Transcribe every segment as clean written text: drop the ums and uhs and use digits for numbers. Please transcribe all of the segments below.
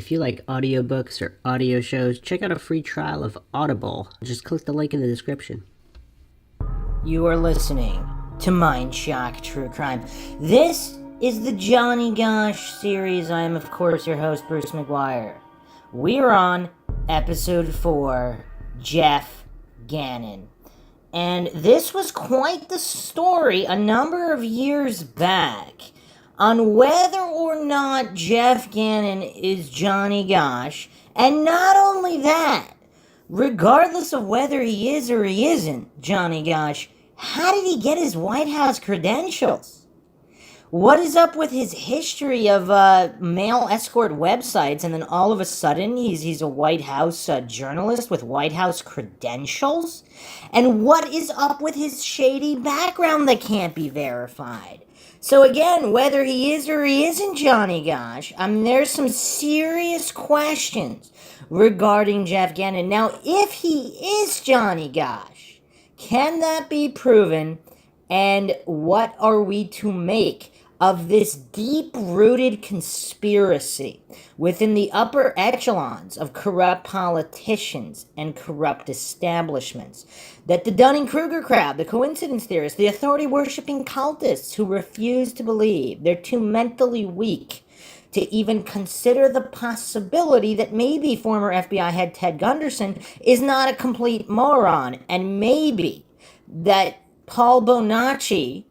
If you like audiobooks or audio shows, check out a free trial of Audible. Just click the link in the description. You are listening to MindShock True Crime. This is the Johnny Gosch series. I am, of course, your host, Bruce McGuire. We are on episode 4, Jeff Gannon. And this was quite the story a number of years back on whether or not Jeff Gannon is Johnny Gosch. And not only that, regardless of whether he is or he isn't Johnny Gosch, how did he get his White House credentials? What is up with his history of male escort websites, and then all of a sudden he's a White House journalist with White House credentials? And what is up with his shady background that can't be verified? So again, whether he is or he isn't Johnny Gosch, there's some serious questions regarding Jeff Gannon. Now, if he is Johnny Gosch, can that be proven? And what are we to make of this deep-rooted conspiracy within the upper echelons of corrupt politicians and corrupt establishments that the Dunning-Kruger crowd, the coincidence theorists, the authority-worshipping cultists who refuse to believe, they're too mentally weak to even consider the possibility that maybe former FBI head Ted Gunderson is not a complete moron, and maybe that Paul Bonacci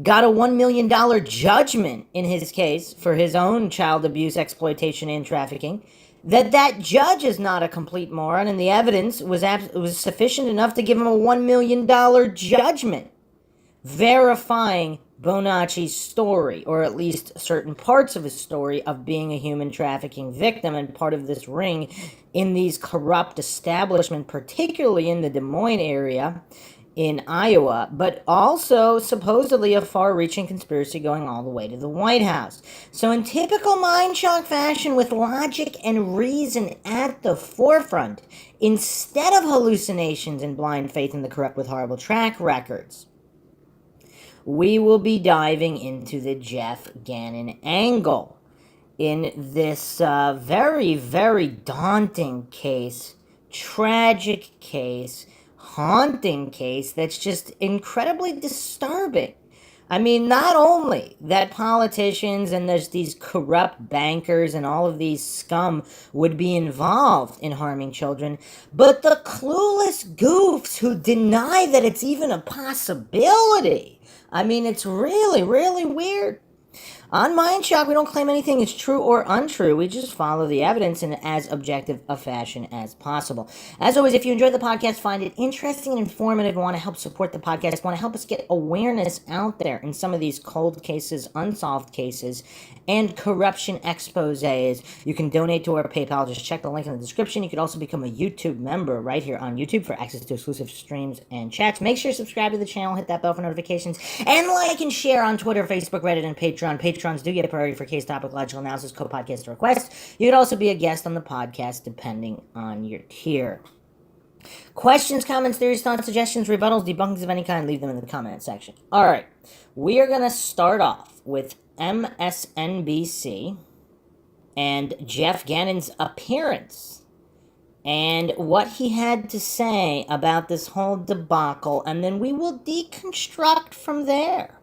got a $1 million judgment in his case for his own child abuse, exploitation, and trafficking, that judge is not a complete moron, and the evidence was sufficient enough to give him a $1 million judgment, verifying Bonacci's story, or at least certain parts of his story of being a human trafficking victim and part of this ring in these corrupt establishments, particularly in the Des Moines area in Iowa, but also supposedly a far-reaching conspiracy going all the way to the White House. So in typical MindShock fashion, with logic and reason at the forefront, instead of hallucinations and blind faith in the corrupt with horrible track records, we will be diving into the Jeff Gannon angle in this very, very daunting case, tragic case, haunting case that's just incredibly disturbing. Not only that politicians and there's these corrupt bankers and all of these scum would be involved in harming children, but the clueless goofs who deny that it's even a possibility. It's really, really weird. On MindShock, we don't claim anything is true or untrue. We just follow the evidence in as objective a fashion as possible. As always, if you enjoy the podcast, find it interesting and informative, want to help support the podcast, want to help us get awareness out there in some of these cold cases, unsolved cases, and corruption exposés, you can donate to our PayPal. Just check the link in the description. You could also become a YouTube member right here on YouTube for access to exclusive streams and chats. Make sure to subscribe to the channel, hit that bell for notifications, and like and share on Twitter, Facebook, Reddit, and Patreon. Patrons do get priority for case topic, logical analysis, co-podcast requests. You could also be a guest on the podcast depending on your tier. Questions, comments, theories, thoughts, suggestions, rebuttals, debunkings of any kind, leave them in the comment section. All right, we are going to start off with MSNBC and Jeff Gannon's appearance and what he had to say about this whole debacle, and then we will deconstruct from there.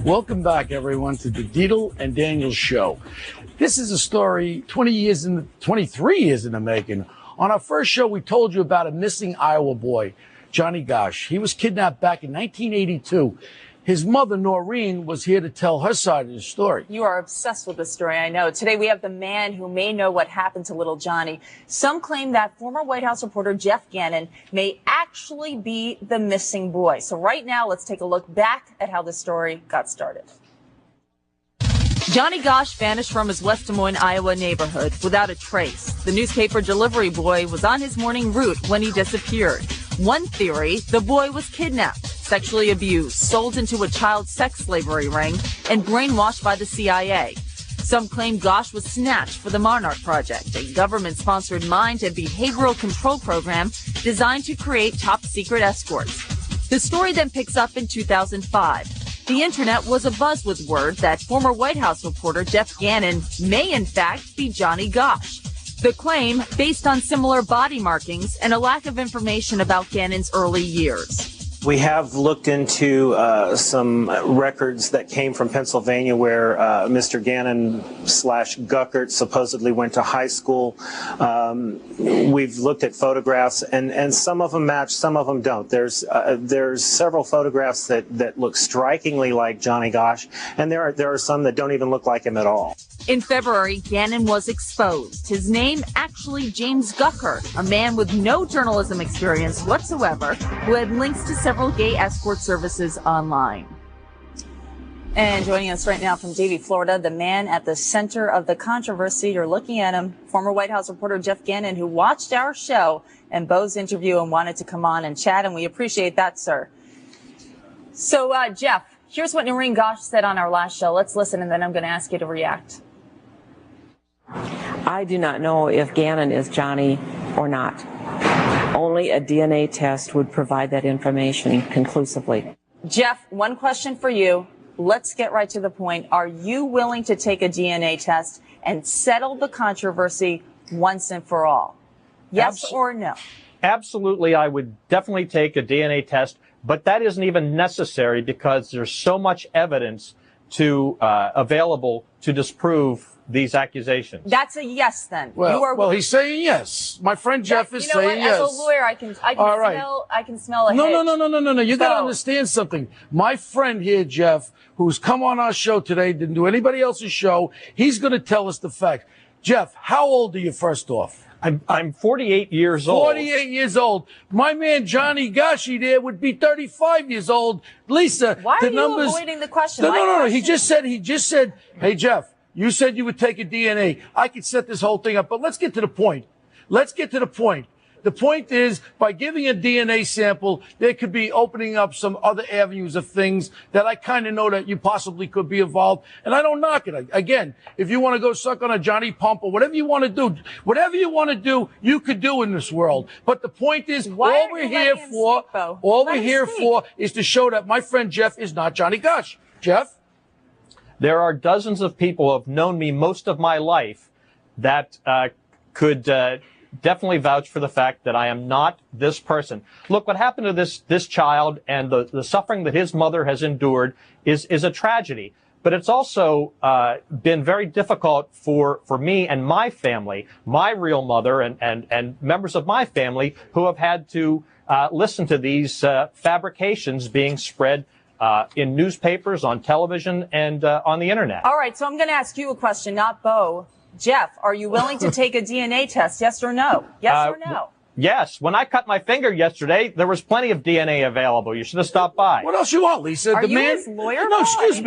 Welcome back, everyone, to the Deedle and Daniel Show. This is a story 23 years in the making. On our first show, we told you about a missing Iowa boy, Johnny Gosch. He was kidnapped back in 1982. His mother, Noreen, was here to tell her side of the story. You are obsessed with this story, I know. Today we have the man who may know what happened to little Johnny. Some claim that former White House reporter Jeff Gannon may actually be the missing boy. So right now, let's take a look back at how this story got started. Johnny Gosch vanished from his West Des Moines, Iowa neighborhood without a trace. The newspaper delivery boy was on his morning route when he disappeared. One theory, the boy was kidnapped, sexually abused, sold into a child sex slavery ring, and brainwashed by the CIA. Some claim Gosch was snatched for the Monarch Project, a government-sponsored mind and behavioral control program designed to create top-secret escorts. The story then picks up in 2005. The internet was abuzz with word that former White House reporter Jeff Gannon may in fact be Johnny Gosch. The claim based on similar body markings and a lack of information about Gannon's early years. We have looked into some records that came from Pennsylvania where Mr. Gannon / Guckert supposedly went to high school. We've looked at photographs, and some of them match, some of them don't. There's several photographs that look strikingly like Johnny Gosch, and there are some that don't even look like him at all. In February, Gannon was exposed. His name actually James Guckert, a man with no journalism experience whatsoever, who had links to several gay escort services online. And joining us right now from Davie, Florida, the man at the center of the controversy. You're looking at him, former White House reporter Jeff Gannon, who watched our show and Bo's interview and wanted to come on and chat, and we appreciate that, sir. So, Jeff, here's what Noreen Gosch said on our last show. Let's listen, and then I'm going to ask you to react. I do not know if Gannon is Johnny or not. Only a DNA test would provide that information conclusively. Jeff, one question for you. Let's get right to the point. Are you willing to take a DNA test and settle the controversy once and for all? Yes or no? Absolutely, I would definitely take a DNA test, but that isn't even necessary because there's so much evidence available to disprove these accusations. That's a yes, then. Well, he's saying yes. My friend Jeff is saying yes. As a lawyer, I can smell a No. hitch. You got to understand something. My friend here, Jeff, who's come on our show today, didn't do anybody else's show. He's going to tell us the fact. Jeff, how old are you, first off? I'm 48 years old. 48 years old. My man Johnny Gashi there would be 35 years old. Lisa, why the are numbers. You avoiding the question? No. He just said, hey, Jeff, you said you would take a DNA. I could set this whole thing up, but let's get to the point. The point is, by giving a DNA sample, there could be opening up some other avenues of things that I kind of know that you possibly could be involved. And I don't knock it. Again, if you want to go suck on a Johnny Pump or whatever you want to do, you could do in this world. But the point is, all we're here for is to show that my friend Jeff is not Johnny Gosch. Jeff? There are dozens of people who have known me most of my life that could definitely vouch for the fact that I am not this person. Look, what happened to this child and the suffering that his mother has endured is a tragedy. But it's also been very difficult for me and my family, my real mother and members of my family who have had to listen to these fabrications being spread in newspapers, on television, and on the internet. All right, so I'm going to ask you a question, not Bo. Jeff, are you willing to take a DNA test, yes or no? Yes or no? Yes. When I cut my finger yesterday, there was plenty of DNA available. You should have stopped by. What else you want, Lisa? Are you his lawyer? No, excuse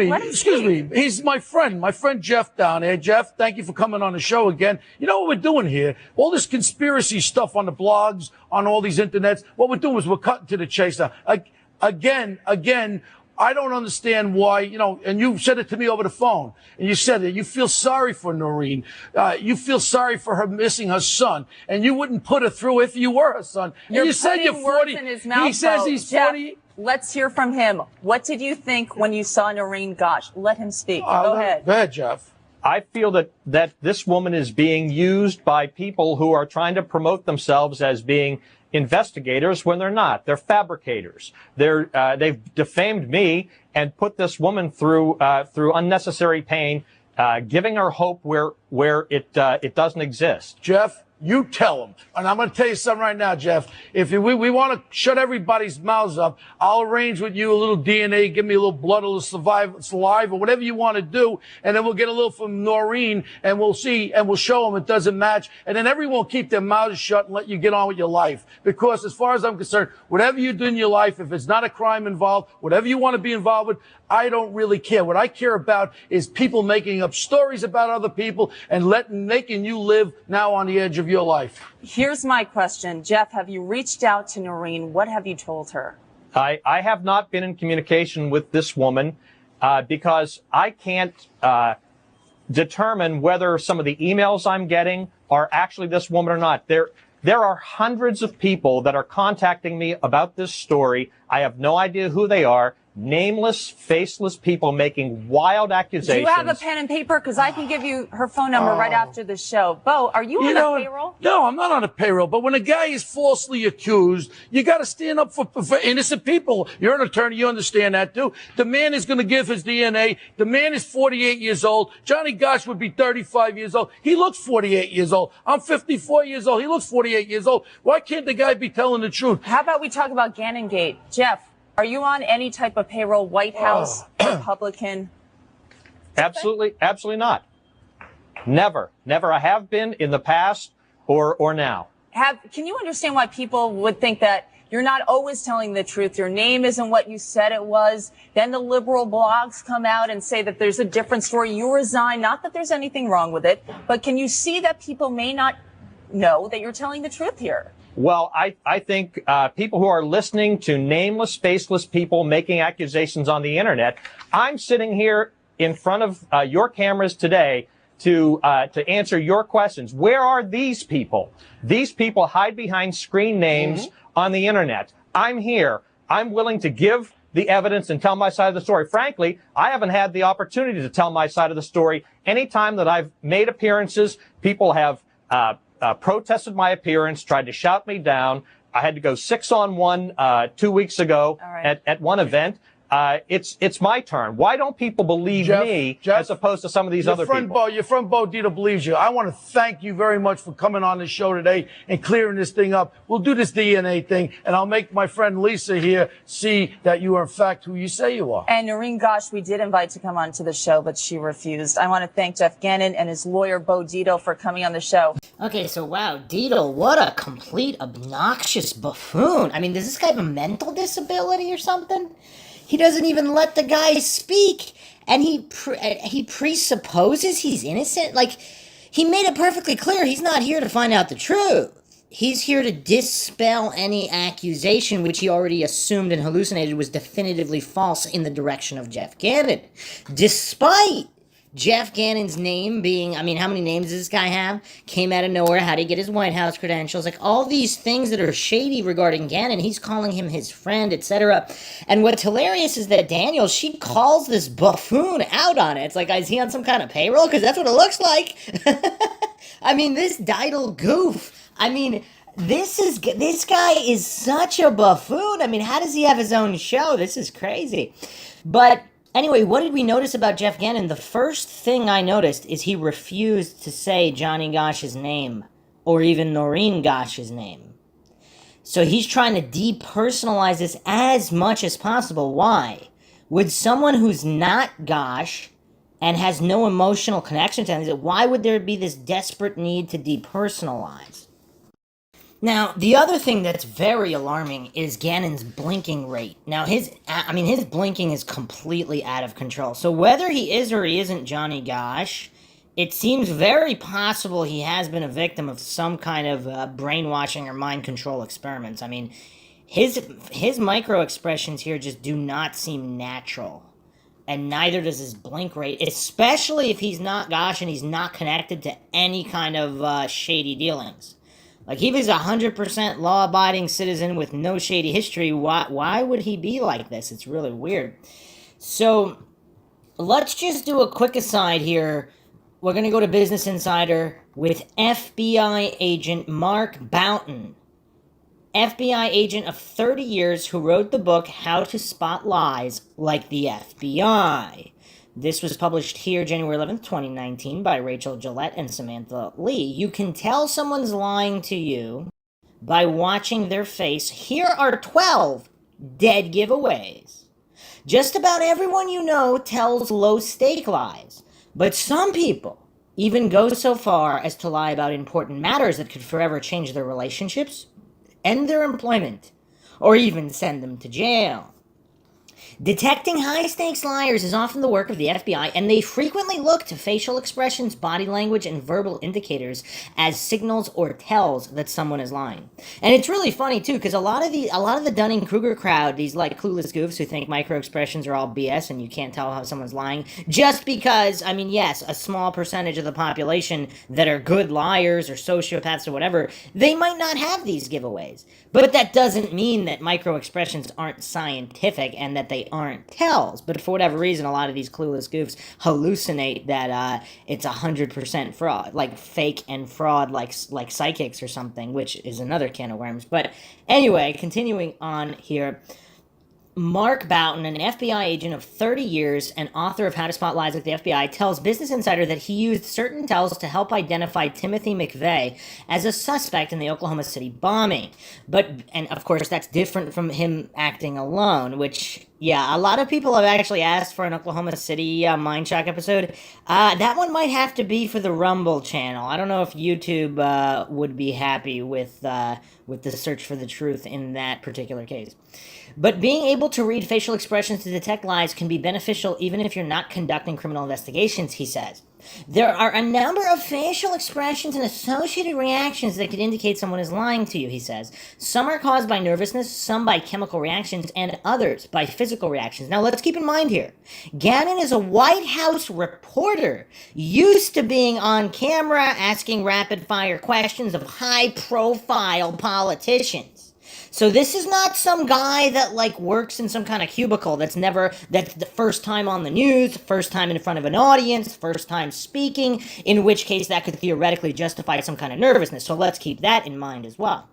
me. He's my friend Jeff down there. Jeff, thank you for coming on the show again. You know what we're doing here? All this conspiracy stuff on the blogs, on all these internets, what we're doing is we're cutting to the chase now. Again, I don't understand why, and you said it to me over the phone, and you said that you feel sorry for Noreen. You feel sorry for her missing her son, and you wouldn't put her through if you were her son. And you said you're 40. In his mouth, he says he's 40. Jeff, let's hear from him. What did you think when you saw Noreen Gosch? Let him speak. Go ahead. Go ahead, Jeff. I feel that this woman is being used by people who are trying to promote themselves as being investigators when they're not. They're fabricators. They've defamed me and put this woman through unnecessary pain, giving her hope where it doesn't exist. Jeff, you tell them. And I'm going to tell you something right now, Jeff. If we want to shut everybody's mouths up, I'll arrange with you a little DNA, give me a little blood, a little saliva, whatever you want to do. And then we'll get a little from Noreen and we'll see and we'll show them it doesn't match. And then everyone will keep their mouths shut and let you get on with your life. Because as far as I'm concerned, whatever you do in your life, if it's not a crime involved, whatever you want to be involved with, I don't really care. What I care about is people making up stories about other people and making you live now on the edge of your life. Here's my question. Jeff, have you reached out to Noreen? What have you told her? I have not been in communication with this woman because I can't determine whether some of the emails I'm getting are actually this woman or not. There are hundreds of people that are contacting me about this story. I have no idea who they are. nameless, faceless people making wild accusations. Do you have a pen and paper? Because I can give you her phone number right after the show. Bo, are you on the payroll? No, I'm not on a payroll. But when a guy is falsely accused, you got to stand up for innocent people. You're an attorney. You understand that, too. The man is going to give his DNA. The man is 48 years old. Johnny Gosch would be 35 years old. He looks 48 years old. I'm 54 years old. He looks 48 years old. Why can't the guy be telling the truth? How about we talk about Gannon Gate? Jeff, are you on any type of payroll, White House, Republican? Absolutely not. Never. I have been in the past or now. Can you understand why people would think that you're not always telling the truth? Your name isn't what you said it was. Then the liberal blogs come out and say that there's a different story. You resign. Not that there's anything wrong with it, but can you see that people may not know that you're telling the truth here? Well, I think people who are listening to nameless, faceless people making accusations on the internet, I'm sitting here in front of your cameras today to answer your questions. Where are these people? These people hide behind screen names on the internet. I'm here. I'm willing to give the evidence and tell my side of the story. Frankly, I haven't had the opportunity to tell my side of the story. Anytime that I've made appearances, people have protested my appearance, tried to shout me down. I had to go 6-on-1 2 weeks ago at one event. It's my turn. Why don't people believe me as opposed to some of these other people? Your friend Bo Dita believes you. I want to thank you very much for coming on the show today and clearing this thing up. We'll do this DNA thing, and I'll make my friend Lisa here see that you are in fact who you say you are. And Noreen Gosch, we did invite to come on to the show, but she refused. I want to thank Jeff Gannon and his lawyer, Bo Dito, for coming on the show. Okay, so wow, Dito, what a complete obnoxious buffoon. I mean, does this guy have a mental disability or something? He doesn't even let the guy speak, and he presupposes he's innocent. Like, he made it perfectly clear he's not here to find out the truth. He's here to dispel any accusation which he already assumed and hallucinated was definitively false in the direction of Jeff Gannon. Despite Jeff Gannon's name being, I mean, how many names does this guy have? Came out of nowhere. How did he get his White House credentials? Like, all these things that are shady regarding Gannon. He's calling him his friend, etc. And what's hilarious is that Daniel, she calls this buffoon out on it. It's like, is he on some kind of payroll? Because that's what it looks like. I mean, this Didal goof. I mean, this guy is such a buffoon. I mean, how does he have his own show? This is crazy. But anyway, what did we notice about Jeff Gannon? The first thing I noticed is he refused to say Johnny Gosch's name or even Noreen Gosch's name. So he's trying to depersonalize this as much as possible. Why? Would someone who's not Gosch and has no emotional connection to him, why would there be this desperate need to depersonalize? Now, the other thing that's very alarming is Gannon's blinking rate. Now, his blinking is completely out of control. So whether he is or he isn't Johnny Gosch, it seems very possible he has been a victim of some kind of brainwashing or mind control experiments. I mean, his micro expressions here just do not seem natural. And neither does his blink rate, especially if he's not Gosch and he's not connected to any kind of shady dealings. Like, if he's a 100% law-abiding citizen with no shady history, why would he be like this? It's really weird. So, let's just do a quick aside here. We're going to go to Business Insider with FBI agent Mark Boughton. FBI agent of 30 years who wrote the book How to Spot Lies Like the FBI. This was published here January 11th, 2019 by Rachel Gillette and Samantha Lee. You can tell someone's lying to you by watching their face. Here are 12 dead giveaways. Just about everyone you know tells low-stake lies, but some people even go so far as to lie about important matters that could forever change their relationships, end their employment, or even send them to jail. Detecting high-stakes liars is often the work of the FBI, and they frequently look to facial expressions, body language, and verbal indicators as signals or tells that someone is lying. And it's really funny, too, because a lot of the Dunning-Kruger crowd, these, like, clueless goofs who think micro-expressions are all BS and you can't tell how someone's lying, just because, I mean, yes, a small percentage of the population that are good liars or sociopaths or whatever, they might not have these giveaways. But that doesn't mean that micro-expressions aren't scientific and that they they aren't tells. But for whatever reason, a lot of these clueless goofs hallucinate that it's 100% fraud, like fake and fraud, like psychics or something, which is another can of worms. But anyway, continuing on here. Mark Boughton, an FBI agent of 30 years and author of How to Spot Lies at the FBI, tells Business Insider that he used certain tells to help identify Timothy McVeigh as a suspect in the Oklahoma City bombing. And of course, that's different from him acting alone, which, yeah, a lot of people have actually asked for an Oklahoma City MindShock episode. That one might have to be for the Rumble channel. I don't know if YouTube would be happy with the search for the truth in that particular case. But being able to read facial expressions to detect lies can be beneficial even if you're not conducting criminal investigations, he says. There are a number of facial expressions and associated reactions that could indicate someone is lying to you, he says. Some are caused by nervousness, some by chemical reactions, and others by physical reactions. Now, let's keep in mind here, Gannon is a White House reporter, used to being on camera asking rapid-fire questions of high-profile politicians. So this is not some guy that, like, works in some kind of cubicle that's the first time on the news, first time in front of an audience, first time speaking, in which case that could theoretically justify some kind of nervousness. So let's keep that in mind as well.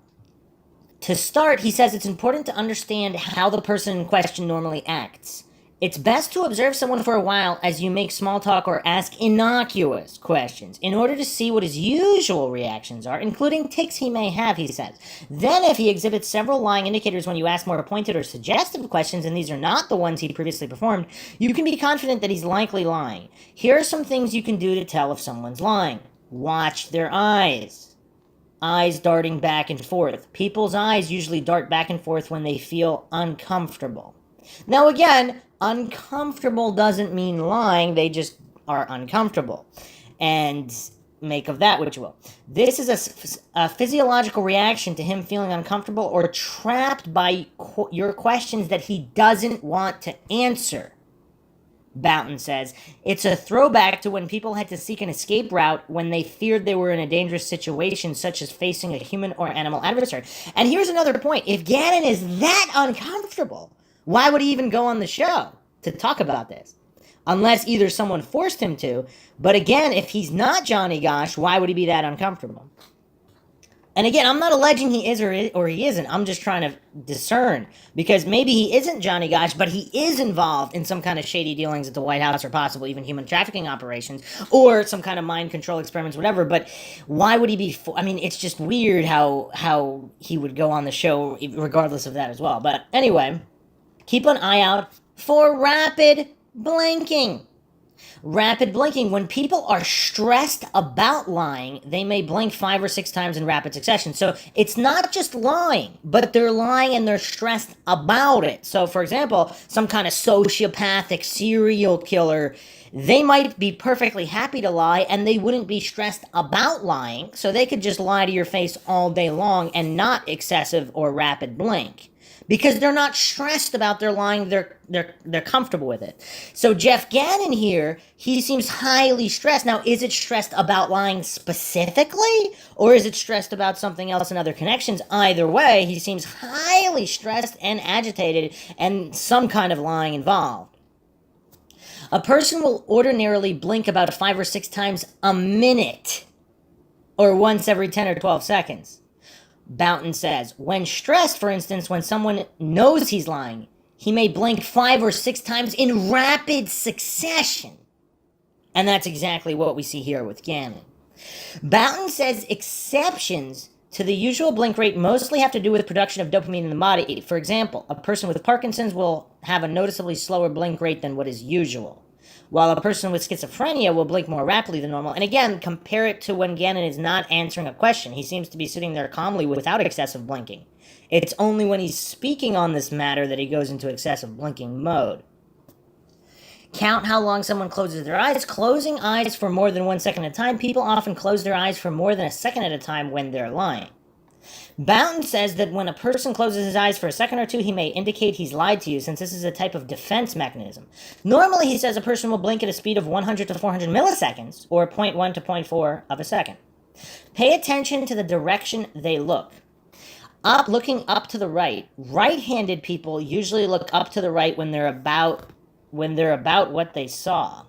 To start, he says it's important to understand how the person in question normally acts. It's best to observe someone for a while as you make small talk or ask innocuous questions in order to see what his usual reactions are, including tics he may have, he says. Then, if he exhibits several lying indicators when you ask more pointed or suggestive questions, and these are not the ones he previously performed, you can be confident that he's likely lying. Here are some things you can do to tell if someone's lying. Watch their eyes. Eyes darting back and forth. People's eyes usually dart back and forth when they feel uncomfortable. Now again, uncomfortable doesn't mean lying, they just are uncomfortable. And make of that what you will. This is a physiological reaction to him feeling uncomfortable or trapped by your questions that he doesn't want to answer. Boughton says, it's a throwback to when people had to seek an escape route when they feared they were in a dangerous situation, such as facing a human or animal adversary. And here's another point. If Gannon is that uncomfortable, why would he even go on the show to talk about this? Unless either someone forced him to. But again, if he's not Johnny Gosch, why would he be that uncomfortable? And again, I'm not alleging he is or he isn't. I'm just trying to discern. Because maybe he isn't Johnny Gosch, but he is involved in some kind of shady dealings at the White House or possibly even human trafficking operations or some kind of mind control experiments, whatever. But why would he be... I mean, it's just weird how he would go on the show regardless of that as well. But anyway... Keep an eye out for rapid blinking. Rapid blinking. When people are stressed about lying, they may blink 5 or 6 times in rapid succession. So it's not just lying, but they're lying and they're stressed about it. So, for example, some kind of sociopathic serial killer, they might be perfectly happy to lie and they wouldn't be stressed about lying. So they could just lie to your face all day long and not excessive or rapid blink. Because they're not stressed about their lying, they're comfortable with it. So Jeff Gannon here, he seems highly stressed. Now, is it stressed about lying specifically? Or is it stressed about something else and other connections? Either way, he seems highly stressed and agitated and some kind of lying involved. A person will ordinarily blink about 5 or 6 times a minute. Or once every 10 or 12 seconds. Boughton says, when stressed, for instance, when someone knows he's lying, he may blink 5 or 6 times in rapid succession. And that's exactly what we see here with Gannon. Boughton says exceptions to the usual blink rate mostly have to do with production of dopamine in the body. For example, a person with Parkinson's will have a noticeably slower blink rate than what is usual, while a person with schizophrenia will blink more rapidly than normal. And again, compare it to when Gannon is not answering a question. He seems to be sitting there calmly without excessive blinking. It's only when he's speaking on this matter that he goes into excessive blinking mode. Count how long someone closes their eyes. Closing eyes for more than 1 second at a time. People often close their eyes for more than a second at a time when they're lying. Boughton says that when a person closes his eyes for a second or two, he may indicate he's lied to you, since this is a type of defense mechanism. Normally, he says a person will blink at a speed of 100 to 400 milliseconds, or 0.1 to 0.4 of a second. Pay attention to the direction they look. Looking up to the right. Right-handed people usually look up to the right when they're about what they saw.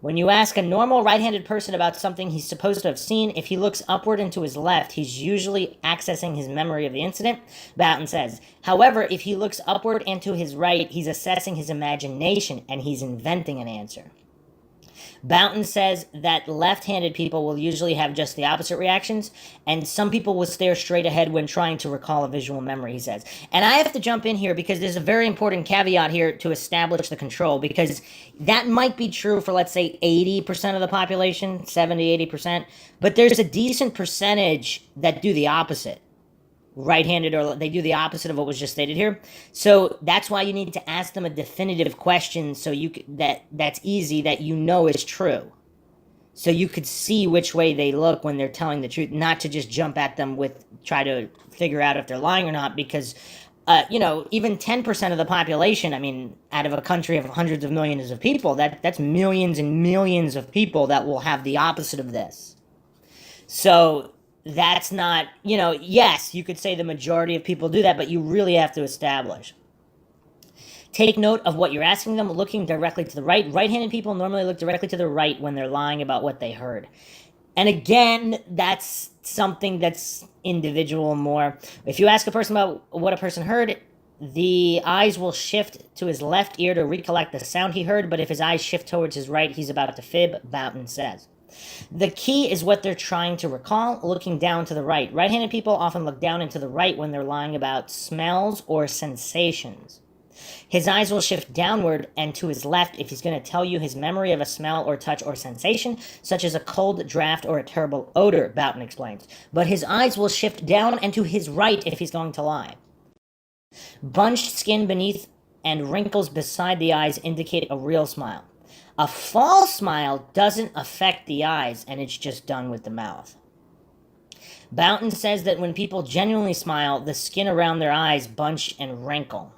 When you ask a normal right-handed person about something he's supposed to have seen, if he looks upward and to his left, he's usually accessing his memory of the incident, Boughton says. However, if he looks upward and to his right, he's assessing his imagination and he's inventing an answer. Boughton says that left-handed people will usually have just the opposite reactions, and some people will stare straight ahead when trying to recall a visual memory, he says. And I have to jump in here because there's a very important caveat here to establish the control, because that might be true for, let's say, 80% of the population, 70, 80%, but there's a decent percentage that do the opposite. Right-handed, or they do the opposite of what was just stated here. So that's why you need to ask them a definitive question so that's easy, that you know is true. So you could see which way they look when they're telling the truth, not to just jump at them with try to figure out if they're lying or not, because even 10% of the population, I mean, out of a country of hundreds of millions of people, that's millions and millions of people that will have the opposite of this. So that's not, yes, you could say the majority of people do that, but you really have to establish. Take note of what you're asking them, looking directly to the right. Right-handed people normally look directly to the right when they're lying about what they heard. And again, that's something that's individual more. If you ask a person about what a person heard, the eyes will shift to his left ear to recollect the sound he heard, but if his eyes shift towards his right, he's about to fib, Boughton says. The key is what they're trying to recall, looking down to the right. Right-handed people often look down and to the right when they're lying about smells or sensations. His eyes will shift downward and to his left if he's going to tell you his memory of a smell or touch or sensation, such as a cold draft or a terrible odor, Boughton explains. But his eyes will shift down and to his right if he's going to lie. Bunched skin beneath and wrinkles beside the eyes indicate a real smile. A false smile doesn't affect the eyes, and it's just done with the mouth. Boughton says that when people genuinely smile, the skin around their eyes bunch and wrinkle.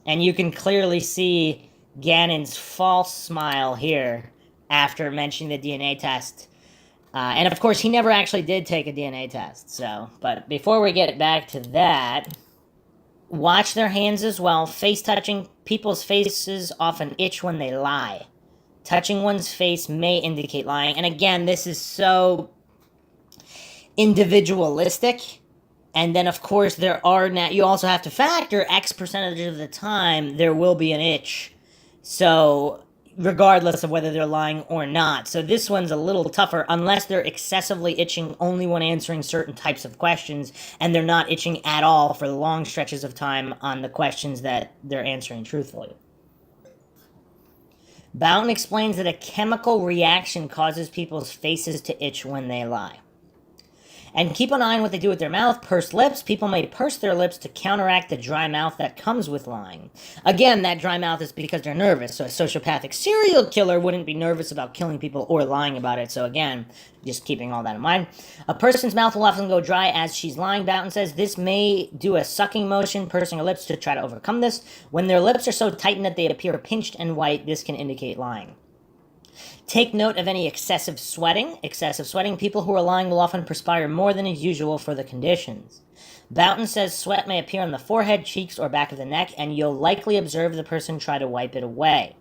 And you can clearly see Gannon's false smile here after mentioning the DNA test. And of course, he never actually did take a DNA test. But before we get back to that, watch their hands as well. Face touching. People's faces often itch when they lie. Touching one's face may indicate lying. And again, this is so individualistic. And then, of course, you also have to factor X percentage of the time there will be an itch. So, regardless of whether they're lying or not. So this one's a little tougher unless they're excessively itching only when answering certain types of questions, and they're not itching at all for long stretches of time on the questions that they're answering truthfully. Boughton explains that a chemical reaction causes people's faces to itch when they lie. And keep an eye on what they do with their mouth. Pursed lips. People may purse their lips to counteract the dry mouth that comes with lying. Again, that dry mouth is because they're nervous. So a sociopathic serial killer wouldn't be nervous about killing people or lying about it. So again, just keeping all that in mind. A person's mouth will often go dry as she's lying, Boughton says. This may do a sucking motion, pursing her lips to try to overcome this. When their lips are so tightened that they appear pinched and white, this can indicate lying. Take note of any excessive sweating. Excessive sweating. People who are lying will often perspire more than is usual for the conditions. Boughton says sweat may appear on the forehead, cheeks, or back of the neck, and you'll likely observe the person try to wipe it away.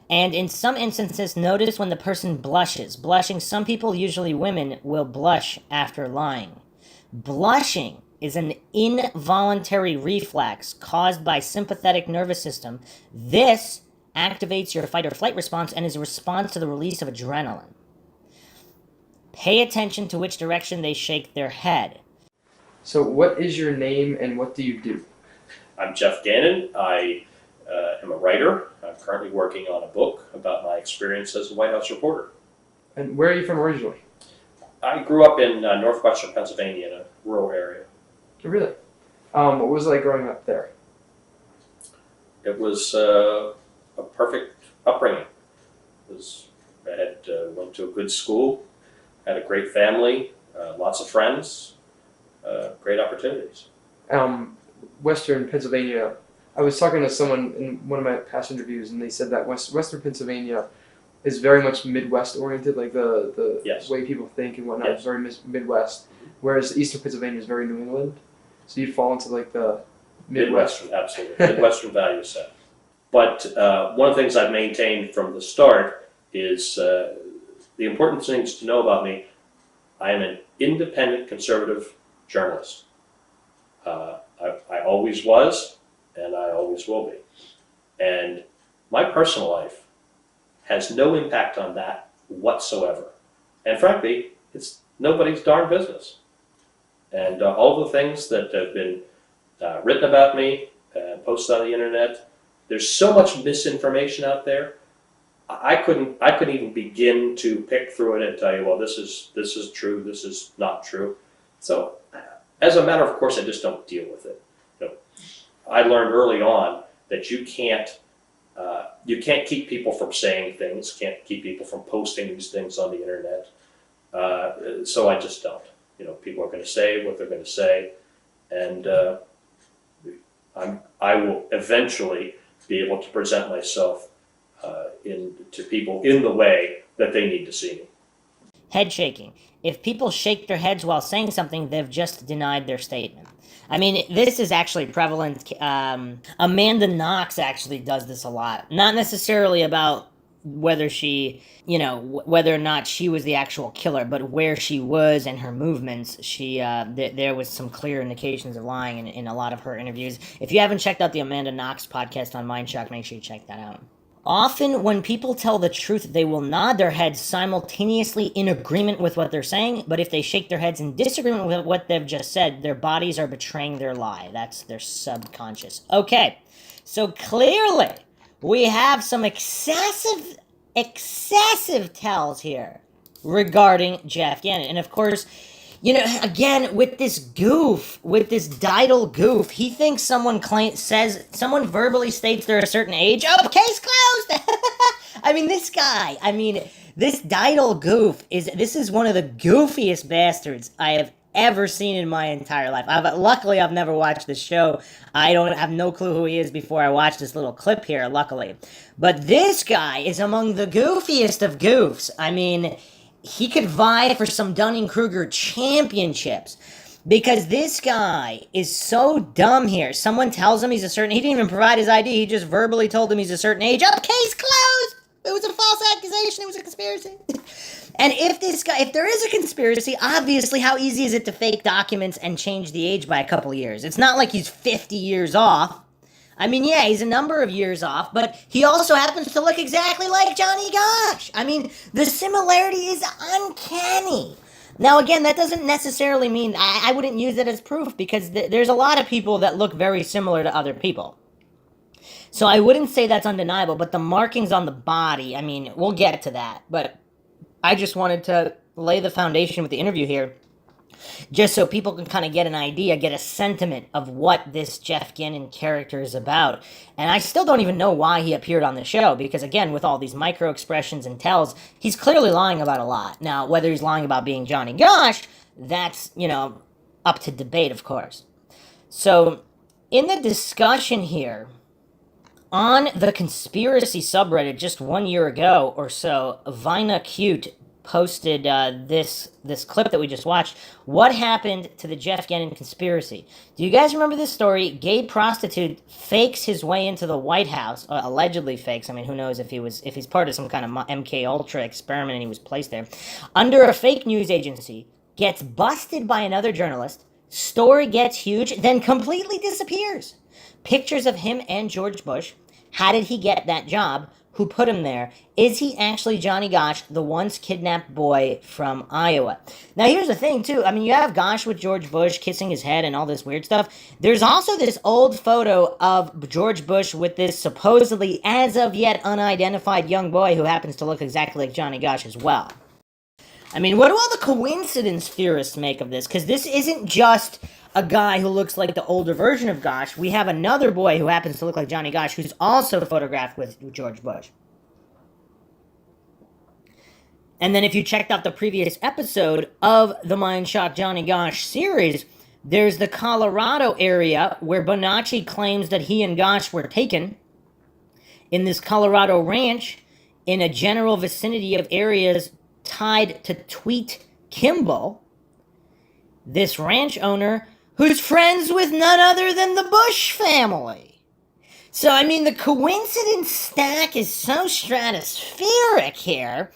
And in some instances, notice when the person blushes. Blushing, some people, usually women, will blush after lying. Blushing is an involuntary reflex caused by sympathetic nervous system. This activates your fight or flight response and is a response to the release of adrenaline. Pay attention to which direction they shake their head. So what is your name and what do you do? I'm Jeff Gannon. I am a writer. I'm currently working on a book about my experience as a White House reporter. And where are you from originally? I grew up in northwestern Pennsylvania in a rural area. Really? What was it like growing up there? It was a perfect upbringing. I went to a good school, had a great family, lots of friends, great opportunities. Western Pennsylvania, I was talking to someone in one of my past interviews and they said that Western Pennsylvania is very much Midwest oriented, like the Yes. way people think and whatnot Yes. is very Midwest, whereas Eastern Pennsylvania is very New England. So you'd fall into like the Midwest. Midwestern, absolutely. Midwestern value set. But one of the things I've maintained from the start is the important things to know about me. I am an independent conservative journalist. I always was, and I always will be. And my personal life has no impact on that whatsoever. And frankly, it's nobody's darn business. And all the things that have been written about me, posted on the internet, there's so much misinformation out there. I couldn't even begin to pick through it and tell you, well, this is true, this is not true. So, as a matter of course, I just don't deal with it. You know, I learned early on that you can't keep people from saying things, can't keep people from posting these things on the internet. So I just don't. You know, people are going to say what they're going to say, and I will eventually be able to present myself to people in the way that they need to see me. Head shaking. If people shake their heads while saying something, they've just denied their statement. I mean, this is actually prevalent. Amanda Knox actually does this a lot. Not necessarily about whether she, whether or not she was the actual killer, but where she was and her movements. There was some clear indications of lying in a lot of her interviews. If you haven't checked out the Amanda Knox podcast on MindShock, make sure you check that out. Often, when people tell the truth, they will nod their heads simultaneously in agreement with what they're saying, but if they shake their heads in disagreement with what they've just said, their bodies are betraying their lie. That's their subconscious. Okay, so clearly, we have some excessive tells here regarding Jeff Gannon. And of course, again, with this Didal goof, he thinks someone verbally states they're a certain age. Oh, case closed! I mean, this Didal goof this is one of the goofiest bastards I have ever seen in my entire life. Luckily, I've never watched this show. I have no clue who he is before I watched this little clip here, luckily. But this guy is among the goofiest of goofs. I mean, he could vie for some Dunning-Kruger championships because this guy is so dumb here. Someone tells him he didn't even provide his ID. He just verbally told him he's a certain age. Oh, case closed! It was a false accusation. It was a conspiracy. And if there is a conspiracy, obviously how easy is it to fake documents and change the age by a couple of years? It's not like he's 50 years off. I mean, yeah, he's a number of years off, but he also happens to look exactly like Johnny Gosch. I mean, the similarity is uncanny. Now, again, that doesn't necessarily mean I wouldn't use it as proof because there's a lot of people that look very similar to other people. So I wouldn't say that's undeniable, but the markings on the body, I mean, we'll get to that. But I just wanted to lay the foundation with the interview here, just so people can kind of get an idea, get a sentiment of what this Jeff Gannon character is about. And I still don't even know why he appeared on the show, because again, with all these micro expressions and tells, he's clearly lying about a lot. Now, whether he's lying about being Johnny Gosch, that's, up to debate, of course. So, in the discussion here, on the conspiracy subreddit just 1 year ago or so, Vina Cute posted this clip that we just watched. What happened to the Jeff Gannon conspiracy? Do you guys remember this story? Gay prostitute fakes his way into the White House, allegedly fakes. I mean, who knows if he's part of some kind of MK Ultra experiment and he was placed there, under a fake news agency, gets busted by another journalist, story gets huge, then completely disappears. Pictures of him and George Bush. How did he get that job? Who put him there? Is he actually Johnny Gosch, the once kidnapped boy from Iowa? Now, here's the thing, too. I mean, you have Gosch with George Bush kissing his head and all this weird stuff. There's also this old photo of George Bush with this supposedly as of yet unidentified young boy who happens to look exactly like Johnny Gosch as well. I mean, what do all the coincidence theorists make of this? Because this isn't just a guy who looks like the older version of Gosch. We have another boy who happens to look like Johnny Gosch who's also photographed with George Bush. And then if you checked out the previous episode of the MindShock Johnny Gosch series, there's the Colorado area where Bonacci claims that he and Gosch were taken in this Colorado ranch in a general vicinity of areas tied to Tweet Kimball, this ranch owner who's friends with none other than the Bush family. So, I mean, the coincidence stack is so stratospheric here.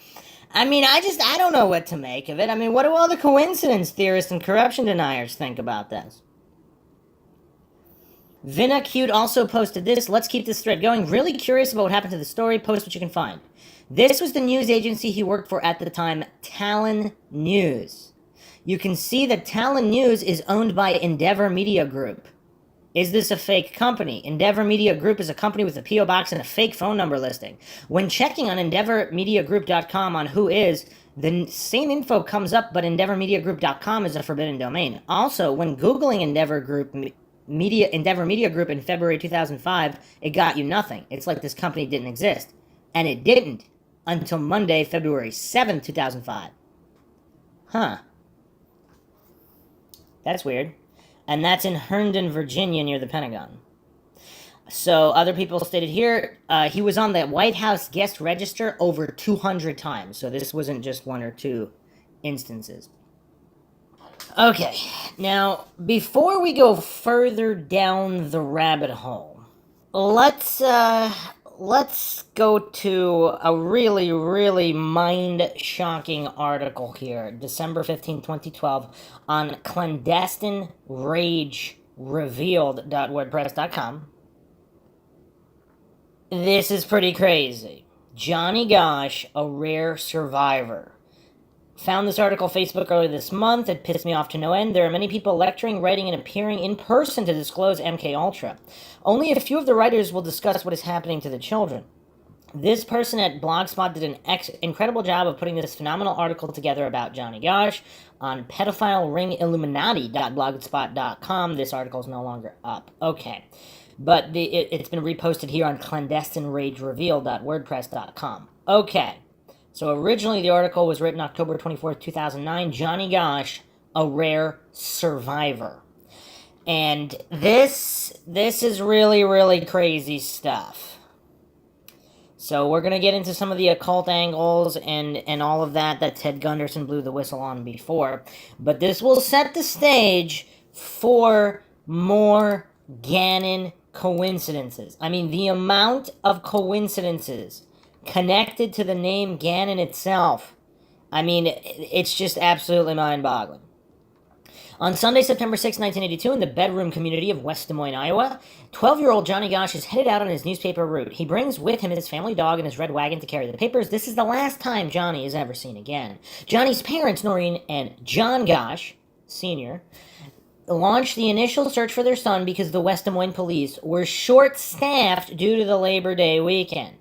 I mean, I don't know what to make of it. I mean, what do all the coincidence theorists and corruption deniers think about this? Vinacute also posted this. Let's keep this thread going. Really curious about what happened to the story. Post what you can find. This was the news agency he worked for at the time, Talon News. You can see that Talon News is owned by Endeavor Media Group. Is this a fake company? Endeavor Media Group is a company with a P.O. box and a fake phone number listing. When checking on EndeavorMediaGroup.com on who is, the same info comes up, but EndeavorMediaGroup.com is a forbidden domain. Also, when Googling Endeavor Media Group in February 2005, it got you nothing. It's like this company didn't exist. And it didn't until Monday, February 7th, 2005. Huh. That's weird. And that's in Herndon, Virginia, near the Pentagon. So, other people stated here, he was on the White House guest register over 200 times. So this wasn't just one or two instances. Okay, now, before we go further down the rabbit hole, let's go to a really, really mind-shocking article here, December 15, 2012, on clandestineragerevealed.wordpress.com. This is pretty crazy. Johnny Gosch, a rare survivor. Found this article on Facebook earlier this month. It pissed me off to no end. There are many people lecturing, writing, and appearing in person to disclose MKUltra. Only a few of the writers will discuss what is happening to the children. This person at Blogspot did an incredible job of putting this phenomenal article together about Johnny Gosch on pedophileringilluminati.blogspot.com. This article is no longer up. Okay. But it's been reposted here on clandestineragerevealed.wordpress.com. Okay. So originally the article was written October 24th, 2009. Johnny Gosch, a rare survivor. And this is really, really crazy stuff. So we're going to get into some of the occult angles and all of that Ted Gunderson blew the whistle on before. But this will set the stage for more Gannon coincidences. I mean, the amount of coincidences connected to the name Gannon itself, I mean, it's just absolutely mind-boggling. On Sunday, September 6, 1982, in the bedroom community of West Des Moines, Iowa, 12-year-old Johnny Gosch is headed out on his newspaper route. He brings with him his family dog and his red wagon to carry the papers. This is the last time Johnny is ever seen again. Johnny's parents, Noreen and John Gosch, Sr., launched the initial search for their son because the West Des Moines police were short-staffed due to the Labor Day weekend.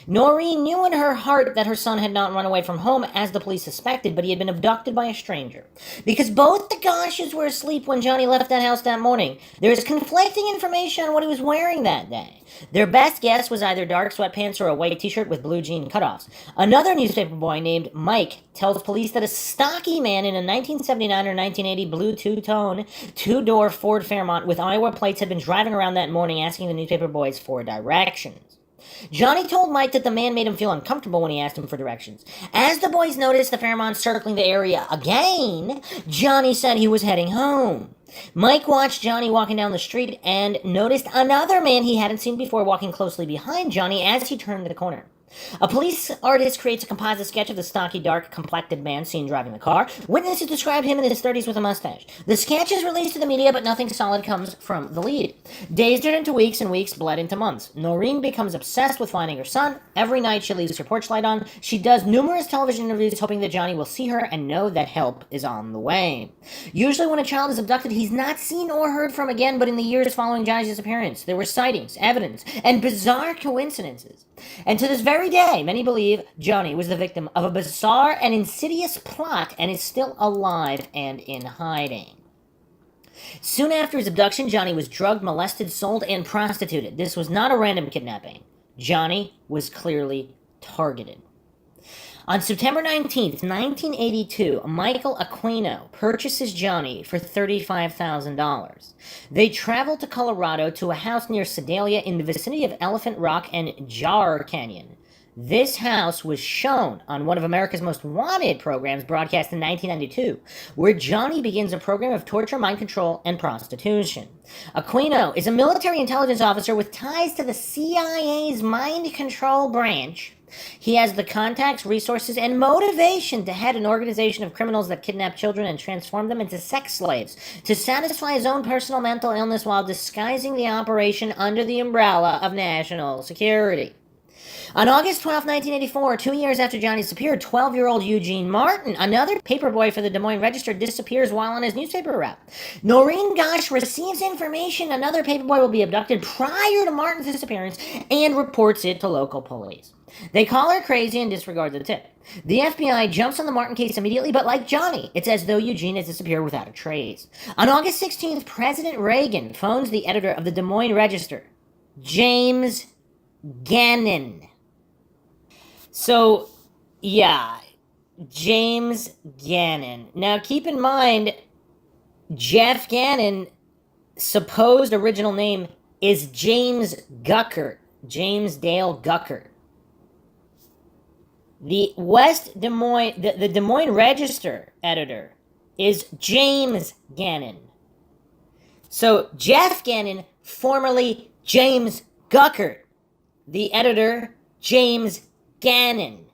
Noreen knew in her heart that her son had not run away from home as the police suspected, but he had been abducted by a stranger. Because both the Gosches were asleep when Johnny left that house that morning, there is conflicting information on what he was wearing that day. Their best guess was either dark sweatpants or a white t-shirt with blue jean cutoffs. Another newspaper boy named Mike tells police that a stocky man in a 1979 or 1980 blue two-tone, two-door Ford Fairmont with Iowa plates had been driving around that morning asking the newspaper boys for directions. Johnny told Mike that the man made him feel uncomfortable when he asked him for directions. As the boys noticed the Fairmont circling the area again, Johnny said he was heading home. Mike watched Johnny walking down the street and noticed another man he hadn't seen before walking closely behind Johnny as he turned the corner. A police artist creates a composite sketch of the stocky, dark-complected man seen driving the car. Witnesses described him in his 30s with a mustache. The sketch is released to the media, but nothing solid comes from the lead. Days turned into weeks, and weeks bled into months. Noreen becomes obsessed with finding her son. Every night she leaves her porch light on. She does numerous television interviews hoping that Johnny will see her and know that help is on the way. Usually when a child is abducted, he's not seen or heard from again, but in the years following Johnny's disappearance, there were sightings, evidence, and bizarre coincidences. And to this very day, many believe Johnny was the victim of a bizarre and insidious plot and is still alive and in hiding. Soon after his abduction, Johnny was drugged, molested, sold, and prostituted. This was not a random kidnapping. Johnny was clearly targeted. On September 19th, 1982, Michael Aquino purchases Johnny for $35,000. They travel to Colorado to a house near Sedalia in the vicinity of Elephant Rock and Jar Canyon. This house was shown on one of America's Most Wanted programs broadcast in 1992, where Johnny begins a program of torture, mind control, and prostitution. Aquino is a military intelligence officer with ties to the CIA's mind control branch. He has the contacts, resources, and motivation to head an organization of criminals that kidnap children and transform them into sex slaves to satisfy his own personal mental illness while disguising the operation under the umbrella of national security. On August 12, 1984, 2 years after Johnny disappeared, 12-year-old Eugene Martin, another paperboy for the Des Moines Register, disappears while on his newspaper route. Noreen Gosch receives information another paperboy will be abducted prior to Martin's disappearance and reports it to local police. They call her crazy and disregard the tip. The FBI jumps on the Martin case immediately, but like Johnny, it's as though Eugene has disappeared without a trace. On August 16th, President Reagan phones the editor of the Des Moines Register, James Gannon. So, yeah, James Gannon. Now, keep in mind, Jeff Gannon, supposed original name is James Guckert, James Dale Guckert. The West Des Moines, the Des Moines Register editor is James Gannon. So, Jeff Gannon, formerly James Guckert. The editor, James Gannon.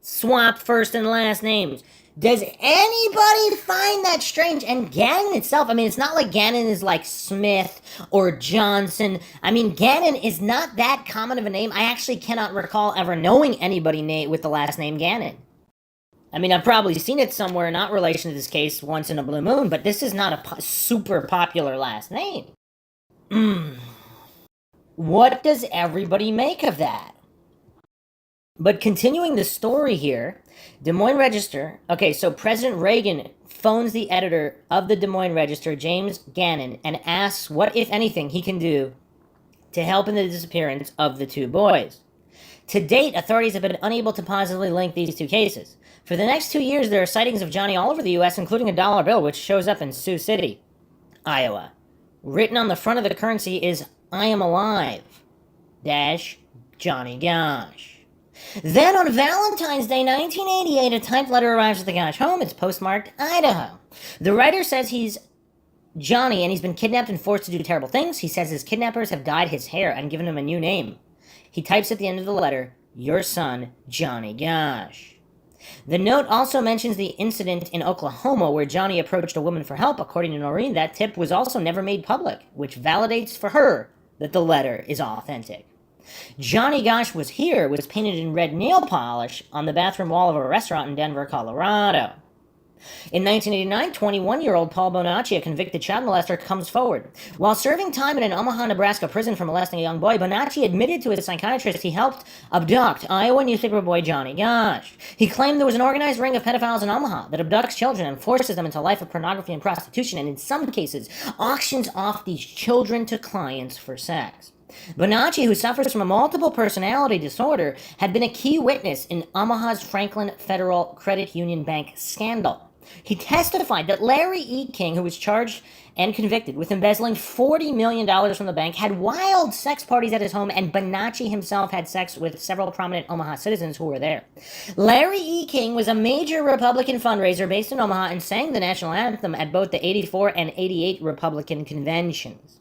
Swap first and last names. Does anybody find that strange? And Gannon itself, I mean, it's not like Gannon is like Smith or Johnson. I mean, Gannon is not that common of a name. I actually cannot recall ever knowing anybody with the last name Gannon. I mean, I've probably seen it somewhere, not relation to this case, once in a blue moon, but this is not a super popular last name. What does everybody make of that? But continuing the story here, Des Moines Register, okay, so President Reagan phones the editor of the Des Moines Register, James Gannon, and asks what, if anything, he can do to help in the disappearance of the two boys. To date, authorities have been unable to positively link these two cases. For the next 2 years, there are sightings of Johnny all over the U.S., including a dollar bill, which shows up in Sioux City, Iowa. Written on the front of the currency is, "I am alive, Johnny Gosch." Then on Valentine's Day 1988, a typed letter arrives at the Gosch home. It's postmarked Idaho. The writer says he's Johnny and he's been kidnapped and forced to do terrible things. He says his kidnappers have dyed his hair and given him a new name. He types at the end of the letter, "Your son, Johnny Gosch." The note also mentions the incident in Oklahoma where Johnny approached a woman for help. According to Noreen, that tip was also never made public, which validates for her that the letter is authentic. Johnny Gosch was painted in red nail polish on the bathroom wall of a restaurant in Denver, Colorado. In 1989, 21-year-old Paul Bonacci, a convicted child molester, comes forward. While serving time in an Omaha, Nebraska prison for molesting a young boy, Bonacci admitted to his psychiatrist he helped abduct Iowa newspaper boy Johnny Gosch. He claimed there was an organized ring of pedophiles in Omaha that abducts children and forces them into a life of pornography and prostitution, and in some cases, auctions off these children to clients for sex. Bonacci, who suffers from a multiple personality disorder, had been a key witness in Omaha's Franklin Federal Credit Union Bank scandal. He testified that Larry E. King, who was charged and convicted with embezzling $40 million from the bank, had wild sex parties at his home, and Bonacci himself had sex with several prominent Omaha citizens who were there. Larry E. King was a major Republican fundraiser based in Omaha and sang the national anthem at both the 84 and 88 Republican conventions.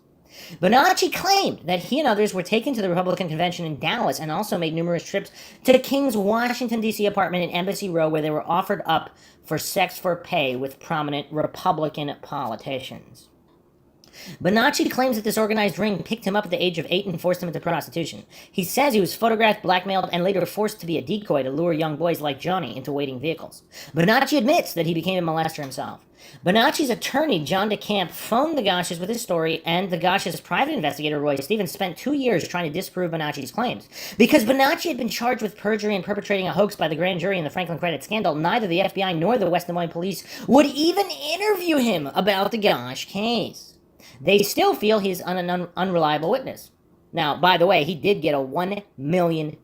Bonacci claimed that he and others were taken to the Republican convention in Dallas and also made numerous trips to King's Washington, D.C. apartment in Embassy Row, where they were offered up for sex for pay with prominent Republican politicians. Bonacci claims that this organized ring picked him up at the age of 8 and forced him into prostitution. He says he was photographed, blackmailed, and later forced to be a decoy to lure young boys like Johnny into waiting vehicles. Bonacci admits that he became a molester himself. Bonacci's attorney, John DeCamp, phoned the Gosches with his story, and the Gosches' private investigator, Roy Stevens, spent 2 years trying to disprove Bonacci's claims. Because Bonacci had been charged with perjury and perpetrating a hoax by the grand jury in the Franklin Credit scandal, neither the FBI nor the West Des Moines police would even interview him about the Gosch case. They still feel he's an unreliable witness. Now, by the way, he did get a $1 million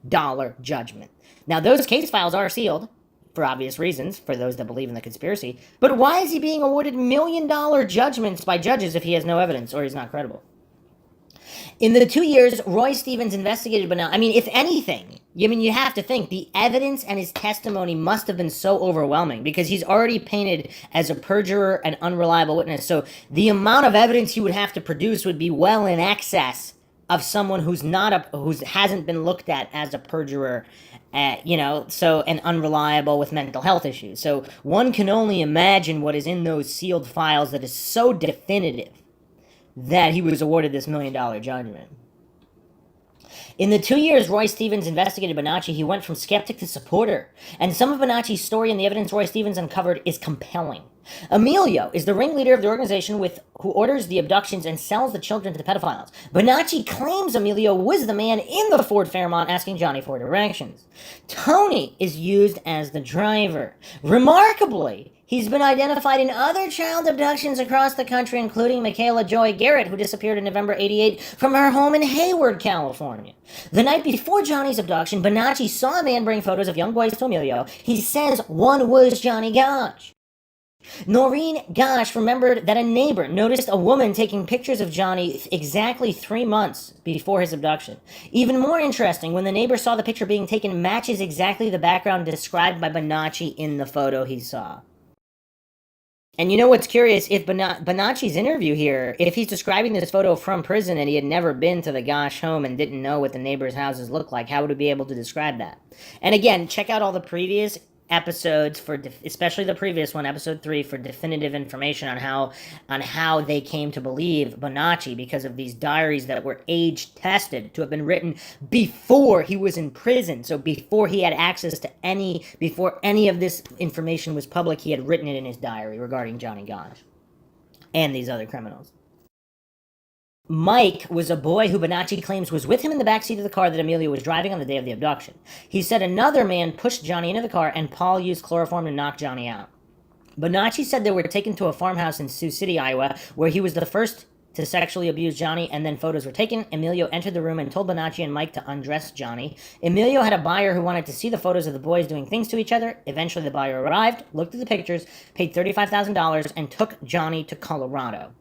judgment. Now, those case files are sealed, for obvious reasons, for those that believe in the conspiracy. But why is he being awarded $1 million judgments by judges if he has no evidence or he's not credible? In the 2 years, Roy Stevens investigated Bonacci. I mean, if anything, I mean, you have to think the evidence and his testimony must have been so overwhelming because he's already painted as a perjurer and unreliable witness. So the amount of evidence he would have to produce would be well in excess of someone who hasn't been looked at as a perjurer, and unreliable with mental health issues. So one can only imagine what is in those sealed files that is so definitive that he was awarded this $1 million judgment. In the 2 years Roy Stevens investigated Bonacci, he went from skeptic to supporter. And some of Bonacci's story and the evidence Roy Stevens uncovered is compelling. Emilio is the ringleader of the organization who orders the abductions and sells the children to the pedophiles. Bonacci claims Emilio was the man in the Ford Fairmont asking Johnny for directions. Tony is used as the driver. Remarkably, he's been identified in other child abductions across the country, including Michaela Joy Garrett, who disappeared in November '88 from her home in Hayward, California. The night before Johnny's abduction, Bonacci saw a man bring photos of young boys to Emilio. He says one was Johnny Gosch. Noreen Gosch remembered that a neighbor noticed a woman taking pictures of Johnny exactly 3 months before his abduction. Even more interesting, when the neighbor saw the picture being taken matches exactly the background described by Bonacci in the photo he saw. And you know what's curious? If Bonacci's interview here, if he's describing this photo from prison and he had never been to the Gosch home and didn't know what the neighbors' houses looked like, how would he be able to describe that? And again, check out all the previous episodes especially the previous one, episode 3, for definitive information on how they came to believe Bonacci, because of these diaries that were age tested to have been written before he was in prison. So before he had access to before any of this information was public, he had written it in his diary regarding Johnny Gosch and these other criminals. Mike was a boy who Bonacci claims was with him in the backseat of the car that Emilio was driving on the day of the abduction. He said another man pushed Johnny into the car and Paul used chloroform to knock Johnny out. Bonacci said they were taken to a farmhouse in Sioux City, Iowa, where he was the first to sexually abuse Johnny, and then photos were taken. Emilio entered the room and told Bonacci and Mike to undress Johnny. Emilio had a buyer who wanted to see the photos of the boys doing things to each other. Eventually the buyer arrived, looked at the pictures, paid $35,000, and took Johnny to Colorado.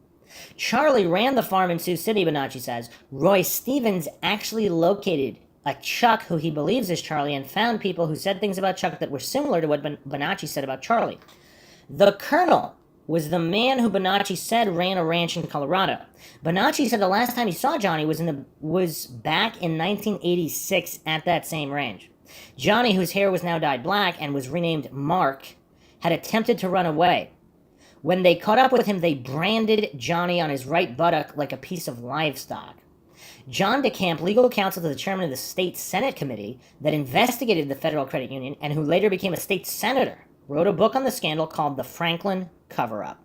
Charlie ran the farm in Sioux City, Bonacci says. Roy Stevens actually located a Chuck who he believes is Charlie and found people who said things about Chuck that were similar to what Bonacci said about Charlie. The Colonel was the man who Bonacci said ran a ranch in Colorado. Bonacci said the last time he saw Johnny was back in 1986 at that same ranch. Johnny, whose hair was now dyed black and was renamed Mark, had attempted to run away. When they caught up with him, they branded Johnny on his right buttock like a piece of livestock. John DeCamp, legal counsel to the chairman of the state Senate committee that investigated the Federal Credit Union and who later became a state senator, wrote a book on the scandal called The Franklin Cover-Up.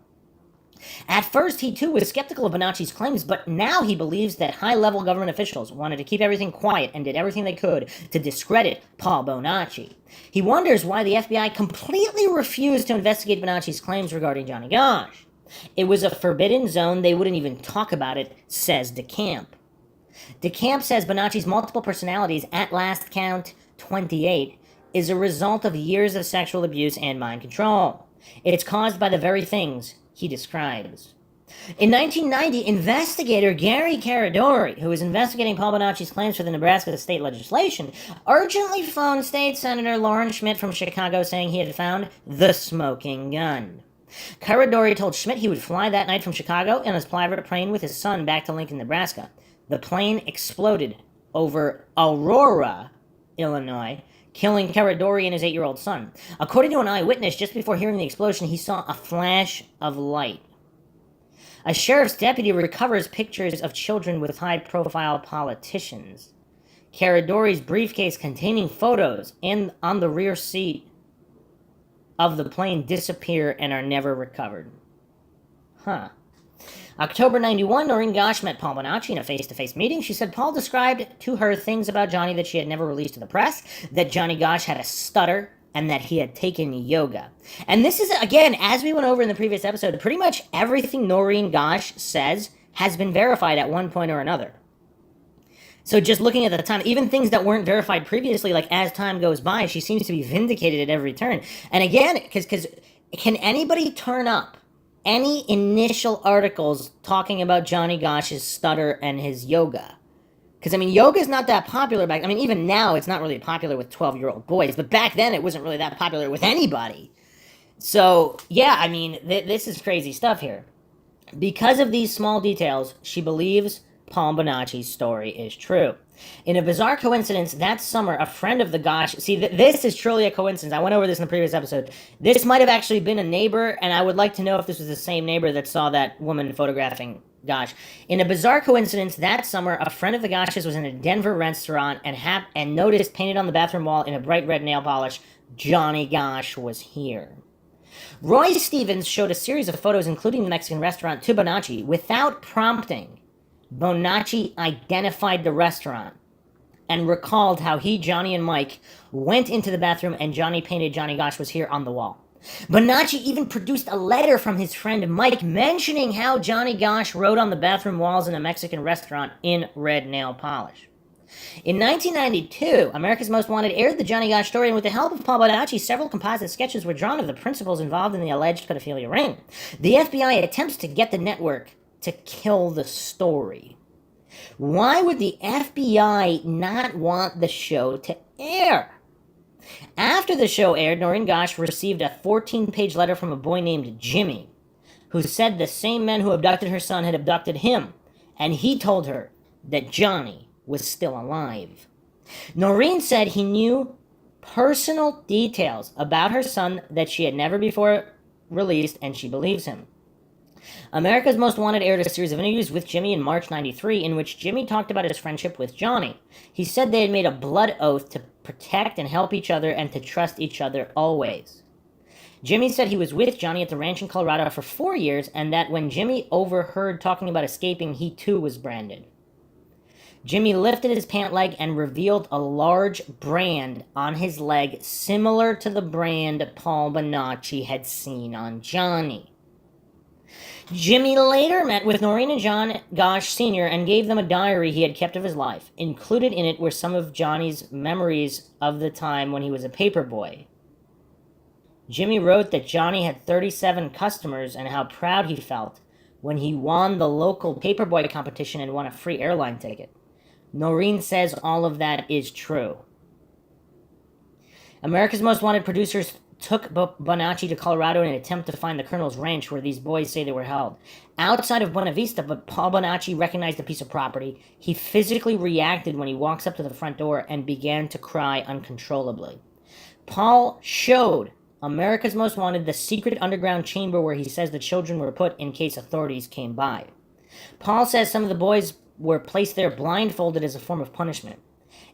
At first, he too was skeptical of Bonacci's claims, but now he believes that high-level government officials wanted to keep everything quiet and did everything they could to discredit Paul Bonacci. He wonders why the FBI completely refused to investigate Bonacci's claims regarding Johnny Gosch. It was a forbidden zone, they wouldn't even talk about it, says DeCamp. DeCamp says Bonacci's multiple personalities, at last count 28, is a result of years of sexual abuse and mind control. It's caused by the very things he describes. In 1990, investigator Gary Caradori, who was investigating Paul Bonacci's claims for the Nebraska state legislation, urgently phoned State Senator Lauren Schmidt from Chicago saying he had found the smoking gun. Caradori told Schmidt he would fly that night from Chicago in his private plane with his son back to Lincoln, Nebraska. The plane exploded over Aurora, Illinois, killing Caradori and his 8-year-old son. According to an eyewitness, just before hearing the explosion, he saw a flash of light. A sheriff's deputy recovers pictures of children with high-profile politicians. Caradori's briefcase containing photos and on the rear seat of the plane disappear and are never recovered. October 91, Noreen Gosch met Paul Bonacci in a face-to-face meeting. She said Paul described to her things about Johnny that she had never released to the press, that Johnny Gosch had a stutter, and that he had taken yoga. And this is, again, as we went over in the previous episode, pretty much everything Noreen Gosch says has been verified at one point or another. So just looking at the time, even things that weren't verified previously, like as time goes by, she seems to be vindicated at every turn. And again, because can anybody turn up any initial articles talking about Johnny Gosch's stutter and his yoga? Because, I mean, yoga's not that popular back. I mean, even now, it's not really popular with 12-year-old boys. But back then, it wasn't really that popular with anybody. So, yeah, I mean, this is crazy stuff here. Because of these small details, she believes Paul Bonacci's story is true. In a bizarre coincidence, that summer, a friend of the Gosch... See, this is truly a coincidence. I went over this in the previous episode. This might have actually been a neighbor, and I would like to know if this was the same neighbor that saw that woman photographing Gosch. In a bizarre coincidence, that summer, a friend of the Gosches was in a Denver restaurant and noticed painted on the bathroom wall in a bright red nail polish, Johnny Gosch was here. Roy Stevens showed a series of photos, including the Mexican restaurant, to Bonacci. Without prompting, Bonacci identified the restaurant and recalled how he, Johnny, and Mike went into the bathroom and Johnny painted Johnny Gosch was here on the wall. Bonacci even produced a letter from his friend Mike mentioning how Johnny Gosch wrote on the bathroom walls in a Mexican restaurant in red nail polish. In 1992, America's Most Wanted aired the Johnny Gosch story, and with the help of Paul Bonacci, several composite sketches were drawn of the principals involved in the alleged pedophilia ring. The FBI attempts to get the network to kill the story. Why would the FBI not want the show to air? After the show aired, Noreen Gosch received a 14-page letter from a boy named Jimmy, who said the same men who abducted her son had abducted him, and he told her that Johnny was still alive. Noreen said he knew personal details about her son that she had never before released, and she believes him. America's Most Wanted aired a series of interviews with Jimmy in March 93 in which Jimmy talked about his friendship with Johnny. He said they had made a blood oath to protect and help each other and to trust each other always. Jimmy said he was with Johnny at the ranch in Colorado for 4 years, and that when Jimmy overheard talking about escaping, he too was branded. Jimmy lifted his pant leg and revealed a large brand on his leg similar to the brand Paul Bonacci had seen on Johnny. Jimmy later met with Noreen and John Gosch Sr. and gave them a diary he had kept of his life. Included in it were some of Johnny's memories of the time when he was a paper boy. Jimmy wrote that Johnny had 37 customers and how proud he felt when he won the local paperboy competition and won a free airline ticket. Noreen says all of that is true. America's Most Wanted producers took Bonacci to Colorado in an attempt to find the Colonel's ranch where these boys say they were held. Outside of Buena Vista, but Paul Bonacci recognized the piece of property. He physically reacted when he walks up to the front door and began to cry uncontrollably. Paul showed America's Most Wanted the secret underground chamber where he says the children were put in case authorities came by. Paul says some of the boys were placed there blindfolded as a form of punishment.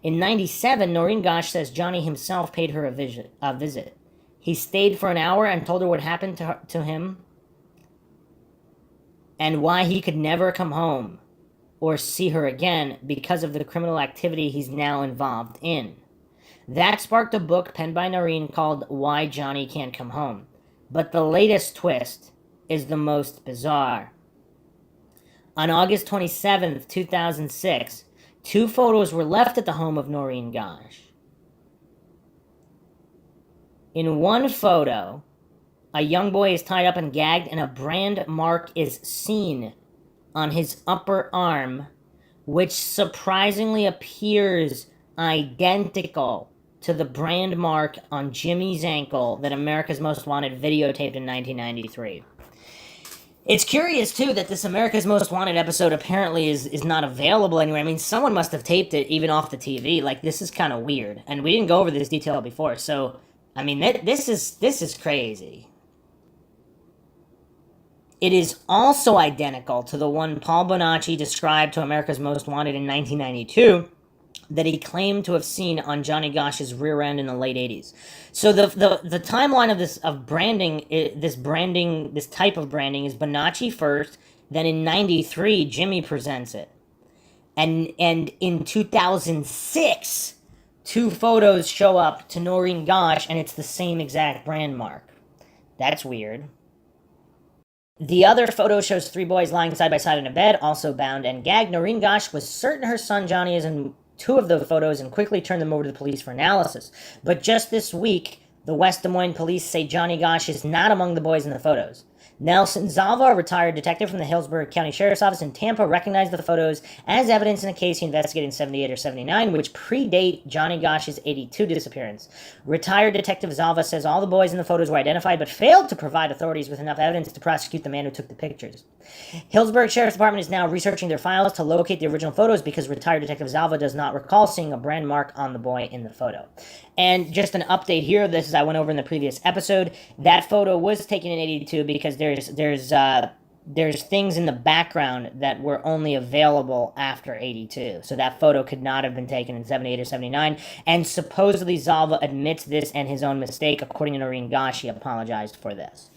In 97, Noreen Gosch says Johnny himself paid her a visit. He stayed for an hour and told her what happened to him and why he could never come home or see her again because of the criminal activity he's now involved in. That sparked a book penned by Noreen called Why Johnny Can't Come Home. But the latest twist is the most bizarre. On August 27th, 2006, 2 photos were left at the home of Noreen Gosch. In one photo, a young boy is tied up and gagged, and a brand mark is seen on his upper arm, which surprisingly appears identical to the brand mark on Jimmy's ankle that America's Most Wanted videotaped in 1993. It's curious, too, that this America's Most Wanted episode apparently is not available anywhere. I mean, someone must have taped it even off the TV. Like, this is kind of weird. And we didn't go over this detail before, so I mean, this is crazy. It is also identical to the one Paul Bonacci described to America's Most Wanted in 1992 that he claimed to have seen on Johnny Gosch's rear end in the late 80s. So the timeline of this type of branding is Bonacci first, then in 93 Jimmy presents it. And in 2006 2 photos show up to Noreen Gosch, and it's the same exact brand mark. That's weird. The other photo shows 3 boys lying side by side in a bed, also bound and gagged. Noreen Gosch was certain her son Johnny is in 2 of the photos and quickly turned them over to the police for analysis. But just this week, the West Des Moines police say Johnny Gosch is not among the boys in the photos. Nelson Zalva, a retired detective from the Hillsborough County Sheriff's Office in Tampa, recognized the photos as evidence in a case he investigated in 78 or 79, which predate Johnny Gosch's 82 disappearance. Retired Detective Zalva says all the boys in the photos were identified, but failed to provide authorities with enough evidence to prosecute the man who took the pictures. Hillsborough Sheriff's Department is now researching their files to locate the original photos because retired Detective Zalva does not recall seeing a brand mark on the boy in the photo. And just an update here, this is I went over in the previous episode, that photo was taken in 82 because there's things in the background that were only available after 82. So that photo could not have been taken in 78 or 79. And supposedly Zalva admits this and his own mistake. According to Noreen Gosch, he apologized for this.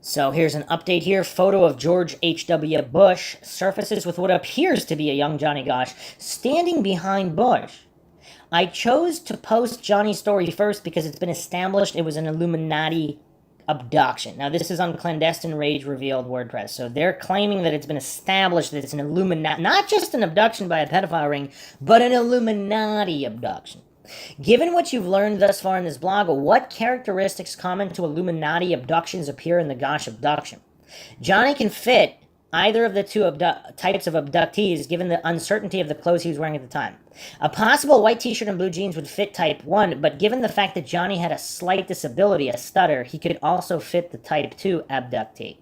So here's an update here. Photo of George H.W. Bush surfaces with what appears to be a young Johnny Gosch standing behind Bush. I chose to post Johnny's story first because it's been established it was an Illuminati abduction. Now, this is on Clandestine Rage Revealed WordPress. So they're claiming that it's been established that it's an Illuminati, not just an abduction by a pedophile ring, but an Illuminati abduction. Given what you've learned thus far in this blog, what characteristics common to Illuminati abductions appear in the Gosch abduction? Johnny can fit either of the two types of abductees given the uncertainty of the clothes he was wearing at the time. A possible white t-shirt and blue jeans would fit type 1, but given the fact that Johnny had a slight disability, a stutter, he could also fit the type 2 abductee.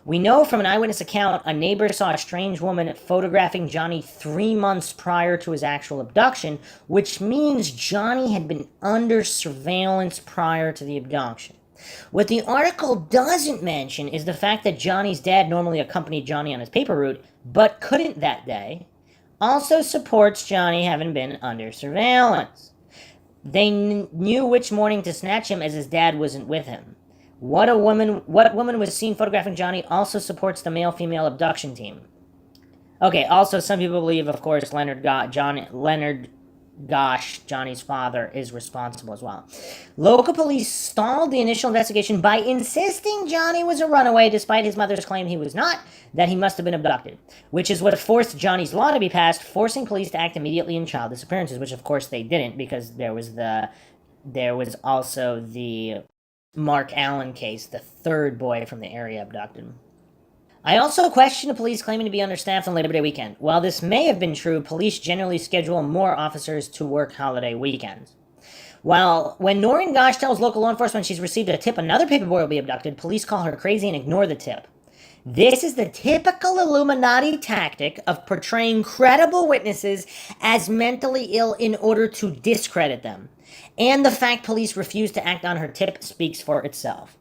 We know from an eyewitness account a neighbor saw a strange woman photographing Johnny 3 months prior to his actual abduction, which means Johnny had been under surveillance prior to the abduction. What the article doesn't mention is the fact that Johnny's dad normally accompanied Johnny on his paper route, but couldn't that day, also supports Johnny having been under surveillance. They knew which morning to snatch him as his dad wasn't with him. What woman was seen photographing Johnny also supports the male-female abduction team. Okay, also some people believe, of course, Leonard Gosch, Johnny's father, is responsible as well. Local police stalled the initial investigation by insisting Johnny was a runaway despite his mother's claim he was not, that he must have been abducted, which is what forced Johnny's law to be passed, forcing police to act immediately in child disappearances, which of course they didn't because there was also the Mark Allen case, the third boy from the area abducted. I also question the police claiming to be understaffed on Labor Day weekend. While this may have been true, police generally schedule more officers to work holiday weekends. When Noreen Gosch tells local law enforcement she's received a tip another paper boy will be abducted, police call her crazy and ignore the tip. This is the typical Illuminati tactic of portraying credible witnesses as mentally ill in order to discredit them. And the fact police refused to act on her tip speaks for itself.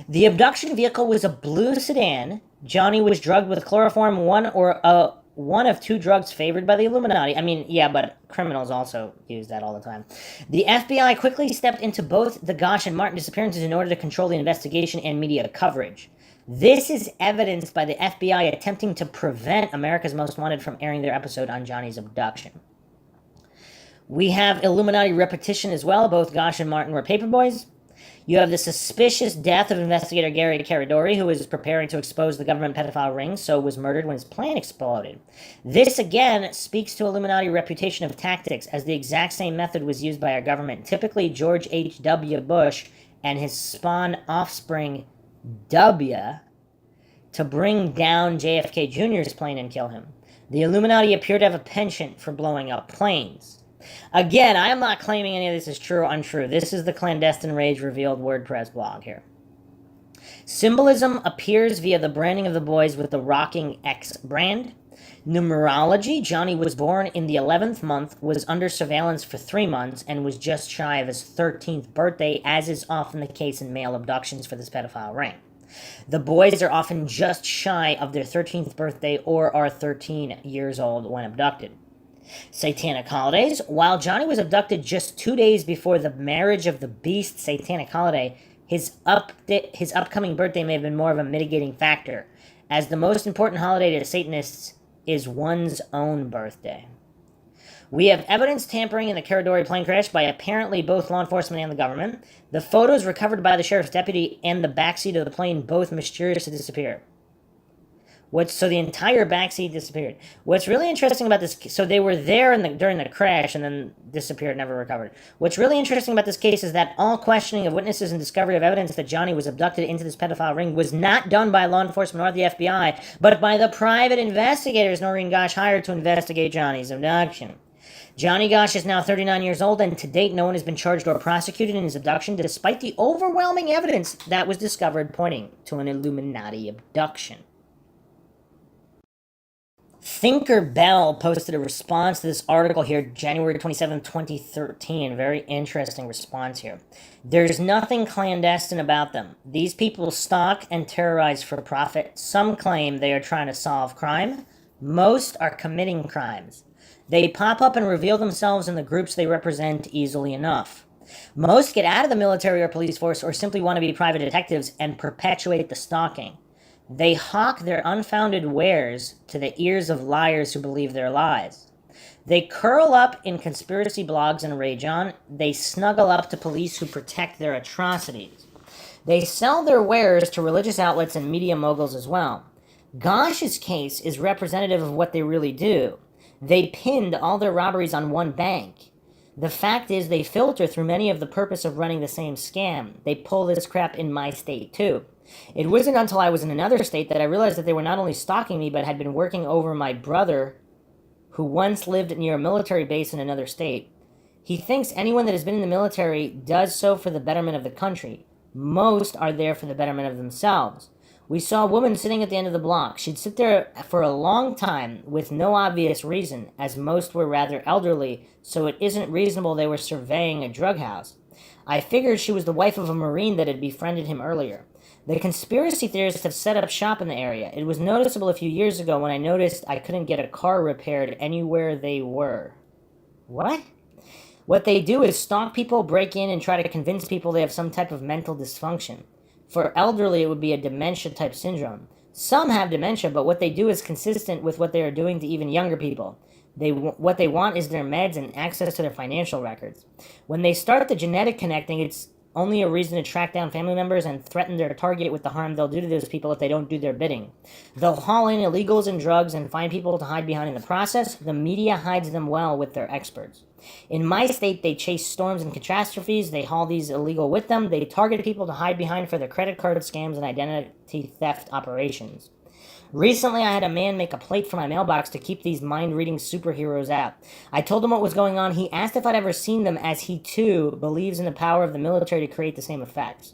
The abduction vehicle was a blue sedan. Johnny was drugged with chloroform, one of two drugs favored by the Illuminati. I mean, yeah, but criminals also use that all the time. The FBI quickly stepped into both the Gosch and Martin disappearances in order to control the investigation and media coverage. This is evidenced by the FBI attempting to prevent America's Most Wanted from airing their episode on Johnny's abduction. We have Illuminati repetition as well. Both Gosch and Martin were paperboys. You have the suspicious death of investigator Gary Caradori, who was preparing to expose the government pedophile ring, so was murdered when his plane exploded. This, again, speaks to Illuminati reputation of tactics, as the exact same method was used by our government, typically George H.W. Bush and his spawn offspring, W, to bring down JFK Jr.'s plane and kill him. The Illuminati appear to have a penchant for blowing up planes. Again, I am not claiming any of this is true or untrue. This is the Clandestine Rage Revealed WordPress blog here. Symbolism appears via the branding of the boys with the Rocking X brand. Numerology, Johnny was born in the 11th month, was under surveillance for 3 months, and was just shy of his 13th birthday, as is often the case in male abductions for this pedophile ring. The boys are often just shy of their 13th birthday or are 13 years old when abducted. Satanic holidays. While Johnny was abducted just 2 days before the Marriage of the Beast satanic holiday, his upcoming birthday may have been more of a mitigating factor, as the most important holiday to Satanists is one's own birthday. We have evidence tampering in the Caradori plane crash by apparently both law enforcement and the government. The photos recovered by the sheriff's deputy and the backseat of the plane both mysteriously disappear. So the entire backseat disappeared. What's really interesting about this, so they were there during the crash and then disappeared, never recovered. What's really interesting about this case is that all questioning of witnesses and discovery of evidence that Johnny was abducted into this pedophile ring was not done by law enforcement or the FBI, but by the private investigators Noreen Gosch hired to investigate Johnny's abduction. Johnny Gosch is now 39 years old, and to date, no one has been charged or prosecuted in his abduction, despite the overwhelming evidence that was discovered pointing to an Illuminati abduction. Thinker Bell posted a response to this article here, January 27, 2013. Very interesting response here. There's nothing clandestine about them. These people stalk and terrorize for profit. Some claim they are trying to solve crime. Most are committing crimes. They pop up and reveal themselves in the groups they represent easily enough. Most get out of the military or police force or simply want to be private detectives and perpetuate the stalking. They hawk their unfounded wares to the ears of liars who believe their lies. They curl up in conspiracy blogs and rage on. They snuggle up to police who protect their atrocities. They sell their wares to religious outlets and media moguls as well. Gosch's case is representative of what they really do. They pinned all their robberies on one bank. The fact is they filter through many of the purpose of running the same scam. They pull this crap in my state too. It wasn't until I was in another state that I realized that they were not only stalking me, but had been working over my brother, who once lived near a military base in another state. He thinks anyone that has been in the military does so for the betterment of the country. Most are there for the betterment of themselves. We saw a woman sitting at the end of the block. She'd sit there for a long time with no obvious reason, as most were rather elderly, so it isn't reasonable they were surveying a drug house. I figured she was the wife of a Marine that had befriended him earlier. The conspiracy theorists have set up shop in the area. It was noticeable a few years ago when I noticed I couldn't get a car repaired anywhere they were. What? What they do is stalk people, break in, and try to convince people they have some type of mental dysfunction. For elderly, it would be a dementia-type syndrome. Some have dementia, but what they do is consistent with what they are doing to even younger people. What they want is their meds and access to their financial records. When they start the genetic connecting, it's only a reason to track down family members and threaten their target with the harm they'll do to those people if they don't do their bidding. They'll haul in illegals and drugs and find people to hide behind in the process. The media hides them well with their experts. In my state, they chase storms and catastrophes. They haul these illegal with them. They target people to hide behind for their credit card scams and identity theft operations. Recently, I had a man make a plate for my mailbox to keep these mind-reading superheroes out. I told him what was going on. He asked if I'd ever seen them, as he, too, believes in the power of the military to create the same effects.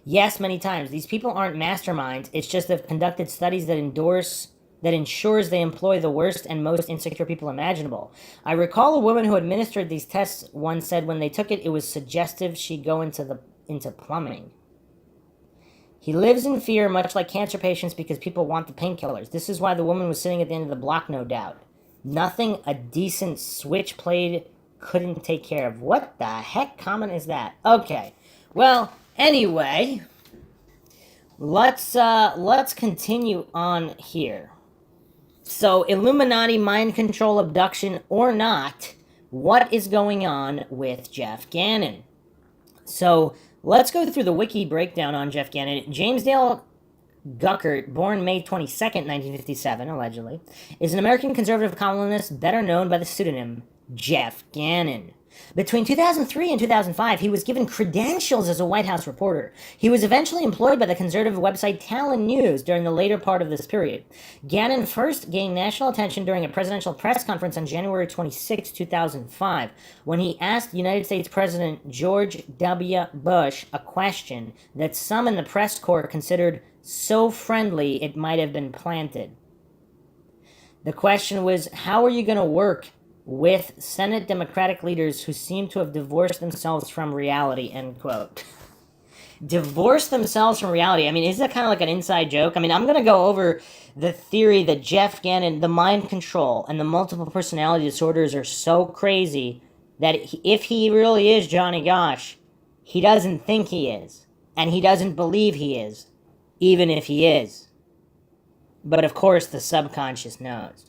Yes, many times. These people aren't masterminds. It's just they've conducted studies that ensures they employ the worst and most insecure people imaginable. I recall a woman who administered these tests once said when they took it, it was suggestive she'd go into plumbing. He lives in fear, much like cancer patients, because people want the painkillers. This is why the woman was sitting at the end of the block, no doubt. Nothing a decent switchblade couldn't take care of. What the heck comment is that? Okay. Well, anyway, let's continue on here. So, Illuminati, mind control, abduction, or not, what is going on with Jeff Gannon? So, let's go through the wiki breakdown on Jeff Gannon. James Dale Guckert, born May 22nd, 1957, allegedly, is an American conservative columnist better known by the pseudonym Jeff Gannon. Between 2003 and 2005, he was given credentials as a White House reporter. He was eventually employed by the conservative website Talon News during the later part of this period. Gannon first gained national attention during a presidential press conference on January 26, 2005, when he asked United States President George W. Bush a question that some in the press corps considered so friendly it might have been planted. The question was, how are you going to work with Senate Democratic leaders who seem to have divorced themselves from reality, end quote. Divorce themselves from reality. I mean, is that kind of like an inside joke? I mean, I'm going to go over the theory that Jeff Gannon, the mind control, and the multiple personality disorders are so crazy that if he really is Johnny Gosch, he doesn't think he is. And he doesn't believe he is, even if he is. But of course, the subconscious knows.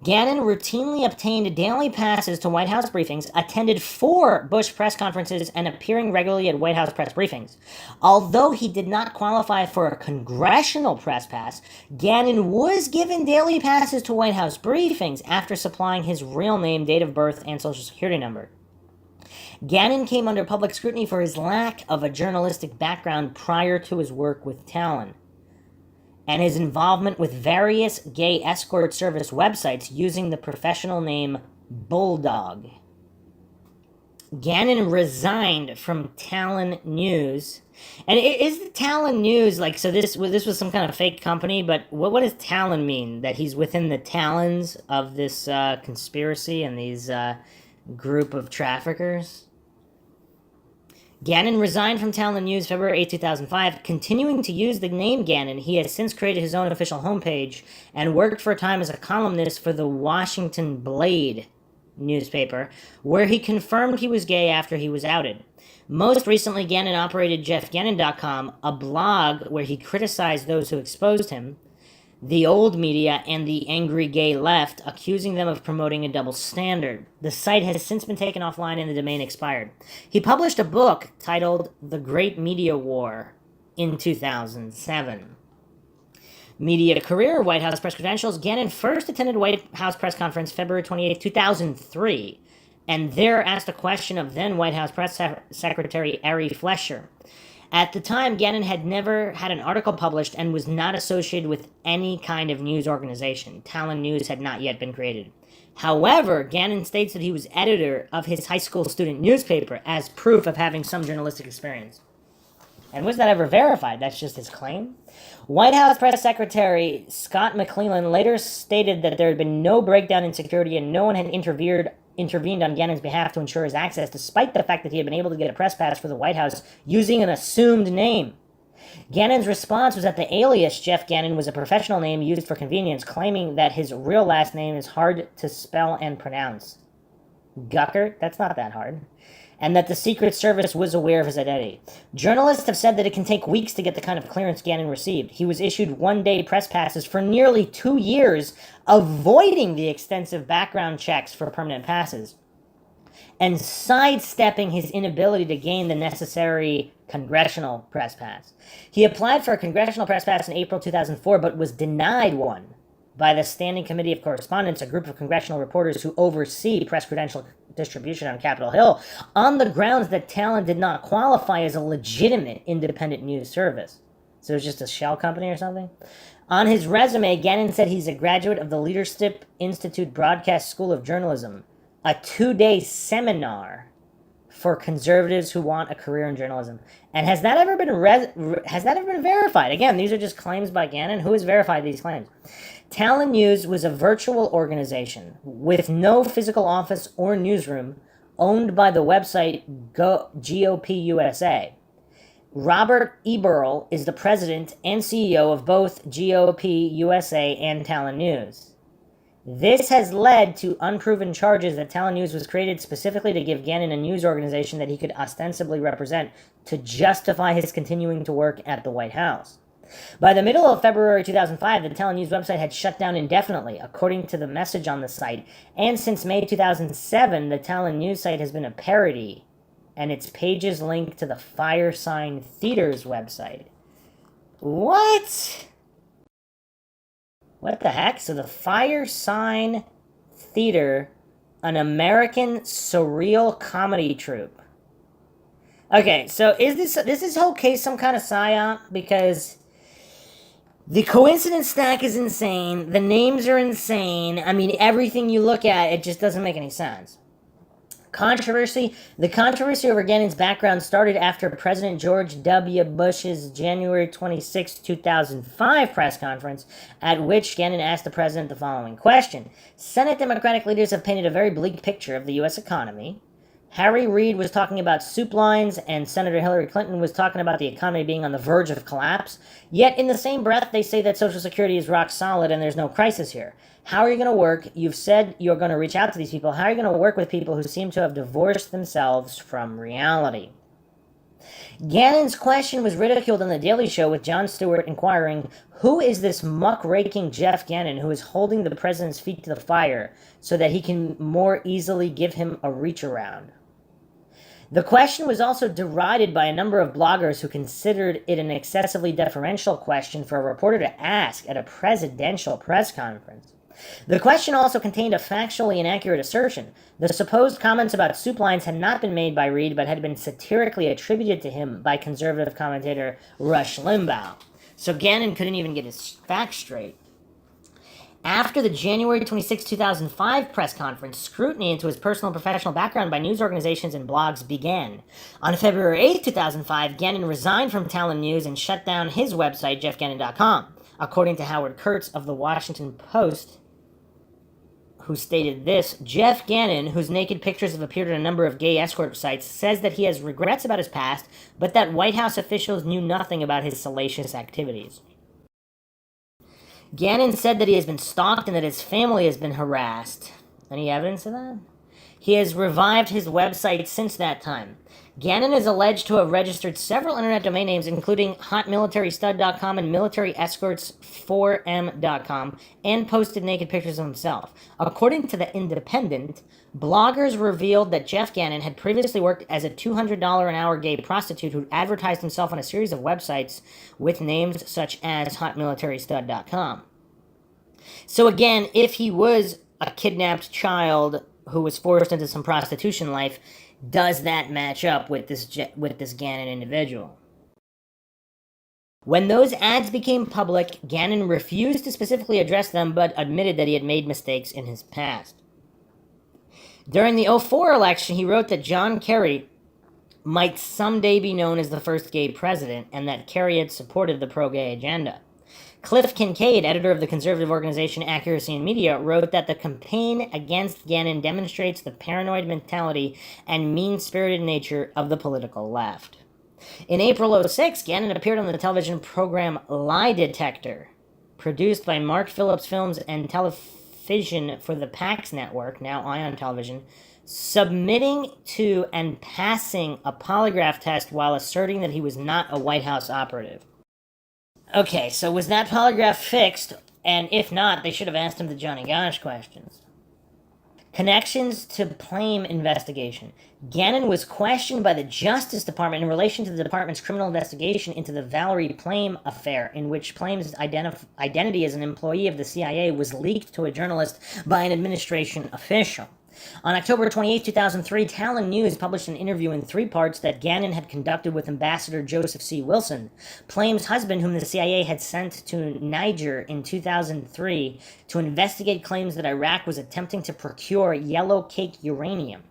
Gannon routinely obtained daily passes to White House briefings, attended 4 Bush press conferences, and appearing regularly at White House press briefings. Although he did not qualify for a congressional press pass, Gannon was given daily passes to White House briefings after supplying his real name, date of birth, and social security number. Gannon came under public scrutiny for his lack of a journalistic background prior to his work with Talon, and his involvement with various gay escort service websites using the professional name Bulldog. Gannon resigned from Talon News. And is the Talon News, like, so this was some kind of fake company, but what does Talon mean? That he's within the talons of this conspiracy and these group of traffickers? Gannon resigned from Talon News February 8, 2005. Continuing to use the name Gannon, he has since created his own official homepage and worked for a time as a columnist for the Washington Blade newspaper, where he confirmed he was gay after he was outed. Most recently, Gannon operated JeffGannon.com, a blog where he criticized those who exposed him, the old media, and the angry gay left, accusing them of promoting a double standard. The site has since been taken offline and the domain expired. He published a book titled The Great Media War in 2007. Media career, White House press credentials. Gannon first attended White House press conference February 28, 2003, and there asked a question of then White House press secretary Ari Fleischer. At the time, Gannon had never had an article published and was not associated with any kind of news organization. Talon News had not yet been created. However, Gannon states that he was editor of his high school student newspaper as proof of having some journalistic experience. And was that ever verified? That's just his claim? White House Press Secretary Scott McClellan later stated that there had been no breakdown in security and no one had intervened on Gannon's behalf to ensure his access, despite the fact that he had been able to get a press pass for the White House using an assumed name. Gannon's response was that the alias Jeff Gannon was a professional name used for convenience, claiming that his real last name is hard to spell and pronounce. Guckert? That's not that hard. And that the Secret Service was aware of his identity. Journalists have said that it can take weeks to get the kind of clearance Gannon received. He was issued one-day press passes for nearly 2 years, avoiding the extensive background checks for permanent passes, and sidestepping his inability to gain the necessary congressional press pass. He applied for a congressional press pass in April 2004, but was denied one by the Standing Committee of Correspondents, a group of congressional reporters who oversee press credential distribution on Capitol Hill, on the grounds that Talon did not qualify as a legitimate independent news service. So it was just a shell company or something? On his resume, Gannon said he's a graduate of the Leadership Institute Broadcast School of Journalism, a 2-day seminar for conservatives who want a career in journalism. And has that ever been verified? Again, these are just claims by Gannon. Who has verified these claims? Talon News was a virtual organization with no physical office or newsroom, owned by the website GOP USA. Robert Eberl is the president and CEO of both GOP USA and Talon News. This has led to unproven charges that Talon News was created specifically to give Gannon a news organization that he could ostensibly represent to justify his continuing to work at the White House. By the middle of February 2005, the Talon News website had shut down indefinitely, according to the message on the site, and since May 2007, the Talon News site has been a parody, and its pages link to the Fire Sign Theater's website. What? What the heck? So the Fire Sign Theater, an American surreal comedy troupe. Okay, so is this whole case some kind of psyop? Because the coincidence stack is insane. The names are insane. I mean, everything you look at, it just doesn't make any sense. The controversy over Gannon's background started after President George W. Bush's January 26, 2005 press conference, at which Gannon asked the president the following question. Senate Democratic leaders have painted a very bleak picture of the U.S. economy. Harry Reid was talking about soup lines, and Senator Hillary Clinton was talking about the economy being on the verge of collapse. Yet, in the same breath, they say that Social Security is rock solid and there's no crisis here. How are you going to work? You've said you're going to reach out to these people. How are you going to work with people who seem to have divorced themselves from reality? Gannon's question was ridiculed on The Daily Show, with Jon Stewart inquiring, "Who is this muck-raking Jeff Gannon who is holding the president's feet to the fire so that he can more easily give him a reach-around?" The question was also derided by a number of bloggers who considered it an excessively deferential question for a reporter to ask at a presidential press conference. The question also contained a factually inaccurate assertion. The supposed comments about soup lines had not been made by Reid, but had been satirically attributed to him by conservative commentator Rush Limbaugh. So Gannon couldn't even get his facts straight. After the January 26, 2005 press conference, scrutiny into his personal and professional background by news organizations and blogs began. On February 8, 2005, Gannon resigned from Talon News and shut down his website, jeffgannon.com. According to Howard Kurtz of the Washington Post, who stated this, Jeff Gannon, whose naked pictures have appeared on a number of gay escort sites, says that he has regrets about his past, but that White House officials knew nothing about his salacious activities. Gannon said that he has been stalked and that his family has been harassed. Any evidence of that? He has revived his website since that time. Gannon is alleged to have registered several internet domain names, including hotmilitarystud.com and militaryescorts4m.com, and posted naked pictures of himself. According to The Independent, bloggers revealed that Jeff Gannon had previously worked as a $200 an hour gay prostitute who advertised himself on a series of websites with names such as hotmilitarystud.com. So again, if he was a kidnapped child who was forced into some prostitution life, does that match up with this Gannon individual? When those ads became public, Gannon refused to specifically address them, but admitted that he had made mistakes in his past. During the 2004 election, he wrote that John Kerry might someday be known as the first gay president, and that Kerry had supported the pro-gay agenda. Cliff Kincaid, editor of the conservative organization Accuracy in Media, wrote that the campaign against Gannon demonstrates the paranoid mentality and mean-spirited nature of the political left. In April 2006, Gannon appeared on the television program Lie Detector, produced by Mark Phillips Films and Television for the Pax Network, now Ion Television, submitting to and passing a polygraph test while asserting that he was not a White House operative. Okay, so was that polygraph fixed? And if not, they should have asked him the Johnny Gosch questions. Connections to Plame investigation. Gannon was questioned by the Justice Department in relation to the department's criminal investigation into the Valerie Plame affair, in which Plame's identity as an employee of the CIA was leaked to a journalist by an administration official. On October 28, 2003, Talon News published an interview in 3 parts that Gannon had conducted with Ambassador Joseph C. Wilson, Plame's husband, whom the CIA had sent to Niger in 2003 to investigate claims that Iraq was attempting to procure yellow cake uranium.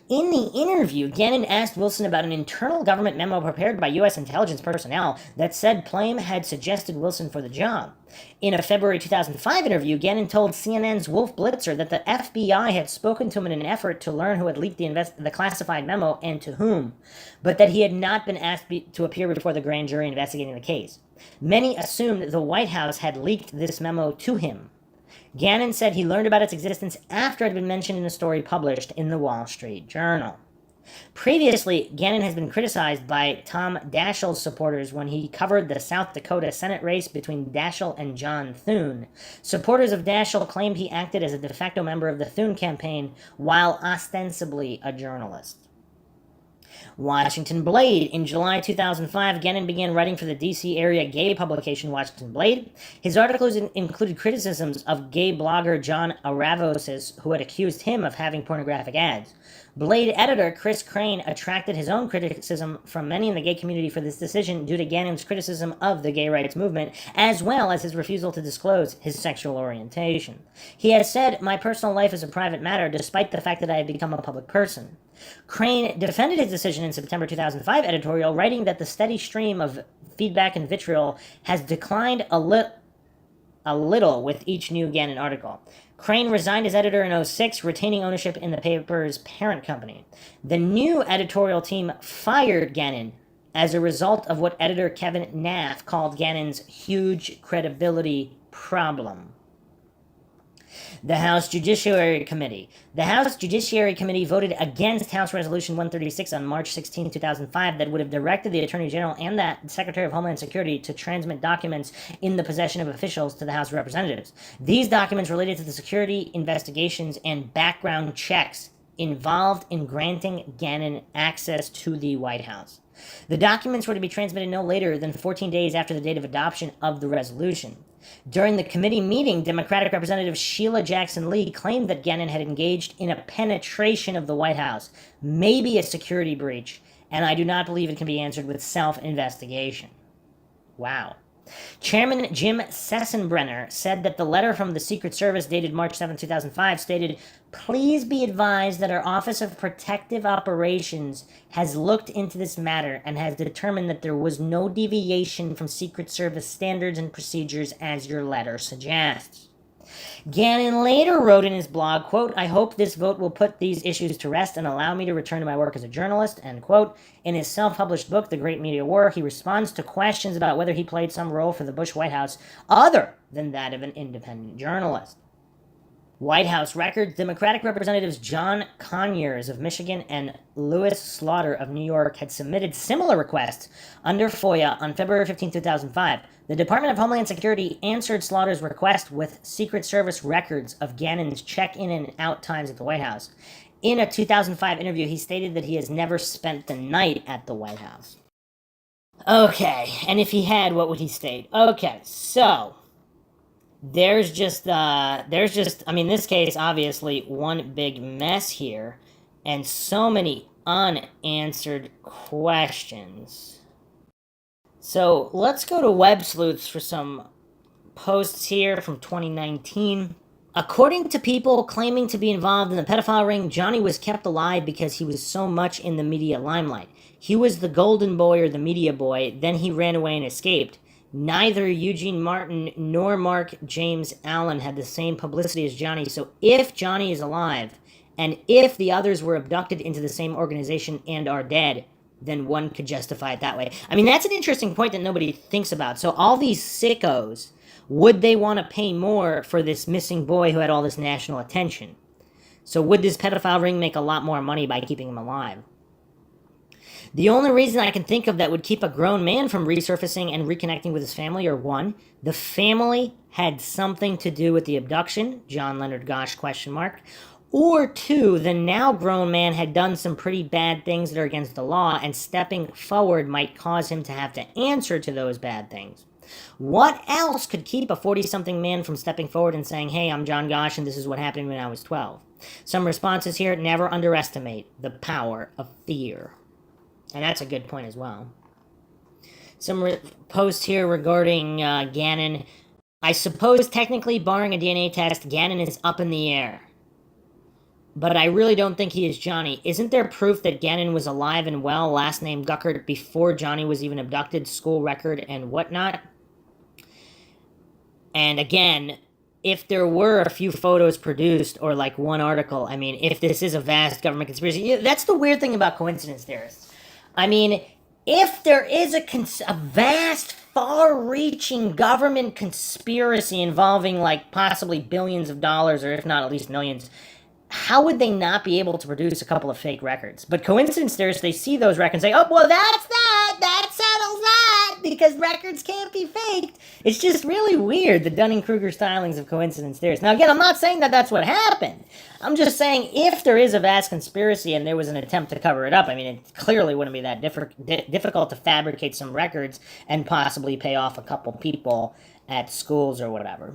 In the interview, Gannon asked Wilson about an internal government memo prepared by U.S. intelligence personnel that said Plame had suggested Wilson for the job. In a February 2005 interview, Gannon told CNN's Wolf Blitzer that the FBI had spoken to him in an effort to learn who had leaked the classified memo and to whom, but that he had not been asked to appear before the grand jury investigating the case. Many assumed the White House had leaked this memo to him. Gannon said he learned about its existence after it had been mentioned in a story published in the Wall Street Journal. Previously, Gannon has been criticized by Tom Daschle's supporters when he covered the South Dakota Senate race between Daschle and John Thune. Supporters of Daschle claimed he acted as a de facto member of the Thune campaign while ostensibly a journalist. Washington Blade. In July 2005, Gannon began writing for the D.C. area gay publication Washington Blade. His articles included criticisms of gay blogger John Aravosis, who had accused him of having pornographic ads. Blade editor Chris Crane attracted his own criticism from many in the gay community for this decision due to Gannon's criticism of the gay rights movement, as well as his refusal to disclose his sexual orientation. He has said, "My personal life is a private matter, despite the fact that I have become a public person." Crane defended his decision in September 2005 editorial, writing that the steady stream of feedback and vitriol has declined a little with each new Gannon article. Crane resigned as editor in 2006, retaining ownership in the paper's parent company. The new editorial team fired Gannon as a result of what editor Kevin Naff called Gannon's huge credibility problem. The House Judiciary Committee. The House Judiciary Committee voted against House Resolution 136 on March 16, 2005 that would have directed the Attorney General and the Secretary of Homeland Security to transmit documents in the possession of officials to the House of Representatives. These documents related to the security investigations and background checks involved in granting Gannon access to the White House. The documents were to be transmitted no later than 14 days after the date of adoption of the resolution. During the committee meeting, Democratic Representative Sheila Jackson Lee claimed that Gannon had engaged in a penetration of the White House, maybe a security breach, and I do not believe it can be answered with self-investigation. Wow. Chairman Jim Sessenbrenner said that the letter from the Secret Service dated March 7, 2005 stated, "Please be advised that our Office of Protective Operations has looked into this matter and has determined that there was no deviation from Secret Service standards and procedures as your letter suggests." Gannon later wrote in his blog, quote, "I hope this vote will put these issues to rest and allow me to return to my work as a journalist," end quote. In his self-published book, The Great Media War, he responds to questions about whether he played some role for the Bush White House other than that of an independent journalist. White House records. Democratic Representatives John Conyers of Michigan and Louis Slaughter of New York had submitted similar requests under FOIA on February 15, 2005. The Department of Homeland Security answered Slaughter's request with Secret Service records of Gannon's check-in and out times at the White House. In a 2005 interview, he stated that he has never spent the night at the White House. Okay, and if he had, what would he state? Okay, so there's just, in this case, obviously, one big mess here, and so many unanswered questions. So let's go to Web Sleuths for some posts here from 2019. According to people claiming to be involved in the pedophile ring, Johnny was kept alive because he was so much in the media limelight. He was the golden boy or the media boy, then he ran away and escaped. Neither Eugene Martin nor Mark James Allen had the same publicity as Johnny, so if Johnny is alive, and if the others were abducted into the same organization and are dead, then one could justify it that way. I mean, that's an interesting point that nobody thinks about. So all these sickos, would they want to pay more for this missing boy who had all this national attention? So would this pedophile ring make a lot more money by keeping him alive? The only reason I can think of that would keep a grown man from resurfacing and reconnecting with his family are: one, the family had something to do with the abduction, John Leonard Gosch, ? Or two, the now grown man had done some pretty bad things that are against the law, and stepping forward might cause him to have to answer to those bad things. What else could keep a 40-something man from stepping forward and saying, "Hey, I'm John Gosch, and this is what happened when I was 12? Some responses here: never underestimate the power of fear. And that's a good point as well. Some post here regarding Gannon. I suppose technically, barring a DNA test, Gannon is up in the air. But I really don't think he is Johnny. Isn't there proof that Gannon was alive and well, last name Guckert, before Johnny was even abducted, school record and whatnot? And again, if there were a few photos produced, or like one article, I mean, if this is a vast government conspiracy, that's the weird thing about coincidence theorists. I mean, if there is a vast, far-reaching government conspiracy involving like possibly billions of dollars, or if not at least millions, how would they not be able to produce a couple of fake records? But coincidence theorists, they see those records and say, "Oh, well, that's that settles that, because records can't be faked." It's just really weird, the Dunning-Kruger stylings of coincidence theorists. Now, again, I'm not saying that that's what happened. I'm just saying, if there is a vast conspiracy and there was an attempt to cover it up, I mean, it clearly wouldn't be that difficult to fabricate some records and possibly pay off a couple people at schools or whatever.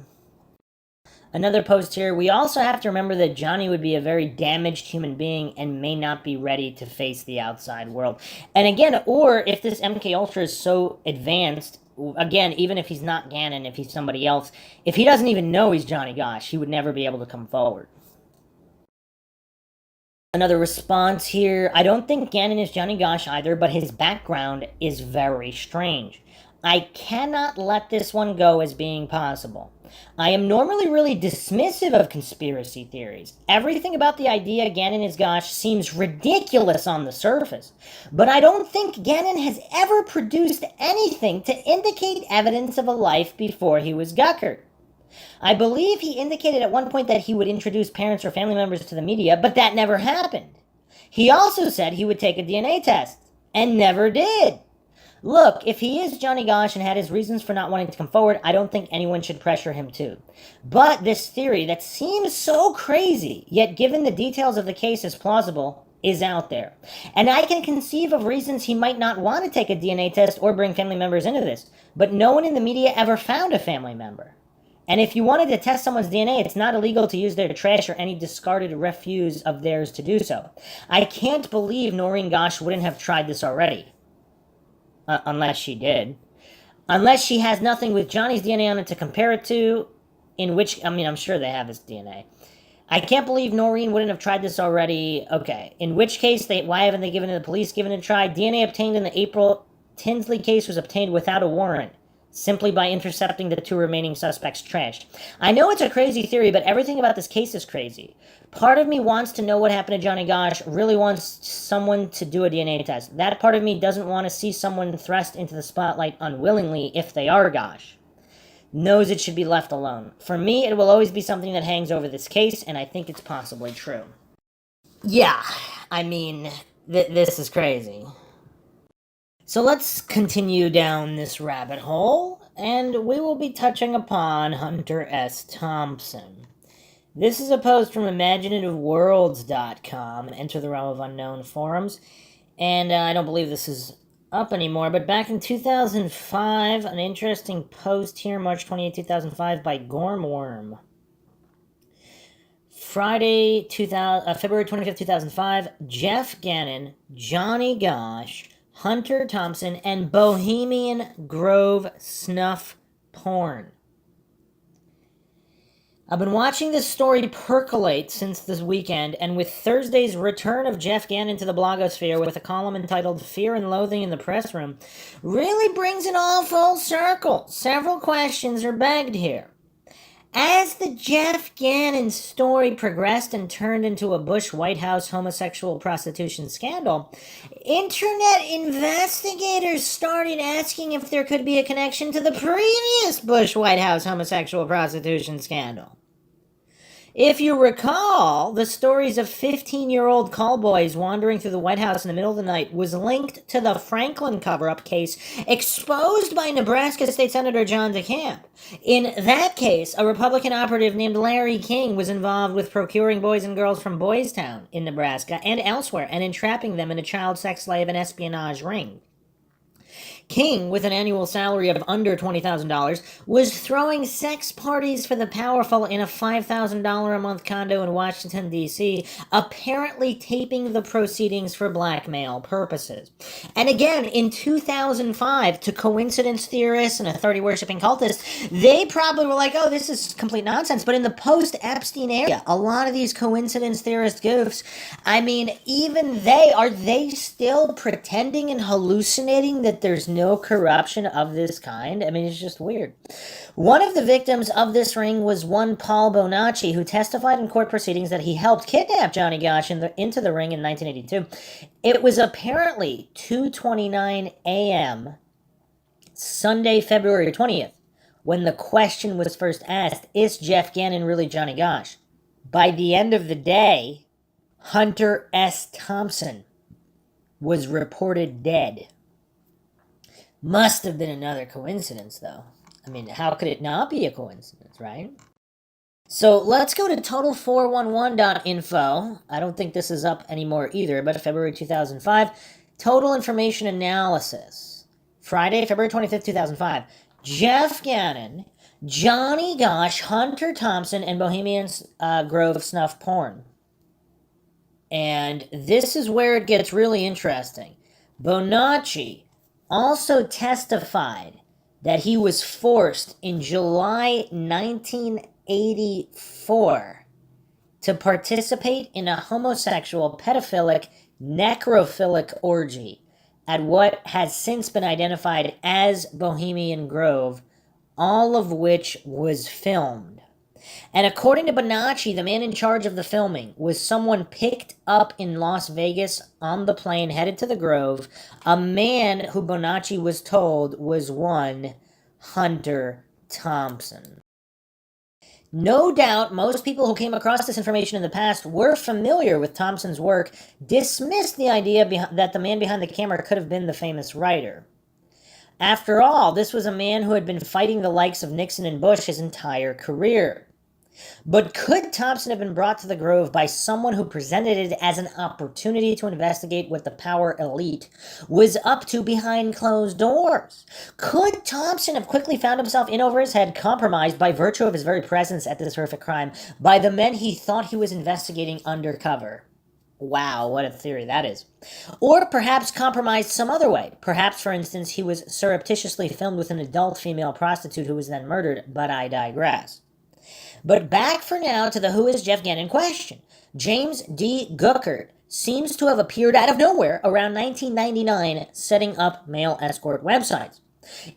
Another post here: we also have to remember that Johnny would be a very damaged human being and may not be ready to face the outside world. And again, or if this MK Ultra is so advanced, again, even if he's not Gannon, if he's somebody else, if he doesn't even know he's Johnny Gosch, he would never be able to come forward. Another response here: I don't think Gannon is Johnny Gosch either, but his background is very strange. I cannot let this one go as being possible. I am normally really dismissive of conspiracy theories. Everything about the idea Gannon is Gosch seems ridiculous on the surface, but I don't think Gannon has ever produced anything to indicate evidence of a life before he was Guckert. I believe he indicated at one point that he would introduce parents or family members to the media, but that never happened. He also said he would take a DNA test, and never did. Look, if he is Johnny Gosch and had his reasons for not wanting to come forward, I don't think anyone should pressure him to. But this theory that seems so crazy, yet given the details of the case is plausible, is out there. And I can conceive of reasons he might not want to take a DNA test or bring family members into this, but no one in the media ever found a family member. And if you wanted to test someone's DNA, it's not illegal to use their trash or any discarded refuse of theirs to do so. I can't believe Noreen Gosch wouldn't have tried this already. Unless she did. Unless she has nothing with Johnny's DNA on it to compare it to, in which, I mean, I'm sure they have his DNA. I can't believe Noreen wouldn't have tried this already. Okay, in which case, why haven't they given it to the police, given it a try? DNA obtained in the April Tinsley case was obtained without a warrant, simply by intercepting the 2 remaining suspects' trash. I know it's a crazy theory, but everything about this case is crazy. Part of me wants to know what happened to Johnny Gosch, really wants someone to do a DNA test. That part of me doesn't want to see someone thrust into the spotlight unwillingly if they are Gosch. Knows it should be left alone. For me, it will always be something that hangs over this case, and I think it's possibly true. Yeah, I mean, this is crazy. So let's continue down this rabbit hole, and we will be touching upon Hunter S. Thompson. This is a post from ImaginativeWorlds.com, Enter the Realm of Unknown forums, and I don't believe this is up anymore, but back in 2005, an interesting post here, March 28, 2005, by Gormworm. Friday, February 25th, 2005, Jeff Gannon, Johnny Gosch, Hunter Thompson, and Bohemian Grove snuff porn. I've been watching this story percolate since this weekend, and with Thursday's return of Jeff Gannon to the blogosphere with a column entitled Fear and Loathing in the Press Room, really brings it all full circle. Several questions are begged here. As the Jeff Gannon story progressed and turned into a Bush White House homosexual prostitution scandal, internet investigators started asking if there could be a connection to the previous Bush White House homosexual prostitution scandal. If you recall, the stories of 15-year-old callboys wandering through the White House in the middle of the night was linked to the Franklin cover-up case exposed by Nebraska State Senator John DeCamp. In that case, a Republican operative named Larry King was involved with procuring boys and girls from Boys Town in Nebraska and elsewhere and entrapping them in a child sex slave and espionage ring. King, with an annual salary of under $20,000, was throwing sex parties for the powerful in a $5,000 a month condo in Washington, D.C., apparently taping the proceedings for blackmail purposes. And again, in 2005, to coincidence theorists and authority-worshipping cultists, they probably were like, oh, this is complete nonsense. But in the post-Epstein era, a lot of these coincidence theorist goofs, I mean, even are they still pretending and hallucinating that there's no corruption of this kind? I mean, it's just weird. One of the victims of this ring was one Paul Bonacci, who testified in court proceedings that he helped kidnap Johnny Gosch into the ring in 1982. It was apparently 2:29 a.m. Sunday, February 20th, when the question was first asked, is Jeff Gannon really Johnny Gosch? By the end of the day, Hunter S. Thompson was reported dead. Must have been another coincidence, though. I mean, how could it not be a coincidence, right? So let's go to total411.info. I don't think this is up anymore either, but February 2005. Total information analysis. Friday, February 25th, 2005. Jeff Gannon, Johnny Gosch, Hunter Thompson, and Bohemian Grove snuff porn. And this is where it gets really interesting. Bonacci also testified that he was forced in July 1984 to participate in a homosexual, pedophilic, necrophilic orgy at what has since been identified as Bohemian Grove, all of which was filmed. And according to Bonacci, the man in charge of the filming was someone picked up in Las Vegas on the plane headed to the Grove, a man who Bonacci was told was one Hunter Thompson. No doubt most people who came across this information in the past were familiar with Thompson's work, dismissed the idea that the man behind the camera could have been the famous writer. After all, this was a man who had been fighting the likes of Nixon and Bush his entire career. But could Thompson have been brought to the Grove by someone who presented it as an opportunity to investigate what the power elite was up to behind closed doors? Could Thompson have quickly found himself in over his head, compromised by virtue of his very presence at this horrific crime by the men he thought he was investigating undercover? Wow, what a theory that is. Or perhaps compromised some other way. Perhaps, for instance, he was surreptitiously filmed with an adult female prostitute who was then murdered, but I digress. But back for now to the Who is Jeff Gannon question. James D. Guckert seems to have appeared out of nowhere around 1999 setting up male escort websites.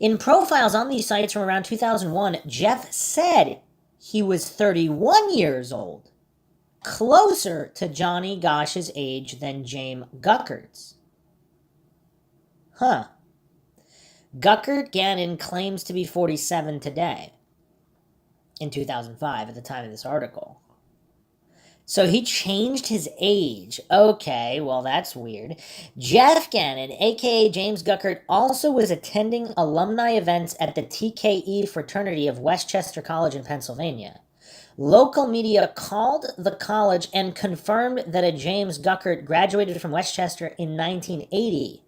In profiles on these sites from around 2001, Jeff said he was 31 years old, closer to Johnny Gosch's age than James Guckert's. Guckert Gannon claims to be 47 today. In 2005 at the time of this article. So he changed his age. Okay, well that's weird. Jeff Gannon, aka James Guckert, also was attending alumni events at the TKE fraternity of Westchester College in Pennsylvania. Local media called the college and confirmed that a James Guckert graduated from Westchester in 1980.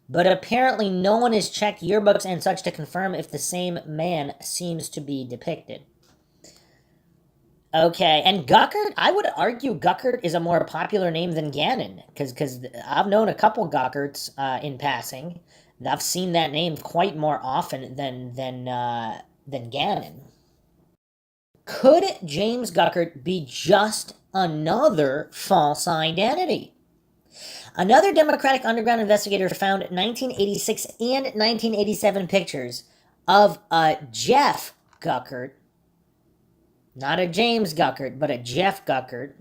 But apparently no one has checked yearbooks and such to confirm if the same man seems to be depicted. Okay, and Guckert, I would argue Guckert is a more popular name than Gannon, because I've known a couple Guckerts in passing. I've seen that name quite more often than Gannon. Could James Guckert be just another false identity? Another Democratic Underground investigator found 1986 and 1987 pictures of a Jeff Guckert, not a James Guckert, but a Jeff Guckert,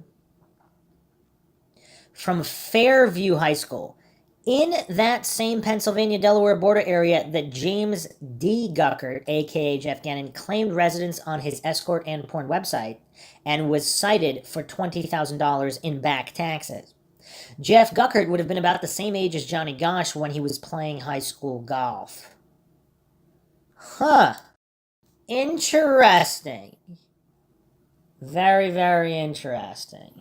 from Fairview High School, in that same Pennsylvania-Delaware border area that James D. Guckert, a.k.a. Jeff Gannon, claimed residence on his escort and porn website and was cited for $20,000 in back taxes. Jeff Guckert would have been about the same age as Johnny Gosch when he was playing high school golf. Interesting. Very, very interesting.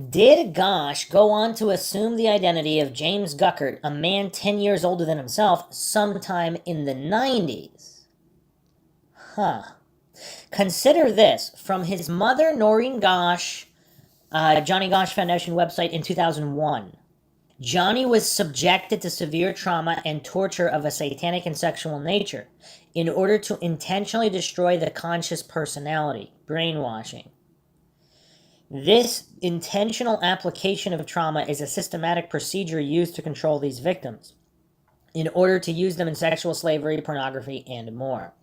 Did Gosch go on to assume the identity of James Guckert, a man 10 years older than himself, sometime in the 90s? Consider this. From his mother, Noreen Gosch, Johnny Gosch Foundation website in 2001. Johnny was subjected to severe trauma and torture of a satanic and sexual nature in order to intentionally destroy the conscious personality, brainwashing. This intentional application of trauma is a systematic procedure used to control these victims in order to use them in sexual slavery, pornography, and more.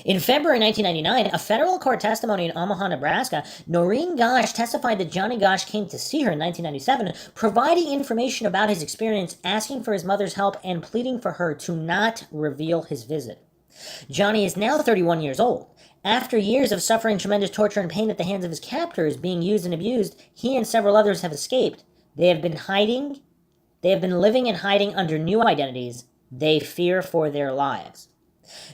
In February 1999, a federal court testimony in Omaha, Nebraska, Noreen Gosch testified that Johnny Gosch came to see her in 1997, providing information about his experience, asking for his mother's help, and pleading for her to not reveal his visit. Johnny is now 31 years old. After years of suffering tremendous torture and pain at the hands of his captors, being used and abused, he and several others have escaped. They have been living and hiding under new identities. They fear for their lives.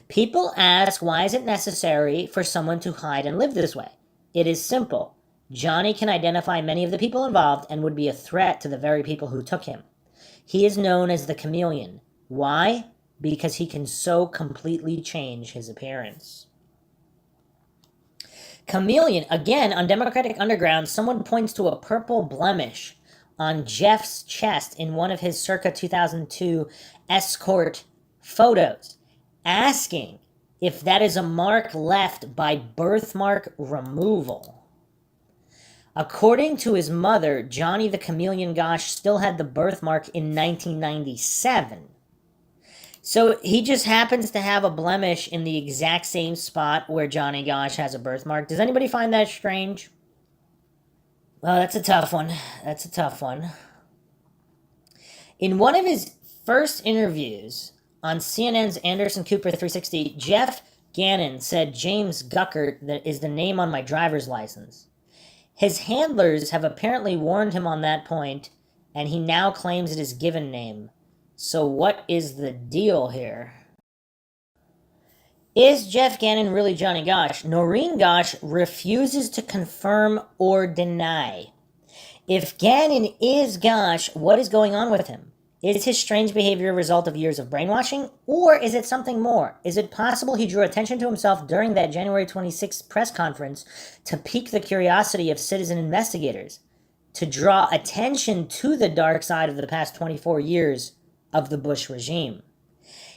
People ask, why is it necessary for someone to hide and live this way? It is simple. Johnny can identify many of the people involved and would be a threat to the very people who took him. He is known as the chameleon. Why? Because he can so completely change his appearance. Chameleon, again, on Democratic Underground, someone points to a purple blemish on Jeff's chest in one of his circa 2002 escort photos, asking if that is a mark left by birthmark removal. According to his mother, Johnny the Chameleon Gosch still had the birthmark in 1997. So he just happens to have a blemish in the exact same spot where Johnny Gosch has a birthmark. Does anybody find that strange? Well, that's a tough one. That's a tough one. In one of his first interviews on CNN's Anderson Cooper 360, Jeff Gannon said James Guckert is the name on my driver's license. His handlers have apparently warned him on that point, and he now claims it is given name. So what is the deal here? Is Jeff Gannon really Johnny Gosch? Noreen Gosch refuses to confirm or deny. If Gannon is Gosch, what is going on with him? Is his strange behavior a result of years of brainwashing, or is it something more? Is it possible he drew attention to himself during that January 26th press conference to pique the curiosity of citizen investigators, to draw attention to the dark side of the past 24 years of the Bush regime?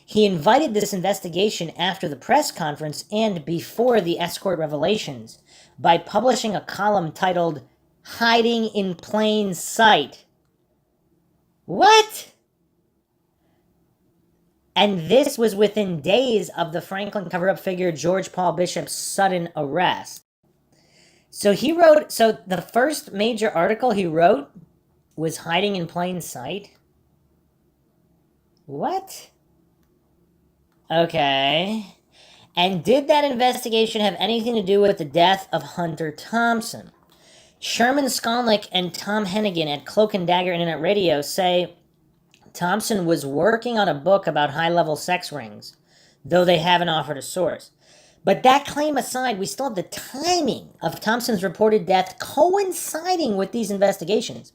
He invited this investigation after the press conference and before the escort revelations by publishing a column titled "Hiding in Plain Sight." What? And this was within days of the Franklin cover-up figure George Paul Bishop's sudden arrest. So the first major article he wrote was "Hiding in Plain Sight"? What? Okay. And did that investigation have anything to do with the death of Hunter Thompson? Sherman Skolnick and Tom Hennigan at Cloak and Dagger Internet Radio say Thompson was working on a book about high-level sex rings, though they haven't offered a source. But that claim aside, we still have the timing of Thompson's reported death coinciding with these investigations.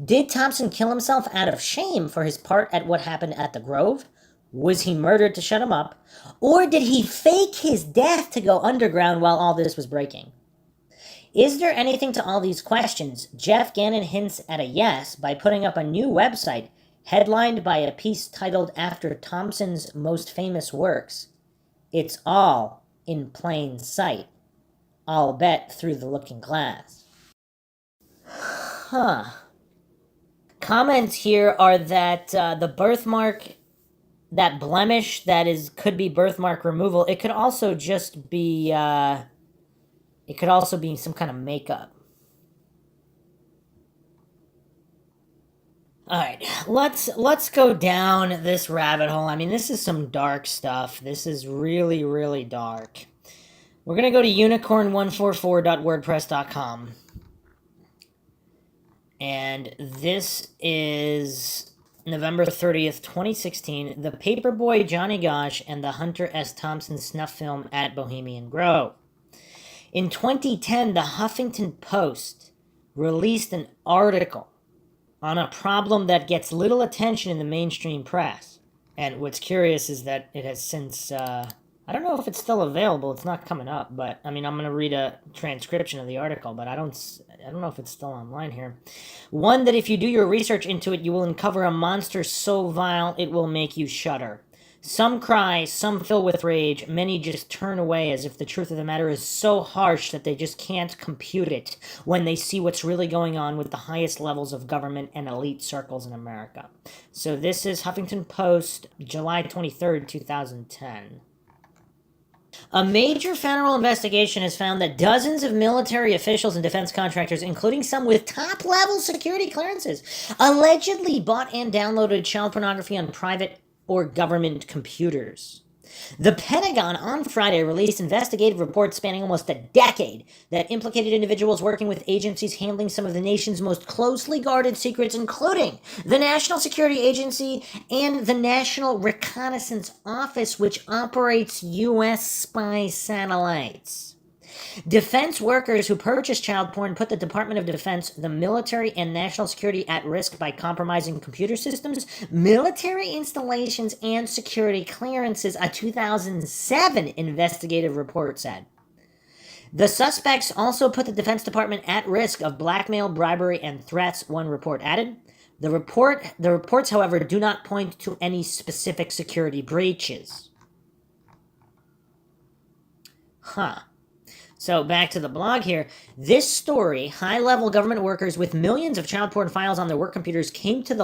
Did Thompson kill himself out of shame for his part at what happened at the Grove? Was he murdered to shut him up? Or did he fake his death to go underground while all this was breaking? Is there anything to all these questions? Jeff Gannon hints at a yes by putting up a new website headlined by a piece titled after Thompson's most famous works. It's all in plain sight. I'll bet through the looking glass. Comments here are that the birthmark, that blemish could be birthmark removal. It could also just be some kind of makeup. All right, let's go down this rabbit hole. I mean, this is some dark stuff. This is really, really dark. We're going to go to unicorn144.wordpress.com. And this is November 30th, 2016, the paperboy Johnny Gosch and the Hunter S. Thompson snuff film at Bohemian Grove. In 2010, the Huffington Post released an article on a problem that gets little attention in the mainstream press. And what's curious is that it has since, I don't know if it's still available, it's not coming up, but, I mean, I'm going to read a transcription of the article, but I don't know if it's still online here. One that if you do your research into it, you will uncover a monster so vile it will make you shudder. Some cry, some fill with rage, many just turn away as if the truth of the matter is so harsh that they just can't compute it when they see what's really going on with the highest levels of government and elite circles in America. So this is Huffington Post, July 23rd, 2010. A major federal investigation has found that dozens of military officials and defense contractors, including some with top-level security clearances, allegedly bought and downloaded child pornography on private or government computers. The Pentagon on Friday released investigative reports spanning almost a decade that implicated individuals working with agencies handling some of the nation's most closely guarded secrets, including the National Security Agency and the National Reconnaissance Office, which operates U.S. spy satellites. Defense workers who purchased child porn put the Department of Defense, the military, and national security at risk by compromising computer systems, military installations, and security clearances, a 2007 investigative report said. The suspects also put the Defense Department at risk of blackmail, bribery, and threats, one report added. The reports, however, do not point to any specific security breaches. So back to the blog here. This story, high-level government workers with millions of child porn files on their work computers came to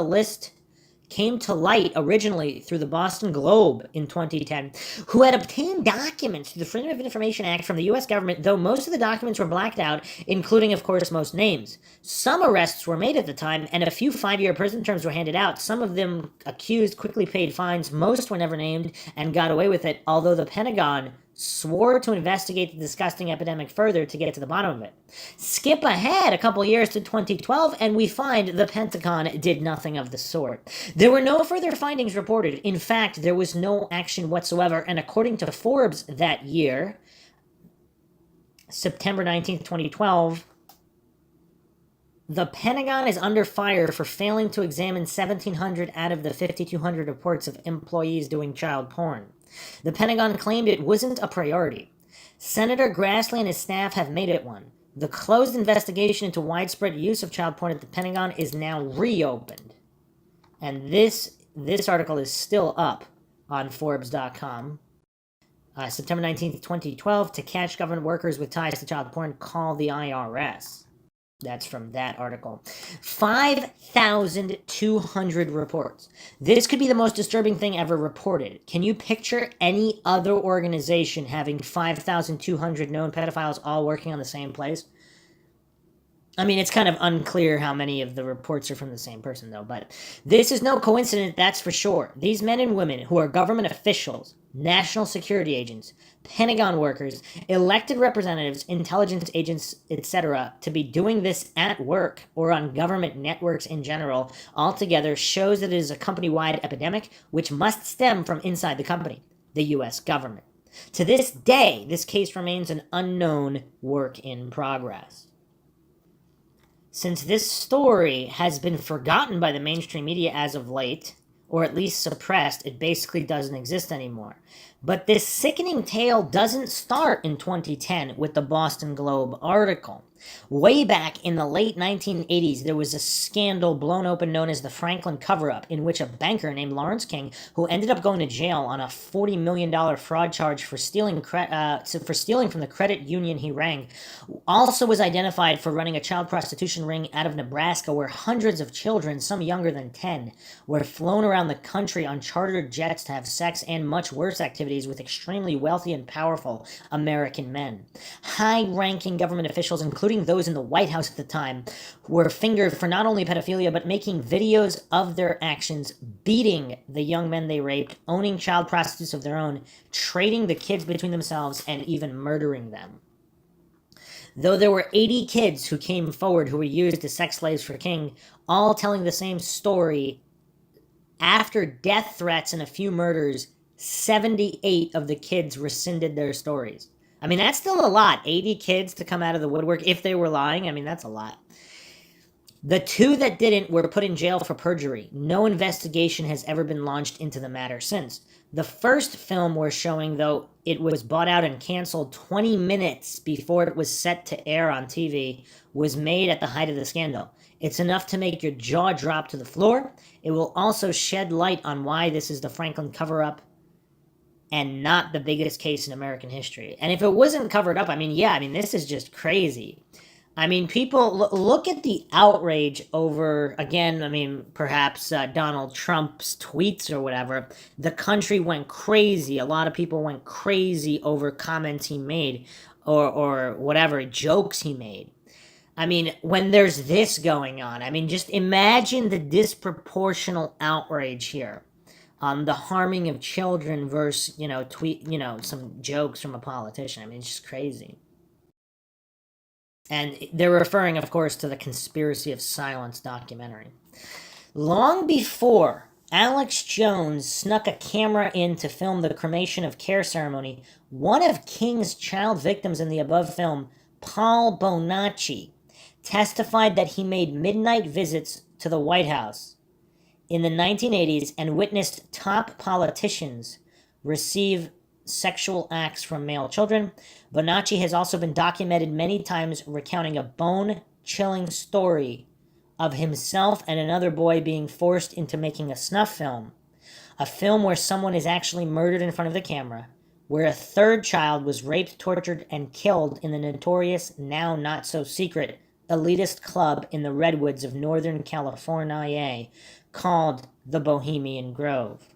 light originally through the Boston Globe in 2010, who had obtained documents through the Freedom of Information Act from the U.S. government, though most of the documents were blacked out, including, of course, most names. Some arrests were made at the time, and a few 5-year prison terms were handed out. Some of them accused quickly paid fines. Most were never named and got away with it, although the Pentagon swore to investigate the disgusting epidemic further to get to the bottom of it. Skip ahead a couple years to 2012, and we find the Pentagon did nothing of the sort. There were no further findings reported. In fact, there was no action whatsoever, and according to Forbes that year, September 19th, 2012, the Pentagon is under fire for failing to examine 1,700 out of the 5,200 reports of employees doing child porn. The Pentagon claimed it wasn't a priority. Senator Grassley and his staff have made it one. The closed investigation into widespread use of child porn at the Pentagon is now reopened. And this article is still up on Forbes.com. September 19th, 2012, to catch government workers with ties to child porn, call the IRS. That's from that article. 5,200 reports. This could be the most disturbing thing ever reported. Can you picture any other organization having 5,200 known pedophiles all working on the same place? I mean, it's kind of unclear how many of the reports are from the same person, though, but this is no coincidence, that's for sure. These men and women who are government officials, national security agents, Pentagon workers, elected representatives, intelligence agents, etc., to be doing this at work or on government networks in general altogether shows that it is a company-wide epidemic which must stem from inside the company, the U.S. government. To this day, this case remains an unknown work in progress. Since this story has been forgotten by the mainstream media as of late, or at least suppressed, it basically doesn't exist anymore. But this sickening tale doesn't start in 2010 with the Boston Globe article. Way back in the late 1980s, there was a scandal blown open known as the Franklin cover-up, in which a banker named Lawrence King, who ended up going to jail on a $40 million fraud charge for stealing from the credit union he rang, also was identified for running a child prostitution ring out of Nebraska, where hundreds of children, some younger than 10, were flown around the country on chartered jets to have sex and much worse activities with extremely wealthy and powerful American men. High-ranking government officials, including those in the White House at the time, were fingered for not only pedophilia, but making videos of their actions, beating the young men they raped, owning child prostitutes of their own, trading the kids between themselves, and even murdering them. Though there were 80 kids who came forward who were used as sex slaves for King, all telling the same story, after death threats and a few murders, 78 of the kids rescinded their stories. I mean, that's still a lot. 80 kids to come out of the woodwork if they were lying. I mean, that's a lot. The two that didn't were put in jail for perjury. No investigation has ever been launched into the matter since. The first film we're showing, though, it was bought out and canceled 20 minutes before it was set to air on TV, was made at the height of the scandal. It's enough to make your jaw drop to the floor. It will also shed light on why this is the Franklin cover-up and not the biggest case in American history. And if it wasn't covered up, this is just crazy. I mean, people, look at the outrage over, again, perhaps Donald Trump's tweets or whatever. The country went crazy. A lot of people went crazy over comments he made or whatever, jokes he made. I mean, when there's this going on, just imagine the disproportional outrage here. The harming of children versus, some jokes from a politician. It's just crazy. And they're referring, of course, to the Conspiracy of Silence documentary. Long before Alex Jones snuck a camera in to film the cremation of care ceremony, one of King's child victims in the above film, Paul Bonacci, testified that he made midnight visits to the White House in the 1980s and witnessed top politicians receive sexual acts from male children. Bonacci has also been documented many times recounting a bone-chilling story of himself and another boy being forced into making a snuff film, a film where someone is actually murdered in front of the camera, where a third child was raped, tortured, and killed in the notorious, now not-so-secret, elitist club in the redwoods of Northern California called the Bohemian Grove.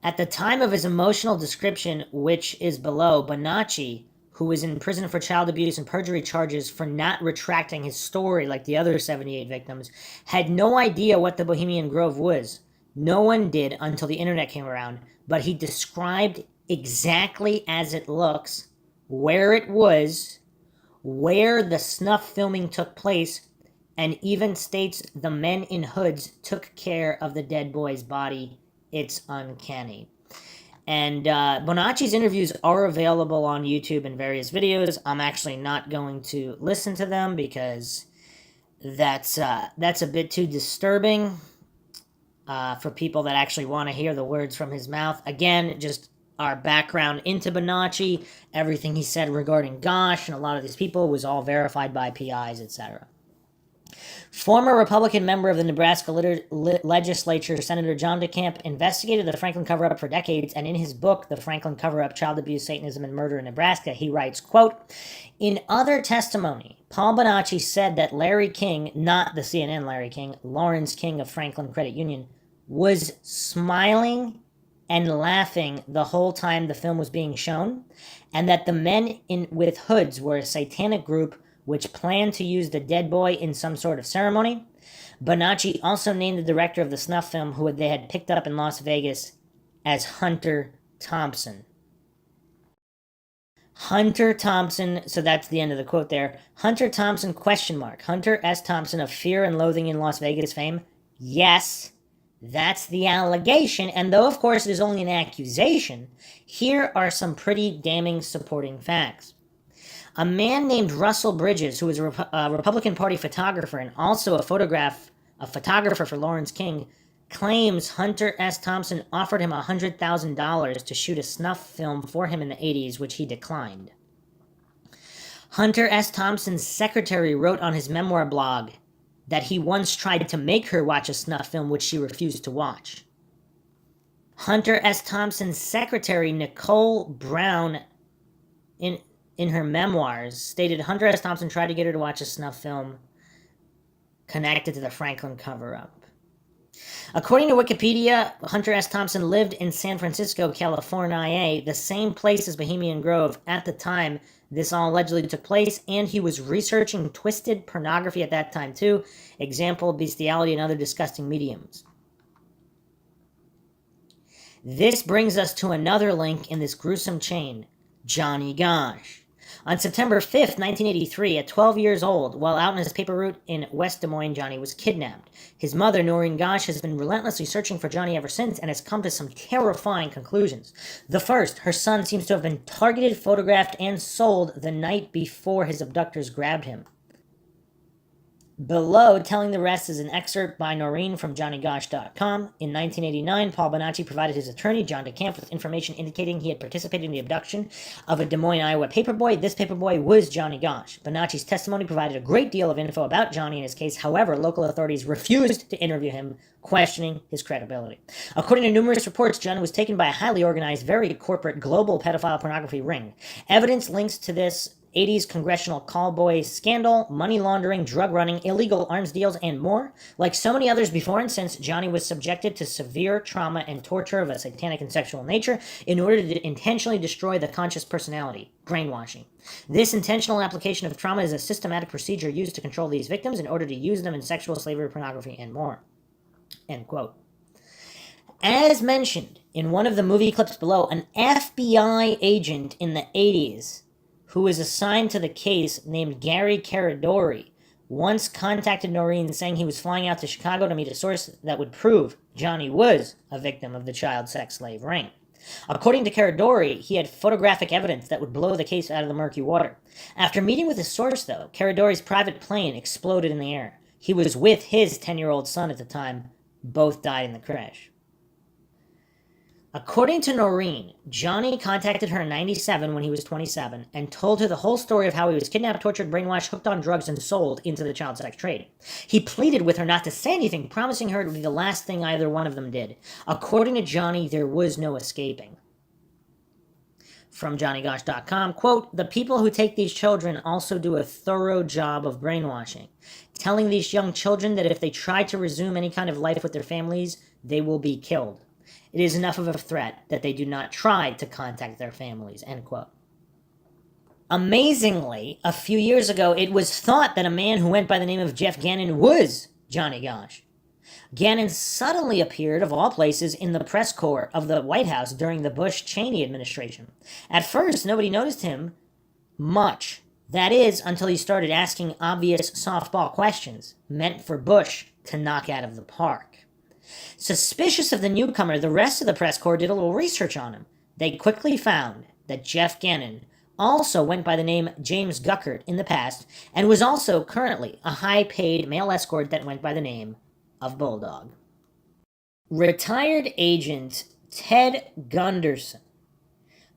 At the time of his emotional description, which is below, Bonacci, who was in prison for child abuse and perjury charges for not retracting his story like the other 78 victims, had no idea what the Bohemian Grove was. No one did until the internet came around, but he described exactly as it looks, where it was, where the snuff filming took place, and even states the men in hoods took care of the dead boy's body. It's uncanny. And Bonacci's interviews are available on YouTube in various videos. I'm actually not going to listen to them because that's a bit too disturbing for people that actually want to hear the words from his mouth. Again, just our background into Bonacci, everything he said regarding Gosch and a lot of these people was all verified by PIs, etc. Former Republican member of the Nebraska legislature, Senator John DeCamp, investigated the Franklin cover-up for decades, and in his book, The Franklin Cover-Up, Child Abuse, Satanism, and Murder in Nebraska, he writes, quote, "In other testimony, Paul Bonacci said that Larry King, not the CNN Larry King, Lawrence King of Franklin Credit Union, was smiling and laughing the whole time the film was being shown, and that the men with hoods were a satanic group which planned to use the dead boy in some sort of ceremony." Bonacci also named the director of the snuff film, who they had picked up in Las Vegas, as Hunter Thompson. Hunter Thompson, so that's the end of the quote there. Hunter Thompson, ? Hunter S. Thompson of Fear and Loathing in Las Vegas fame? Yes, that's the allegation, and though of course it is only an accusation, here are some pretty damning supporting facts. A man named Russell Bridges, who was a Republican Party photographer and also a photographer for Lawrence King, claims Hunter S. Thompson offered him $100,000 to shoot a snuff film for him in the 80s, which he declined. Hunter S. Thompson's secretary wrote on his memoir blog that he once tried to make her watch a snuff film, which she refused to watch. Hunter S. Thompson's secretary, Nicole Brown, in her memoirs, stated Hunter S. Thompson tried to get her to watch a snuff film connected to the Franklin cover-up. According to Wikipedia, Hunter S. Thompson lived in San Francisco, California, the same place as Bohemian Grove at the time this all allegedly took place, and he was researching twisted pornography at that time too, example, bestiality, and other disgusting mediums. This brings us to another link in this gruesome chain, Johnny Gosch. On September 5th, 1983, at 12 years old, while out on his paper route in West Des Moines, Johnny was kidnapped. His mother, Noreen Gosch, has been relentlessly searching for Johnny ever since and has come to some terrifying conclusions. The first, her son seems to have been targeted, photographed, and sold the night before his abductors grabbed him. Below, telling the rest, is an excerpt by Noreen from JohnnyGosch.com. In 1989, Paul Bonacci provided his attorney, John DeCamp, with information indicating he had participated in the abduction of a Des Moines, Iowa paperboy. This paperboy was Johnny Gosch. Bonacci's testimony provided a great deal of info about Johnny and his case. However, local authorities refused to interview him, questioning his credibility. According to numerous reports, Johnny was taken by a highly organized, very corporate, global pedophile pornography ring. Evidence links to this 80s congressional callboy scandal, money laundering, drug running, illegal arms deals, and more. Like so many others before and since, Johnny was subjected to severe trauma and torture of a satanic and sexual nature in order to intentionally destroy the conscious personality, brainwashing. This intentional application of trauma is a systematic procedure used to control these victims in order to use them in sexual slavery, pornography, and more. End quote. As mentioned in one of the movie clips below, an FBI agent in the 80s who was assigned to the case named Gary Caradori once contacted Noreen saying he was flying out to Chicago to meet a source that would prove Johnny was a victim of the child sex slave ring. According to Caradori, he had photographic evidence that would blow the case out of the murky water. After meeting with his source, though, Caradori's private plane exploded in the air. He was with his 10-year-old son at the time. Both died in the crash. According to Noreen, Johnny contacted her in 1997 when he was 27 and told her the whole story of how he was kidnapped, tortured, brainwashed, hooked on drugs, and sold into the child sex trade. He pleaded with her not to say anything, promising her it would be the last thing either one of them did. According to Johnny, there was no escaping. From JohnnyGosh.com, quote, "The people who take these children also do a thorough job of brainwashing, telling these young children that if they try to resume any kind of life with their families, they will be killed. It is enough of a threat that they do not try to contact their families," end quote. Amazingly, a few years ago, it was thought that a man who went by the name of Jeff Gannon was Johnny Gosch. Gannon suddenly appeared, of all places, in the press corps of the White House during the Bush-Cheney administration. At first, nobody noticed him much. That is, until he started asking obvious softball questions, meant for Bush to knock out of the park. Suspicious of the newcomer, the rest of the press corps did a little research on him. They quickly found that Jeff Gannon also went by the name James Guckert in the past, and was also currently a high-paid male escort that went by the name of Bulldog. Retired agent Ted Gunderson,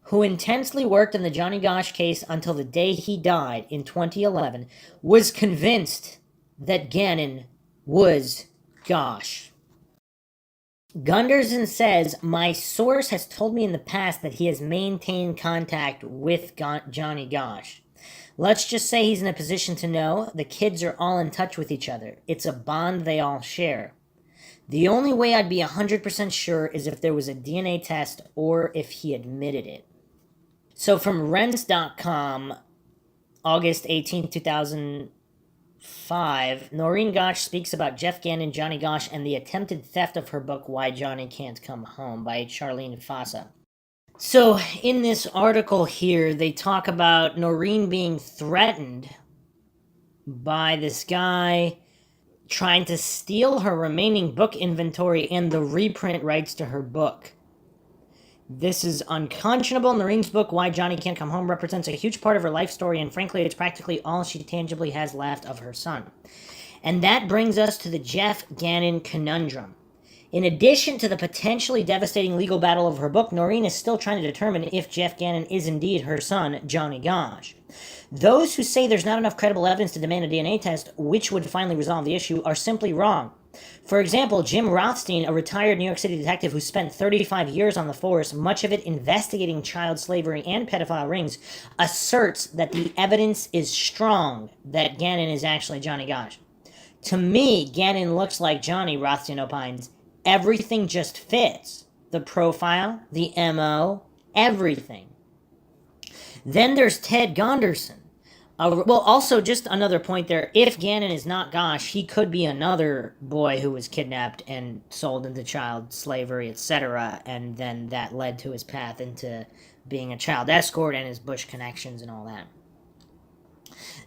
who intensely worked on the Johnny Gosch case until the day he died in 2011, was convinced that Gannon was Gosch. Gunderson says, "My source has told me in the past that he has maintained contact with Johnny Gosch. Let's just say he's in a position to know the kids are all in touch with each other. It's a bond they all share. The only way I'd be 100% sure is if there was a DNA test or if he admitted it." So from Rense.com, August 18, 2005, Noreen Gosch speaks about Jeff Gannon, Johnny Gosch, and the attempted theft of her book, Why Johnny Can't Come Home, by Charlene Fossa. So in this article here, they talk about Noreen being threatened by this guy trying to steal her remaining book inventory and the reprint rights to her book. This is unconscionable. Noreen's book, Why Johnny Can't Come Home, represents a huge part of her life story, and frankly, it's practically all she tangibly has left of her son. And that brings us to the Jeff Gannon conundrum. In addition to the potentially devastating legal battle of her book, Noreen is still trying to determine if Jeff Gannon is indeed her son, Johnny Gosch. Those who say there's not enough credible evidence to demand a DNA test, which would finally resolve the issue, are simply wrong. For example, Jim Rothstein, a retired New York City detective who spent 35 years on the force, much of it investigating child slavery and pedophile rings, asserts that the evidence is strong that Gannon is actually Johnny Gosch. To me, Gannon looks like Johnny, Rothstein opines. Everything just fits. The profile, the MO, everything. Then there's Ted Gunderson. Also, just another point there. If Gannon is not Gosch, he could be another boy who was kidnapped and sold into child slavery, etc. And then that led to his path into being a child escort and his Bush connections and all that.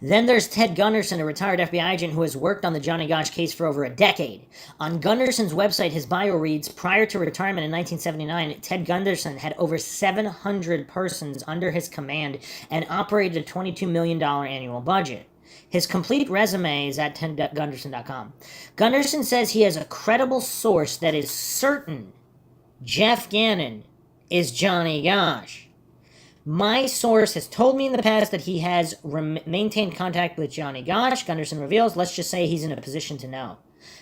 Then there's Ted Gunderson, a retired FBI agent who has worked on the Johnny Gosch case for over a decade. On Gunderson's website, his bio reads, prior to retirement in 1979, Ted Gunderson had over 700 persons under his command and operated a $22 million annual budget. His complete resume is at tedgunderson.com. Gunderson says he has a credible source that is certain Jeff Gannon is Johnny Gosch. My source has told me in the past that he has maintained contact with Johnny Gosch. Gunderson reveals, let's just say he's in a position to know.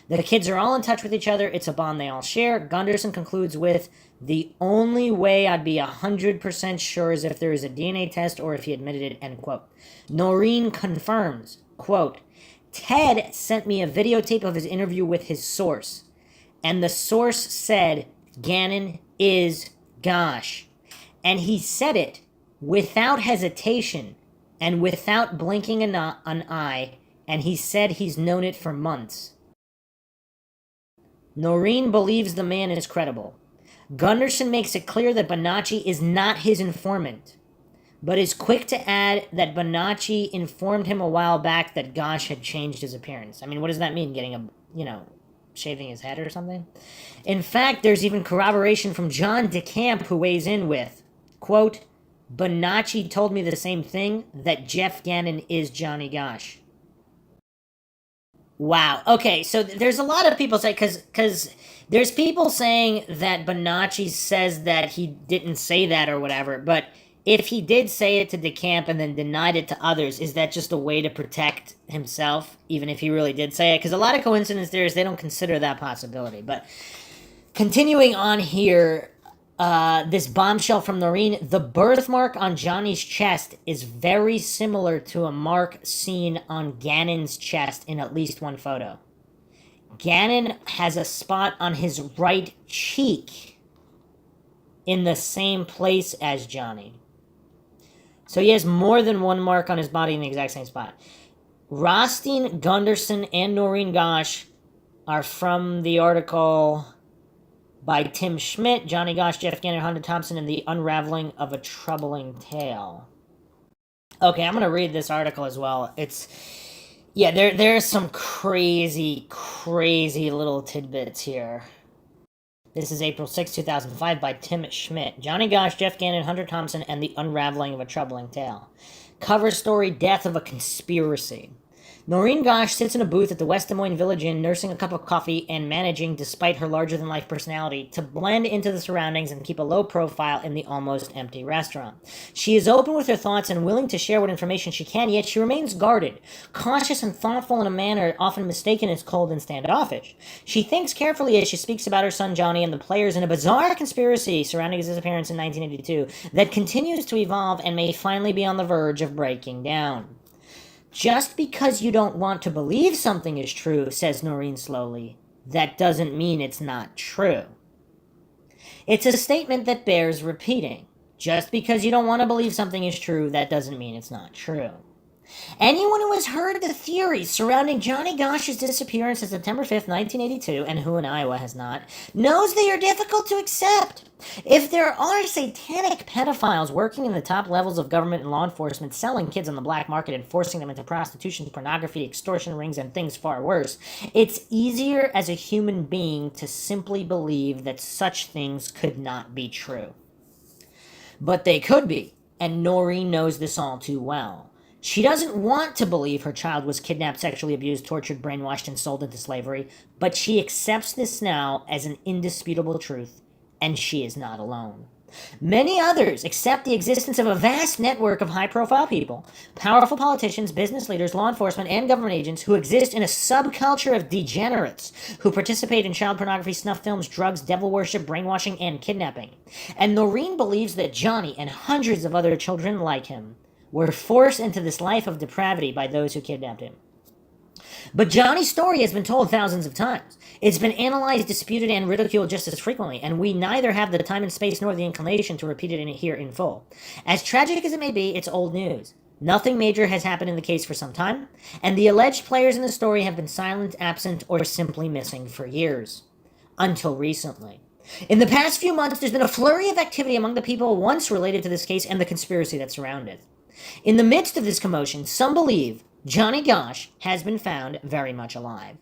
The kids are all in touch with each other. It's a bond they all share. Gunderson concludes with, the only way I'd be 100% sure is if there is a DNA test or if he admitted it, end quote. Noreen confirms, quote, Ted sent me a videotape of his interview with his source, and the source said Gannon is Gosch. And he said it without hesitation and without blinking an eye, and he said he's known it for months. Noreen believes the man is credible. Gunderson makes it clear that Bonacci is not his informant, but is quick to add that Bonacci informed him a while back that Gosch had changed his appearance. I mean, what does that mean? Getting shaving his head or something? In fact, there's even corroboration from John DeCamp, who weighs in with, quote, Bonacci told me the same thing, that Jeff Gannon is Johnny Gosch. Wow. Okay, so there's a lot of people say, because there's people saying that Bonacci says that he didn't say that or whatever, but if he did say it to DeCamp and then denied it to others, is that just a way to protect himself, even if he really did say it? Because a lot of coincidence theories, they don't consider that possibility. But continuing on here, this bombshell from Noreen, the birthmark on Johnny's chest is very similar to a mark seen on Gannon's chest in at least one photo. Gannon has a spot on his right cheek in the same place as Johnny. So he has more than one mark on his body in the exact same spot. Rothstein, Gunderson, and Noreen Gosch are from the article by Tim Schmidt, Johnny Gosch, Jeff Gannon, Hunter Thompson, and the Unraveling of a Troubling Tale. Okay, I'm going to read this article as well. There's some crazy little tidbits here. This is April 6, 2005 by Tim Schmidt. Johnny Gosch, Jeff Gannon, Hunter Thompson, and the Unraveling of a Troubling Tale. Cover story, Death of a Conspiracy. Noreen Gosch sits in a booth at the West Des Moines Village Inn, nursing a cup of coffee and managing, despite her larger-than-life personality, to blend into the surroundings and keep a low profile in the almost empty restaurant. She is open with her thoughts and willing to share what information she can, yet she remains guarded, cautious and thoughtful in a manner often mistaken as cold and standoffish. She thinks carefully as she speaks about her son Johnny and the players in a bizarre conspiracy surrounding his disappearance in 1982 that continues to evolve and may finally be on the verge of breaking down. Just because you don't want to believe something is true, says Noreen slowly, that doesn't mean it's not true. It's a statement that bears repeating. Just because you don't want to believe something is true, that doesn't mean it's not true. Anyone who has heard the theories surrounding Johnny Gosch's disappearance on September 5th, 1982, and who in Iowa has not, knows they are difficult to accept. If there are satanic pedophiles working in the top levels of government and law enforcement, selling kids on the black market and forcing them into prostitution, pornography, extortion rings, and things far worse, it's easier as a human being to simply believe that such things could not be true. But they could be, and Noreen knows this all too well. She doesn't want to believe her child was kidnapped, sexually abused, tortured, brainwashed, and sold into slavery, but she accepts this now as an indisputable truth, and she is not alone. Many others accept the existence of a vast network of high-profile people, powerful politicians, business leaders, law enforcement, and government agents who exist in a subculture of degenerates who participate in child pornography, snuff films, drugs, devil worship, brainwashing, and kidnapping. And Noreen believes that Johnny and hundreds of other children like him were forced into this life of depravity by those who kidnapped him. But Johnny's story has been told thousands of times. It's been analyzed, disputed, and ridiculed just as frequently, and we neither have the time and space nor the inclination to repeat it here in full. As tragic as it may be, it's old news. Nothing major has happened in the case for some time, and the alleged players in the story have been silent, absent, or simply missing for years. Until recently. In the past few months, there's been a flurry of activity among the people once related to this case and the conspiracy that surrounded it. In the midst of this commotion, some believe Johnny Gosch has been found very much alive.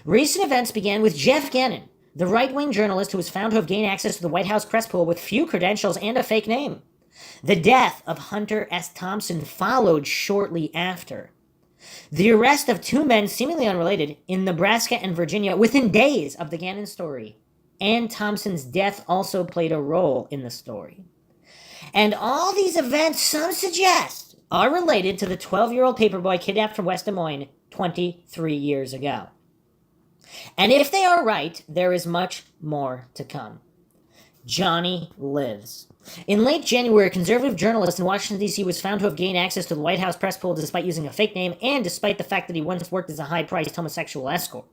Recent events began with Jeff Gannon, the right-wing journalist who was found to have gained access to the White House press pool with few credentials and a fake name. The death of Hunter S. Thompson followed shortly after. The arrest of two men seemingly unrelated in Nebraska and Virginia within days of the Gannon story, and Thompson's death also played a role in the story. And all these events, some suggest, are related to the 12-year-old paperboy kidnapped from West Des Moines 23 years ago. And if they are right, there is much more to come. Johnny lives. In late January, a conservative journalist in Washington, D.C. was found to have gained access to the White House press pool despite using a fake name and despite the fact that he once worked as a high-priced homosexual escort.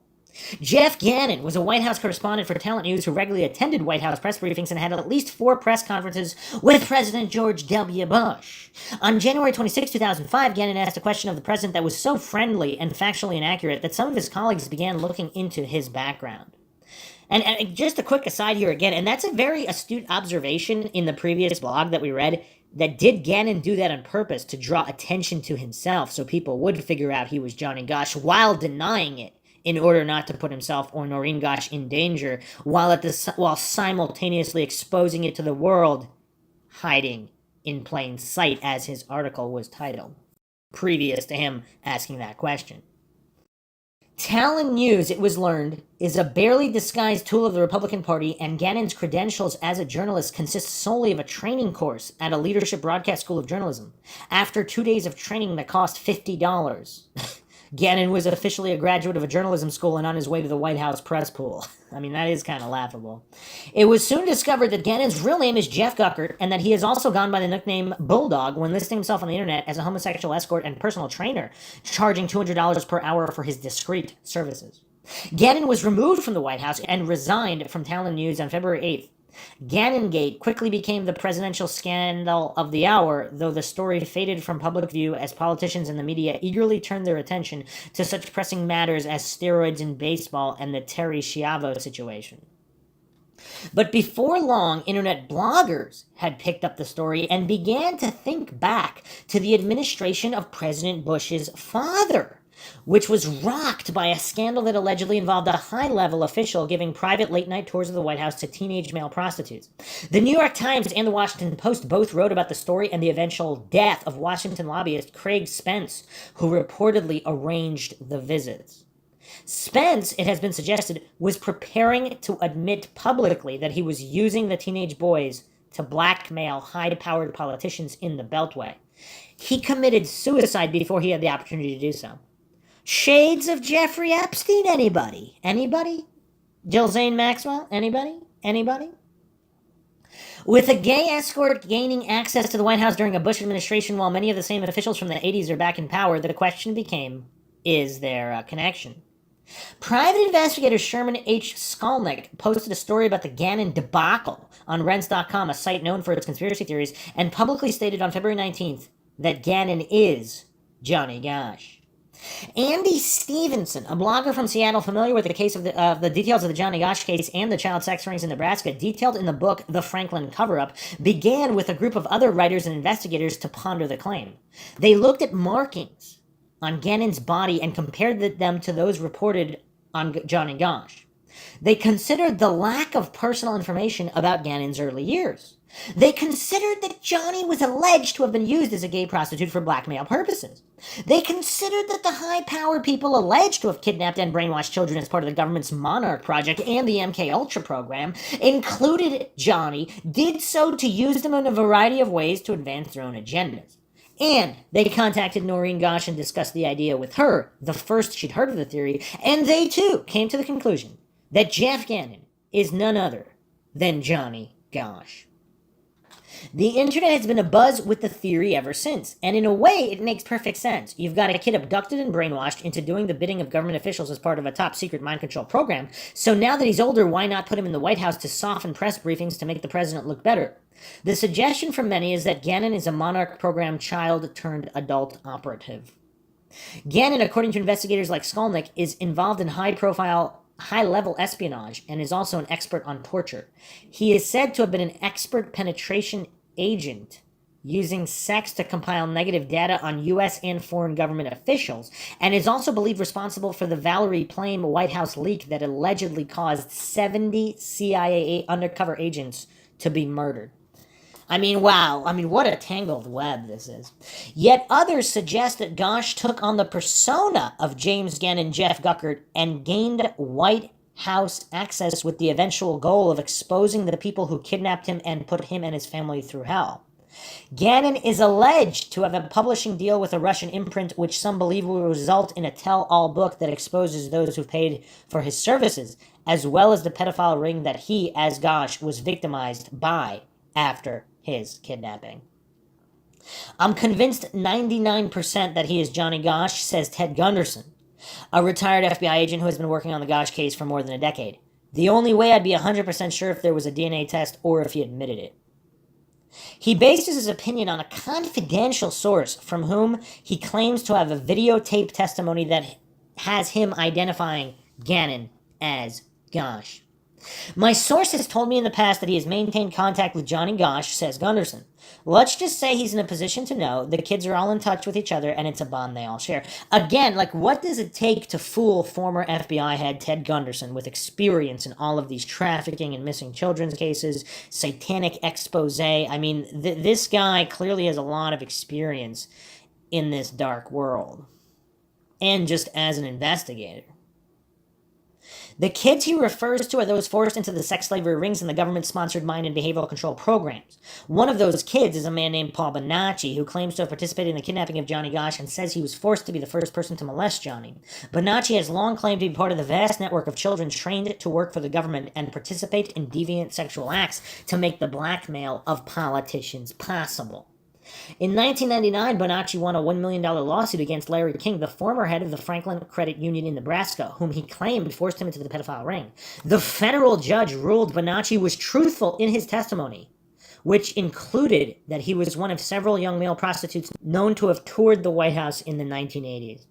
Jeff Gannon was a White House correspondent for Talent News who regularly attended White House press briefings and had at least 4 press conferences with President George W. Bush. On January 26, 2005, Gannon asked a question of the president that was so friendly and factually inaccurate that some of his colleagues began looking into his background. And just a quick aside here again, and that's a very astute observation in the previous blog that we read, that did Gannon do that on purpose to draw attention to himself so people would figure out he was Johnny Gosch while denying it, in order not to put himself or Noreen Gosch in danger, while simultaneously exposing it to the world, hiding in plain sight, as his article was titled, previous to him asking that question. Talent News, it was learned, is a barely disguised tool of the Republican Party, and Gannon's credentials as a journalist consist solely of a training course at a leadership broadcast school of journalism. After 2 days of training that cost $50. Gannon was officially a graduate of a journalism school and on his way to the White House press pool. I mean, that is kind of laughable. It was soon discovered that Gannon's real name is Jeff Guckert, and that he has also gone by the nickname Bulldog when listing himself on the internet as a homosexual escort and personal trainer, charging $200 per hour for his discreet services. Gannon was removed from the White House and resigned from Talent News on February 8th. Gannongate quickly became the presidential scandal of the hour, though the story faded from public view as politicians and the media eagerly turned their attention to such pressing matters as steroids in baseball and the Terry Schiavo situation. But before long, internet bloggers had picked up the story and began to think back to the administration of President Bush's father, which was rocked by a scandal that allegedly involved a high-level official giving private late-night tours of the White House to teenage male prostitutes. The New York Times and the Washington Post both wrote about the story and the eventual death of Washington lobbyist Craig Spence, who reportedly arranged the visits. Spence, it has been suggested, was preparing to admit publicly that he was using the teenage boys to blackmail high-powered politicians in the Beltway. He committed suicide before he had the opportunity to do so. Shades of Jeffrey Epstein, anybody? Anybody? Jill Zane Maxwell, anybody? Anybody? With a gay escort gaining access to the White House during a Bush administration while many of the same officials from the 80s are back in power, the question became, is there a connection? Private investigator Sherman H. Skolnick posted a story about the Gannon debacle on Rense.com, a site known for its conspiracy theories, and publicly stated on February 19th that Gannon is Johnny Gosch. Andy Stevenson, a blogger from Seattle familiar with the case of the details of the Johnny Gosch case and the child sex rings in Nebraska, detailed in the book The Franklin Cover-Up, began with a group of other writers and investigators to ponder the claim. They looked at markings on Gannon's body and compared them to those reported on Johnny Gosch. They considered the lack of personal information about Gannon's early years. They considered that Johnny was alleged to have been used as a gay prostitute for blackmail purposes. They considered that the high-powered people alleged to have kidnapped and brainwashed children as part of the government's Monarch Project and the MK Ultra program included Johnny, did so to use them in a variety of ways to advance their own agendas. And they contacted Noreen Gosch and discussed the idea with her, the first she'd heard of the theory, and they too came to the conclusion that Jeff Gannon is none other than Johnny Gosch. The internet has been abuzz with the theory ever since, and in a way it makes perfect sense. You've got a kid abducted and brainwashed into doing the bidding of government officials as part of a top-secret mind control program, so now that he's older, why not put him in the White House to soften press briefings to make the president look better? The suggestion from many is that Gannon is a Monarch program child-turned-adult operative. Gannon, according to investigators like Skolnick, is involved in high-level espionage and is also an expert on torture. He is said to have been an expert penetration agent using sex to compile negative data on U.S. and foreign government officials, and is also believed responsible for the Valerie Plame White House leak that allegedly caused 70 CIA undercover agents to be murdered. I mean, wow. I mean, what a tangled web this is. Yet others suggest that Gosch took on the persona of James Gannon Jeff Guckert and gained White House access with the eventual goal of exposing the people who kidnapped him and put him and his family through hell. Gannon is alleged to have a publishing deal with a Russian imprint, which some believe will result in a tell-all book that exposes those who paid for his services, as well as the pedophile ring that he, as Gosch, was victimized by after his kidnapping. I'm convinced 99% that he is Johnny Gosch, says Ted Gunderson, a retired FBI agent who has been working on the Gosch case for more than a decade. The only way I'd be 100% sure if there was a DNA test or if he admitted it. He bases his opinion on a confidential source from whom he claims to have a videotape testimony that has him identifying Gannon as Gosch. My source has told me in the past that he has maintained contact with Johnny Gosch, says Gunderson. Let's just say he's in a position to know the kids are all in touch with each other and it's a bond they all share. Again, like, what does it take to fool former FBI head Ted Gunderson with experience in all of these trafficking and missing children's cases, satanic expose? I mean, this guy clearly has a lot of experience in this dark world. And just as an investigator. The kids he refers to are those forced into the sex slavery rings in the government-sponsored mind and behavioral control programs. One of those kids is a man named Paul Bonacci, who claims to have participated in the kidnapping of Johnny Gosch and says he was forced to be the first person to molest Johnny. Bonacci has long claimed to be part of the vast network of children trained to work for the government and participate in deviant sexual acts to make the blackmail of politicians possible. In 1999, Bonacci won a $1 million lawsuit against Larry King, the former head of the Franklin Credit Union in Nebraska, whom he claimed forced him into the pedophile ring. The federal judge ruled Bonacci was truthful in his testimony, which included that he was one of several young male prostitutes known to have toured the White House in the 1980s.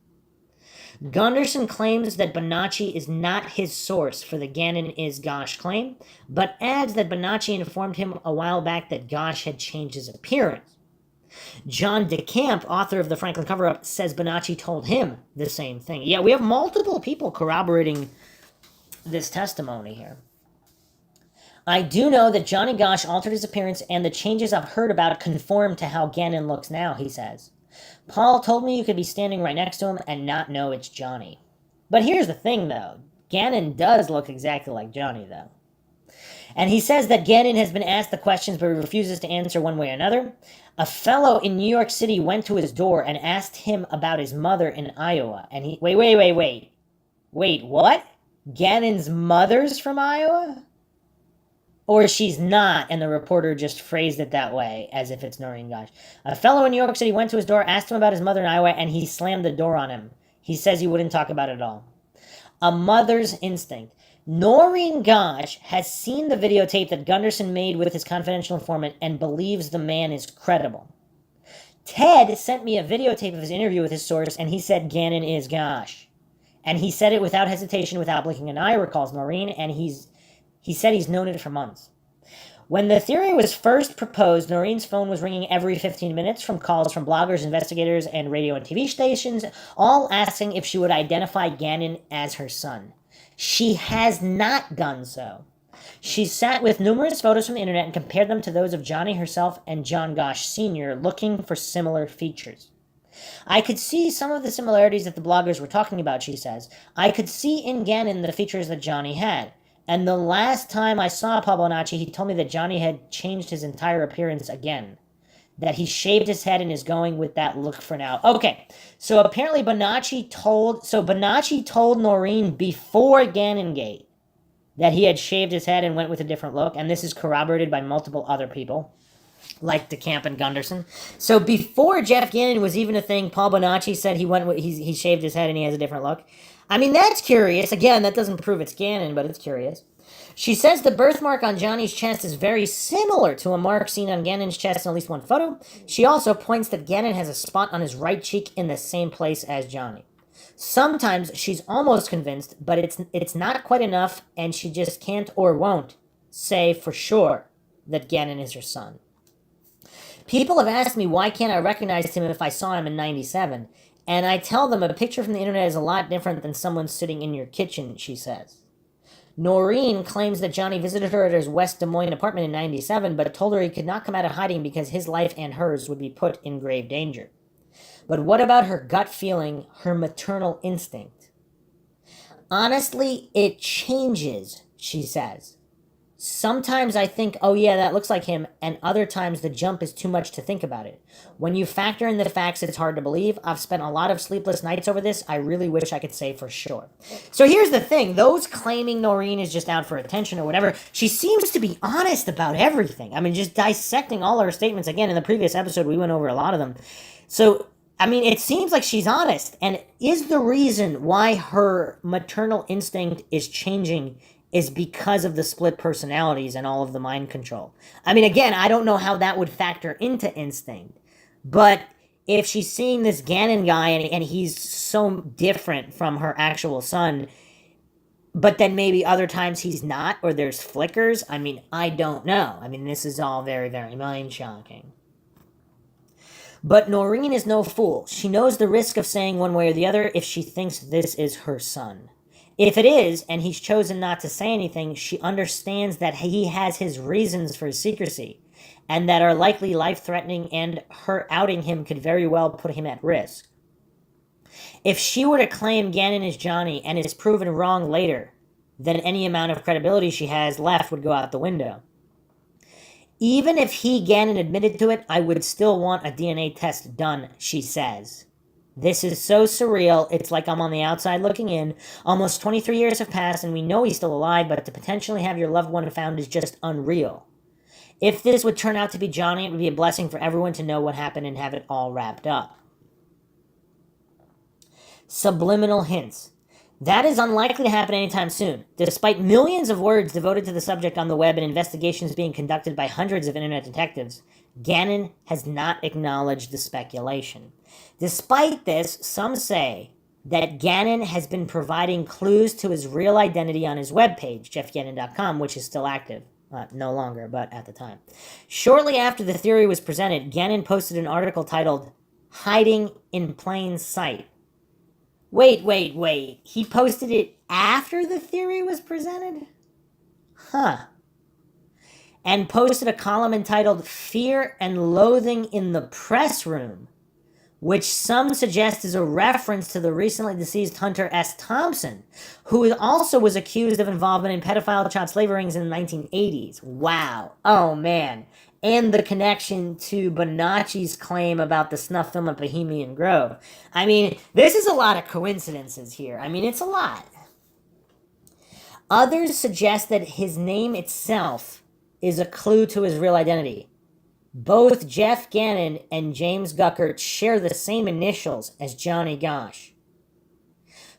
Gunderson claims that Bonacci is not his source for the Gannon is Gosch claim, but adds that Bonacci informed him a while back that Gosch had changed his appearance. John DeCamp, author of the Franklin cover-up, says Bonacci told him the same thing. Yeah, we have multiple people corroborating this testimony here. I do know that Johnny Gosch altered his appearance, and the changes I've heard about conform to how Gannon looks now, he says. Paul told me you could be standing right next to him and not know it's Johnny. But here's the thing, though. Gannon does look exactly like Johnny, though. And he says that Gannon has been asked the questions but refuses to answer one way or another. A fellow in New York City went to his door and asked him about his mother in Iowa. And he... Wait, what? Gannon's mother's from Iowa? Or she's not, and the reporter just phrased it that way, as if it's Noreen Gosch. A fellow in New York City went to his door, asked him about his mother in Iowa, and he slammed the door on him. He says he wouldn't talk about it at all. A mother's instinct. Noreen Gosch has seen the videotape that Gunderson made with his confidential informant and believes the man is credible. Ted sent me a videotape of his interview with his source, and he said Gannon is Gosch. And he said it without hesitation, without blinking an eye, recalls Noreen, and he said he's known it for months. When the theory was first proposed, Noreen's phone was ringing every 15 minutes from calls from bloggers, investigators, and radio and TV stations, all asking if she would identify Gannon as her son. She has not done so. She's sat with numerous photos from the internet and compared them to those of Johnny herself and John Gosch Sr., looking for similar features. I could see some of the similarities that the bloggers were talking about, she says. I could see in Gannon the features that Johnny had. And the last time I saw Paul Bonacci, he told me that Johnny had changed his entire appearance again. That he shaved his head and is going with that look for now. Okay, so apparently Bonacci told Noreen before Gannongate that he had shaved his head and went with a different look, and this is corroborated by multiple other people, like DeCamp and Gunderson. So before Jeff Gannon was even a thing, Paul Bonacci said he shaved his head and he has a different look. I mean, that's curious. Again, that doesn't prove it's Gannon, but it's curious. She says the birthmark on Johnny's chest is very similar to a mark seen on Gannon's chest in at least one photo. She also points that Gannon has a spot on his right cheek in the same place as Johnny. Sometimes she's almost convinced, but it's not quite enough, and she just can't or won't say for sure that Gannon is her son. People have asked me why can't I recognize him if I saw him in 97, and I tell them a picture from the internet is a lot different than someone sitting in your kitchen, she says. Noreen claims that Johnny visited her at his West Des Moines apartment in 97, but told her he could not come out of hiding because his life and hers would be put in grave danger. But what about her gut feeling, her maternal instinct? Honestly, it changes, she says. Sometimes I think, oh yeah, that looks like him, and other times the jump is too much to think about it. When you factor in the facts, it's hard to believe. I've spent a lot of sleepless nights over this. I really wish I could say for sure. So here's the thing. Those claiming Noreen is just out for attention or whatever, she seems to be honest about everything. I mean, just dissecting all her statements. Again, in the previous episode, we went over a lot of them. So, I mean, it seems like she's honest. And is the reason why her maternal instinct is changing is because of the split personalities and all of the mind control. I mean, again, I don't know how that would factor into instinct, but if she's seeing this Gannon guy and he's so different from her actual son, but then maybe other times he's not, or there's flickers, I mean, I don't know. I mean, this is all very, very mind-shocking. But Noreen is no fool. She knows the risk of saying one way or the other if she thinks this is her son. If it is, and he's chosen not to say anything, she understands that he has his reasons for his secrecy, and that are likely life-threatening, and her outing him could very well put him at risk. If she were to claim Gannon is Johnny and is proven wrong later, then any amount of credibility she has left would go out the window. Even if Gannon admitted to it, I would still want a DNA test done, she says. This is so surreal, it's like I'm on the outside looking in. Almost 23 years have passed and we know he's still alive, but to potentially have your loved one found is just unreal. If this would turn out to be Johnny, it would be a blessing for everyone to know what happened and have it all wrapped up. Subliminal hints. That is unlikely to happen anytime soon. Despite millions of words devoted to the subject on the web and investigations being conducted by hundreds of internet detectives, Gannon has not acknowledged the speculation. Despite this, some say that Gannon has been providing clues to his real identity on his webpage, jeffgannon.com, which is still active. No longer, but at the time. Shortly after the theory was presented, Gannon posted an article titled, "Hiding in Plain Sight." Wait. He posted it after the theory was presented? Huh. And posted a column entitled "Fear and Loathing in the Press Room," which some suggest is a reference to the recently deceased Hunter S. Thompson, who also was accused of involvement in pedophile child slavery rings in the 1980s. Wow. Oh, man. And the connection to Bonacci's claim about the snuff film at Bohemian Grove. I mean, this is a lot of coincidences here. I mean, it's a lot. Others suggest that his name itself is a clue to his real identity. Both Jeff Gannon and James Guckert share the same initials as Johnny Gosch.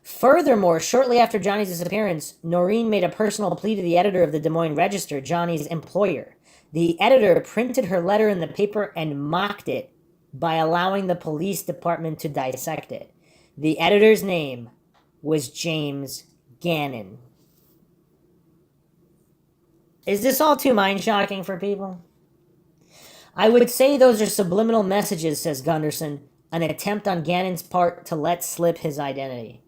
Furthermore, shortly after Johnny's disappearance, Noreen made a personal plea to the editor of the Des Moines Register, Johnny's employer. The editor printed her letter in the paper and mocked it by allowing the police department to dissect it. The editor's name was James Gannon. Is this all too mind-shocking for people? I would say those are subliminal messages, says Gunderson, an attempt on Gannon's part to let slip his identity.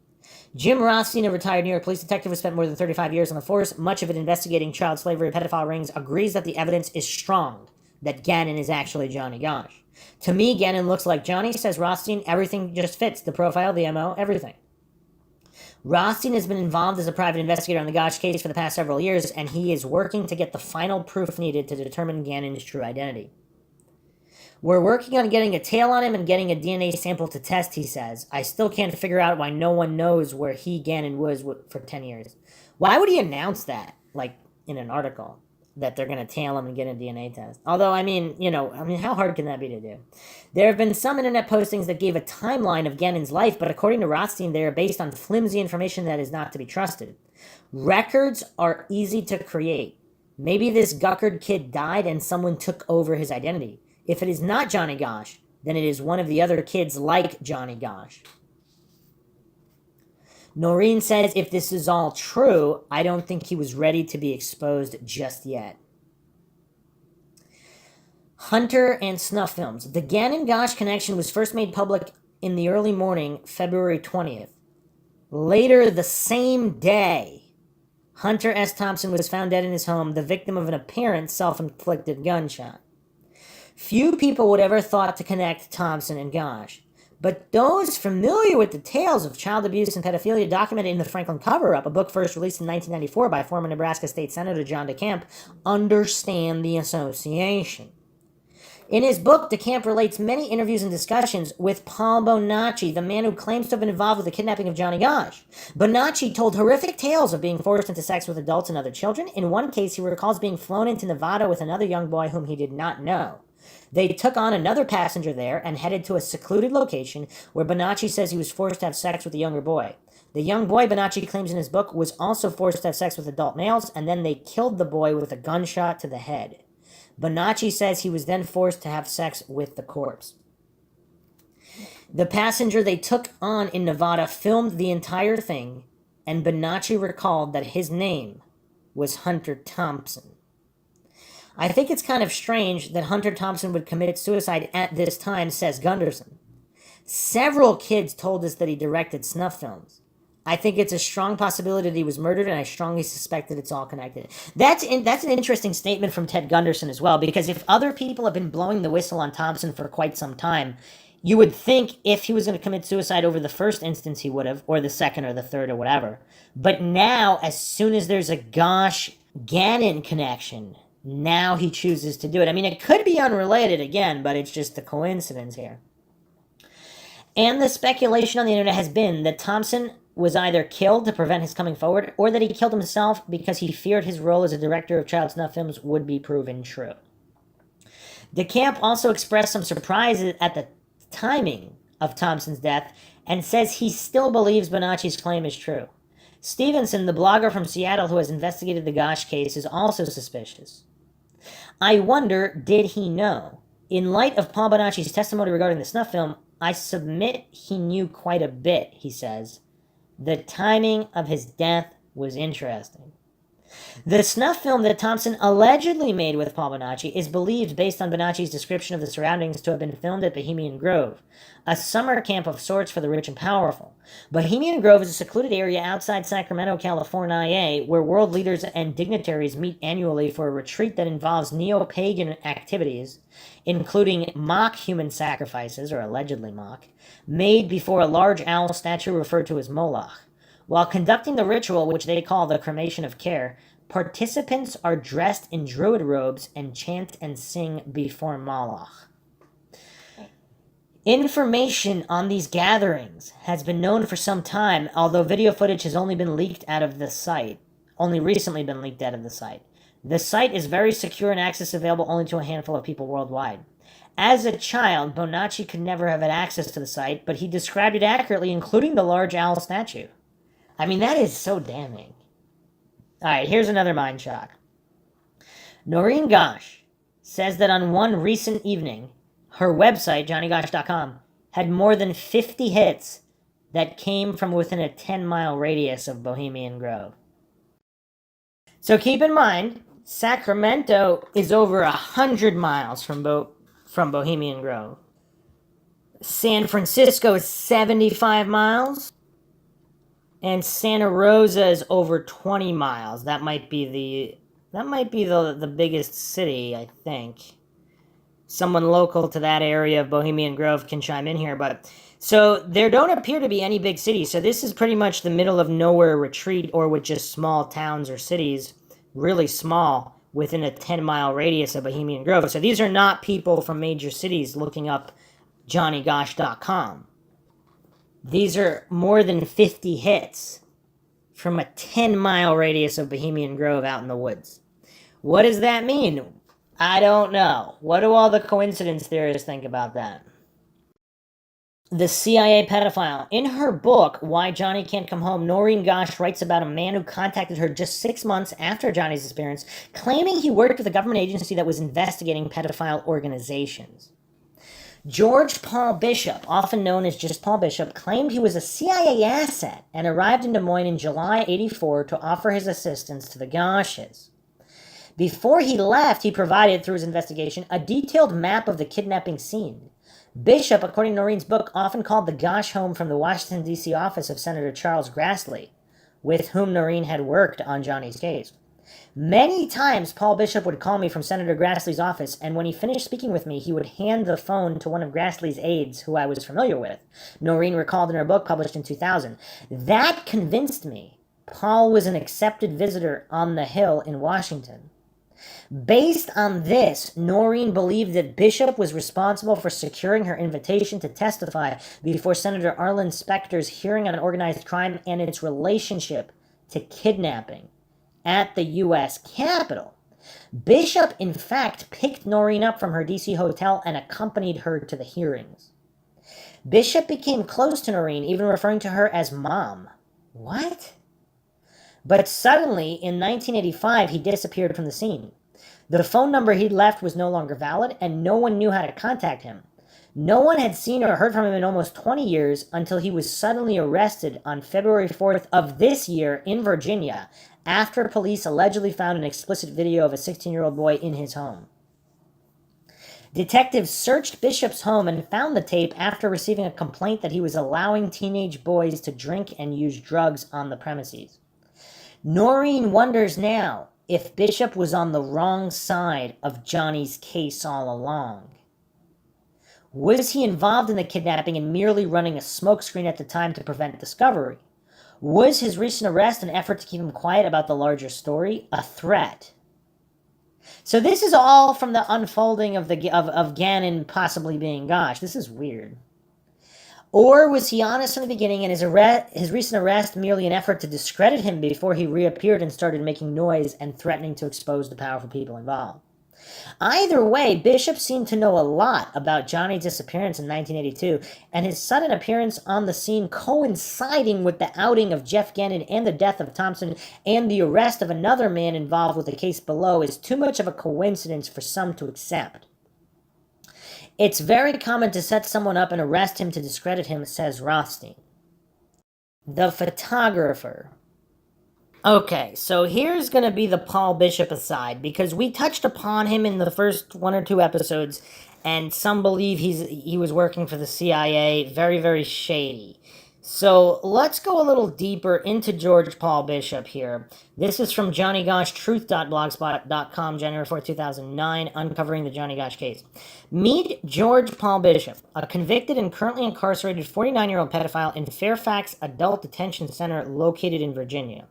Jim Rothstein, a retired New York police detective who spent more than 35 years on the force, much of it investigating child slavery and pedophile rings, agrees that the evidence is strong that Gannon is actually Johnny Gosch. To me, Gannon looks like Johnny, says Rothstein. Everything just fits. The profile, the MO, everything. Rothstein has been involved as a private investigator on the Gosch case for the past several years, and he is working to get the final proof needed to determine Gannon's true identity. We're working on getting a tail on him and getting a DNA sample to test, he says. I still can't figure out why no one knows where Gannon was for 10 years. Why would he announce that, like, in an article, that they're going to tail him and get a DNA test? Although, I mean, how hard can that be to do? There have been some internet postings that gave a timeline of Gannon's life, but according to Rothstein, they are based on flimsy information that is not to be trusted. Records are easy to create. Maybe this Guckert kid died and someone took over his identity. If it is not Johnny Gosch, then it is one of the other kids like Johnny Gosch. Noreen says if this is all true, I don't think he was ready to be exposed just yet. Hunter and snuff films. The Gannon-Gosch connection was first made public in the early morning, February 20th. Later the same day, Hunter S. Thompson was found dead in his home, the victim of an apparent self-inflicted gunshot. Few people would ever thought to connect Thompson and Gosch, but those familiar with the tales of child abuse and pedophilia documented in the Franklin Cover-Up, a book first released in 1994 by former Nebraska State Senator John DeCamp, understand the association. In his book, DeCamp relates many interviews and discussions with Paul Bonacci, the man who claims to have been involved with the kidnapping of Johnny Gosch. Bonacci told horrific tales of being forced into sex with adults and other children. In one case, he recalls being flown into Nevada with another young boy whom he did not know. They took on another passenger there and headed to a secluded location where Bonacci says he was forced to have sex with the younger boy. The young boy, Bonacci claims in his book, was also forced to have sex with adult males, and then they killed the boy with a gunshot to the head. Bonacci says he was then forced to have sex with the corpse. The passenger they took on in Nevada filmed the entire thing, and Bonacci recalled that his name was Hunter Thompson. I think it's kind of strange that Hunter Thompson would commit suicide at this time, says Gunderson. Several kids told us that he directed snuff films. I think it's a strong possibility that he was murdered, and I strongly suspect that it's all connected. That's an interesting statement from Ted Gunderson as well, because if other people have been blowing the whistle on Thompson for quite some time, you would think if he was going to commit suicide over the first instance he would have, or the second or the third or whatever. But now, as soon as there's a Gosch-Gannon connection, now he chooses to do it. I mean, it could be unrelated again, but it's just the coincidence here. And the speculation on the internet has been that Thompson was either killed to prevent his coming forward, or that he killed himself because he feared his role as a director of child snuff films would be proven true. DeCamp also expressed some surprise at the timing of Thompson's death and says he still believes Bonacci's claim is true. Stevenson, the blogger from Seattle who has investigated the Gosch case, is also suspicious. I wonder, did he know? In light of Paul Bonacci's testimony regarding the snuff film, I submit he knew quite a bit, he says. The timing of his death was interesting. The snuff film that Thompson allegedly made with Paul Bonacci is believed, based on Bonacci's description of the surroundings, to have been filmed at Bohemian Grove, a summer camp of sorts for the rich and powerful. Bohemian Grove is a secluded area outside Sacramento, California, where world leaders and dignitaries meet annually for a retreat that involves neo-pagan activities, including mock human sacrifices, or allegedly mock, made before a large owl statue referred to as Moloch. While conducting the ritual, which they call the cremation of care, participants are dressed in druid robes and chant and sing before Moloch. Information on these gatherings has been known for some time, although video footage has only been leaked out of the site. Only recently been leaked out of the site. The site is very secure and access available only to a handful of people worldwide. As a child, Bonacci could never have had access to the site, but he described it accurately, including the large owl statue. I mean, that is so damning. Alright, here's another mind shock. Noreen Gosch says that on one recent evening, her website, johnnygosch.com, had more than 50 hits that came from within a 10-mile radius of Bohemian Grove. So keep in mind, Sacramento is over 100 miles from Bohemian Grove. San Francisco is 75 miles. And Santa Rosa is over 20 miles. That might be the biggest city, I think. Someone local to that area of Bohemian Grove can chime in here, but so there don't appear to be any big cities. So this is pretty much the middle of nowhere retreat, or with just small towns or cities, really small, within a 10-mile radius of Bohemian Grove. So these are not people from major cities looking up johnnygosch.com. These are more than 50 hits from a 10-mile radius of Bohemian Grove out in the woods. What does that mean? I don't know. What do all the coincidence theorists think about that? The CIA pedophile. In her book, Why Johnny Can't Come Home, Noreen Gosch writes about a man who contacted her just 6 months after Johnny's disappearance, claiming he worked with a government agency that was investigating pedophile organizations. George Paul Bishop, often known as just Paul Bishop, claimed he was a CIA asset and arrived in Des Moines in July '84 to offer his assistance to the Gosches. Before he left, he provided, through his investigation, a detailed map of the kidnapping scene. Bishop, according to Noreen's book, often called the Gosch home from the Washington, D.C. office of Senator Charles Grassley, with whom Noreen had worked on Johnny's case. Many times, Paul Bishop would call me from Senator Grassley's office, and when he finished speaking with me, he would hand the phone to one of Grassley's aides, who I was familiar with. Noreen recalled in her book, published in 2000. That convinced me Paul was an accepted visitor on the Hill in Washington. Based on this, Noreen believed that Bishop was responsible for securing her invitation to testify before Senator Arlen Specter's hearing on organized crime and its relationship to kidnapping at the U.S. Capitol. Bishop, in fact, picked Noreen up from her D.C. hotel and accompanied her to the hearings. Bishop became close to Noreen, even referring to her as Mom. What? But suddenly, in 1985, he disappeared from the scene. The phone number he'd left was no longer valid, and no one knew how to contact him. No one had seen or heard from him in almost 20 years until he was suddenly arrested on February 4th of this year in Virginia, after police allegedly found an explicit video of a 16-year-old boy in his home. Detectives searched Bishop's home and found the tape after receiving a complaint that he was allowing teenage boys to drink and use drugs on the premises. Noreen wonders now if Bishop was on the wrong side of Johnny's case all along. Was he involved in the kidnapping and merely running a smokescreen at the time to prevent discovery? Was his recent arrest an effort to keep him quiet about the larger story? A threat? So this is all from the unfolding of Gannon possibly being Gosch. This is weird. Or was he honest from the beginning and his recent arrest merely an effort to discredit him before he reappeared and started making noise and threatening to expose the powerful people involved? Either way, Bishop seemed to know a lot about Johnny's disappearance in 1982, and his sudden appearance on the scene coinciding with the outing of Jeff Gannon and the death of Thompson and the arrest of another man involved with the case below is too much of a coincidence for some to accept. It's very common to set someone up and arrest him to discredit him, says Rothstein. The photographer. Okay, so here's going to be the Paul Bishop aside, because we touched upon him in the first 1 or 2 episodes, and some believe he was working for the CIA. Very, very shady. So let's go a little deeper into George Paul Bishop here. This is from JohnnyGoshTruth.blogspot.com, January 4, 2009, uncovering the Johnny Gosch case. Meet George Paul Bishop, a convicted and currently incarcerated 49-year-old pedophile in Fairfax Adult Detention Center located in Virginia.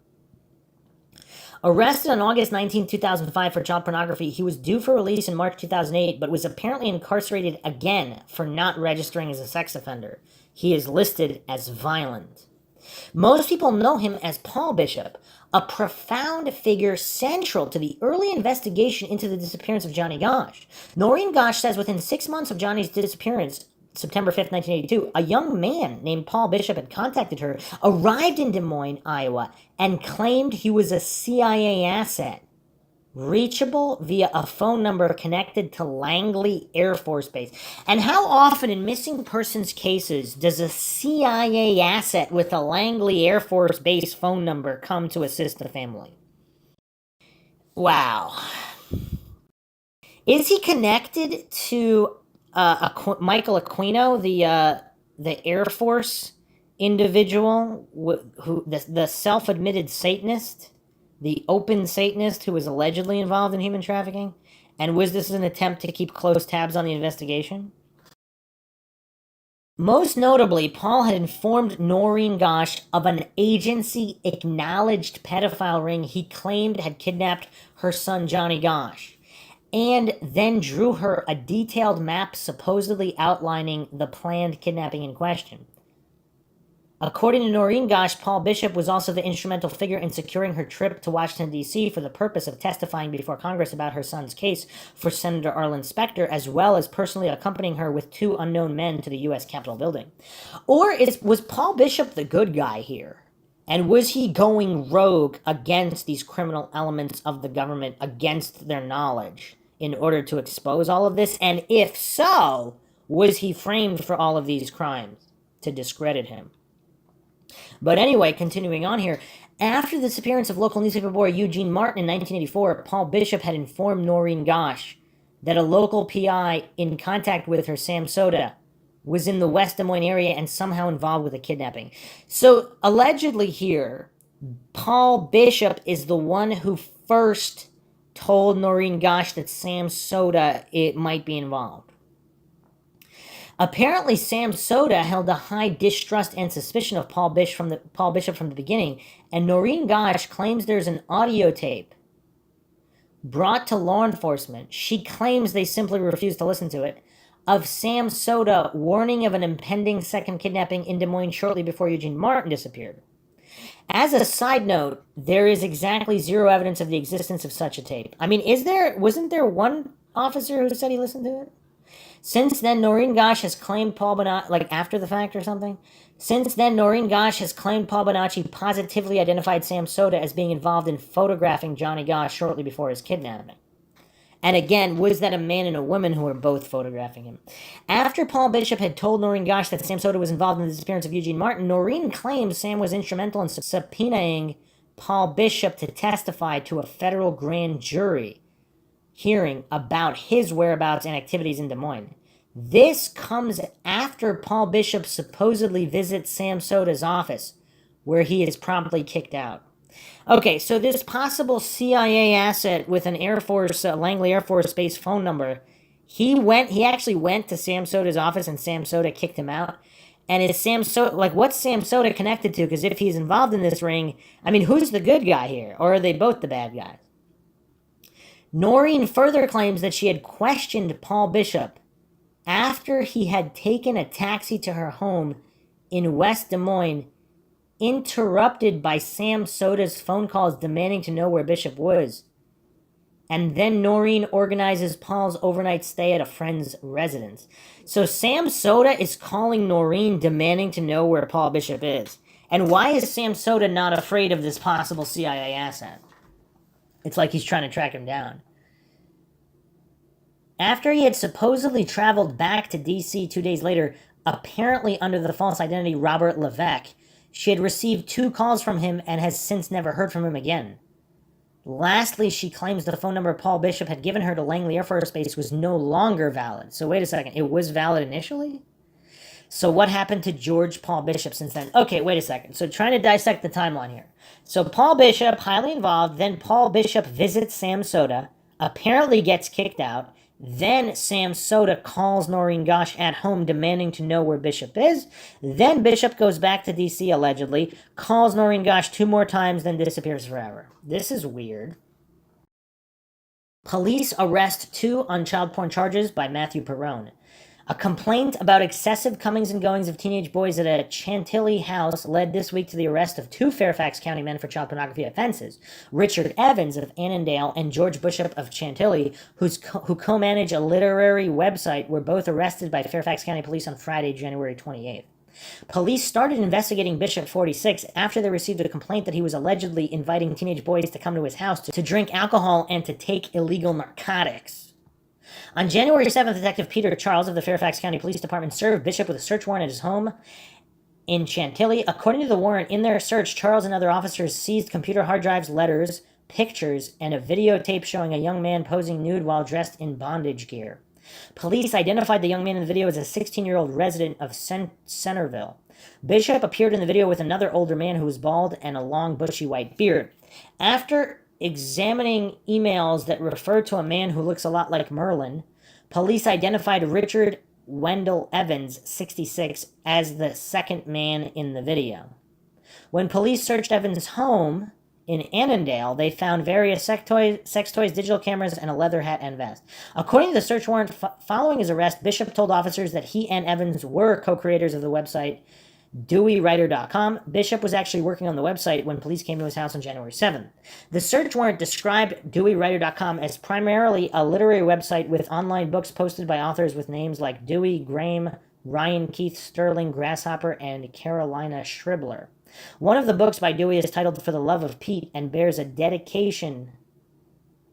Arrested on August 19, 2005 for child pornography, he was due for release in March 2008, but was apparently incarcerated again for not registering as a sex offender. He is listed as violent. Most people know him as Paul Bishop, a profound figure central to the early investigation into the disappearance of Johnny Gosch. Noreen Gosch says within 6 months of Johnny's disappearance, September 5th, 1982, a young man named Paul Bishop had contacted her, arrived in Des Moines, Iowa, and claimed he was a CIA asset, reachable via a phone number connected to Langley Air Force Base. And how often in missing persons cases does a CIA asset with a Langley Air Force Base phone number come to assist the family? Wow. Is he connected to Michael Aquino, the Air Force individual, who the self-admitted Satanist, the open Satanist who was allegedly involved in human trafficking? And was this an attempt to keep close tabs on the investigation? Most notably, Paul had informed Noreen Gosch of an agency-acknowledged pedophile ring he claimed had kidnapped her son Johnny Gosch, and then drew her a detailed map supposedly outlining the planned kidnapping in question. According to Noreen Gosch, Paul Bishop was also the instrumental figure in securing her trip to Washington, D.C. for the purpose of testifying before Congress about her son's case for Senator Arlen Specter, as well as personally accompanying her with 2 unknown men to the U.S. Capitol building. Or was Paul Bishop the good guy here? And was he going rogue against these criminal elements of the government, against their knowledge, in order to expose all of this? And if so, was he framed for all of these crimes to discredit him? But anyway, continuing on here, after the disappearance of local newspaper boy Eugene Martin in 1984, Paul Bishop had informed Noreen Gosch that a local PI in contact with her, Sam Soda, was in the West Des Moines area and somehow involved with a kidnapping. So, allegedly here, Paul Bishop is the one who first told Noreen Gosch that Sam Soda might be involved. Apparently, Sam Soda held a high distrust and suspicion of Paul Bishop from the beginning, and Noreen Gosch claims there's an audio tape brought to law enforcement. She claims they simply refused to listen to it, of Sam Soda warning of an impending second kidnapping in Des Moines shortly before Eugene Martin disappeared. As a side note, there is exactly 0 evidence of the existence of such a tape. I mean, wasn't there one officer who said he listened to it? Since then, Noreen Gosch has claimed Paul Bonacci, after the fact or something? Since then, Noreen Gosch has claimed Paul Bonacci positively identified Sam Soda as being involved in photographing Johnny Gosch shortly before his kidnapping. And again, was that a man and a woman who were both photographing him? After Paul Bishop had told Noreen Gosch that Sam Soda was involved in the disappearance of Eugene Martin, Noreen claims Sam was instrumental in subpoenaing Paul Bishop to testify to a federal grand jury hearing about his whereabouts and activities in Des Moines. This comes after Paul Bishop supposedly visits Sam Soda's office, where he is promptly kicked out. Okay, so this possible CIA asset with an Air Force, Langley Air Force Base phone number, he actually went to Sam Soda's office and Sam Soda kicked him out. And is Sam Soda, what's Sam Soda connected to? Because if he's involved in this ring, I mean, who's the good guy here? Or are they both the bad guys? Noreen further claims that she had questioned Paul Bishop after he had taken a taxi to her home in West Des Moines, interrupted by Sam Soda's phone calls demanding to know where Bishop was. And then Noreen organizes Paul's overnight stay at a friend's residence. So Sam Soda is calling Noreen demanding to know where Paul Bishop is. And why is Sam Soda not afraid of this possible CIA asset? It's like he's trying to track him down. After he had supposedly traveled back to D.C. 2 days later, apparently under the false identity Robert Levesque, she had received 2 calls from him and has since never heard from him again. Lastly, she claims the phone number Paul Bishop had given her to Langley Air Force Base was no longer valid. So wait a second, it was valid initially? So what happened to George Paul Bishop since then? Okay, wait a second. So trying to dissect the timeline here. So Paul Bishop, highly involved, then Paul Bishop visits Sam Soda, apparently gets kicked out, then Sam Soda calls Noreen Gosch at home demanding to know where Bishop is. Then Bishop goes back to D.C. allegedly, calls Noreen Gosch 2 more times, then disappears forever. This is weird. Police arrest 2 on child porn charges by Matthew Perrone. A complaint about excessive comings and goings of teenage boys at a Chantilly house led this week to the arrest of 2 Fairfax County men for child pornography offenses. Richard Evans of Annandale and George Bishop of Chantilly, who co-manage a literary website, were both arrested by Fairfax County Police on Friday, January 28th. Police started investigating Bishop 46 after they received a complaint that he was allegedly inviting teenage boys to come to his house to drink alcohol and to take illegal narcotics. On January 7th, Detective Peter Charles of the Fairfax County Police Department served Bishop with a search warrant at his home in Chantilly. According to the warrant, in their search, Charles and other officers seized computer hard drives, letters, pictures, and a videotape showing a young man posing nude while dressed in bondage gear. Police identified the young man in the video as a 16-year-old resident of Centerville. Bishop appeared in the video with another older man who was bald and a long, bushy white beard. After examining emails that refer to a man who looks a lot like Merlin, police identified Richard Wendell Evans, 66, as the second man in the video. When police searched Evans' home in Annandale, they found various sex toys, digital cameras, and a leather hat and vest. According to the search warrant following his arrest, Bishop told officers that he and Evans were co-creators of the website DeweyWriter.com. Bishop was actually working on the website when police came to his house on January 7th. The search warrant described DeweyWriter.com as primarily a literary website with online books posted by authors with names like Dewey, Graham, Ryan, Keith, Sterling, Grasshopper, and Carolina Scribbler. One of the books by Dewey is titled For the Love of Pete and bears a dedication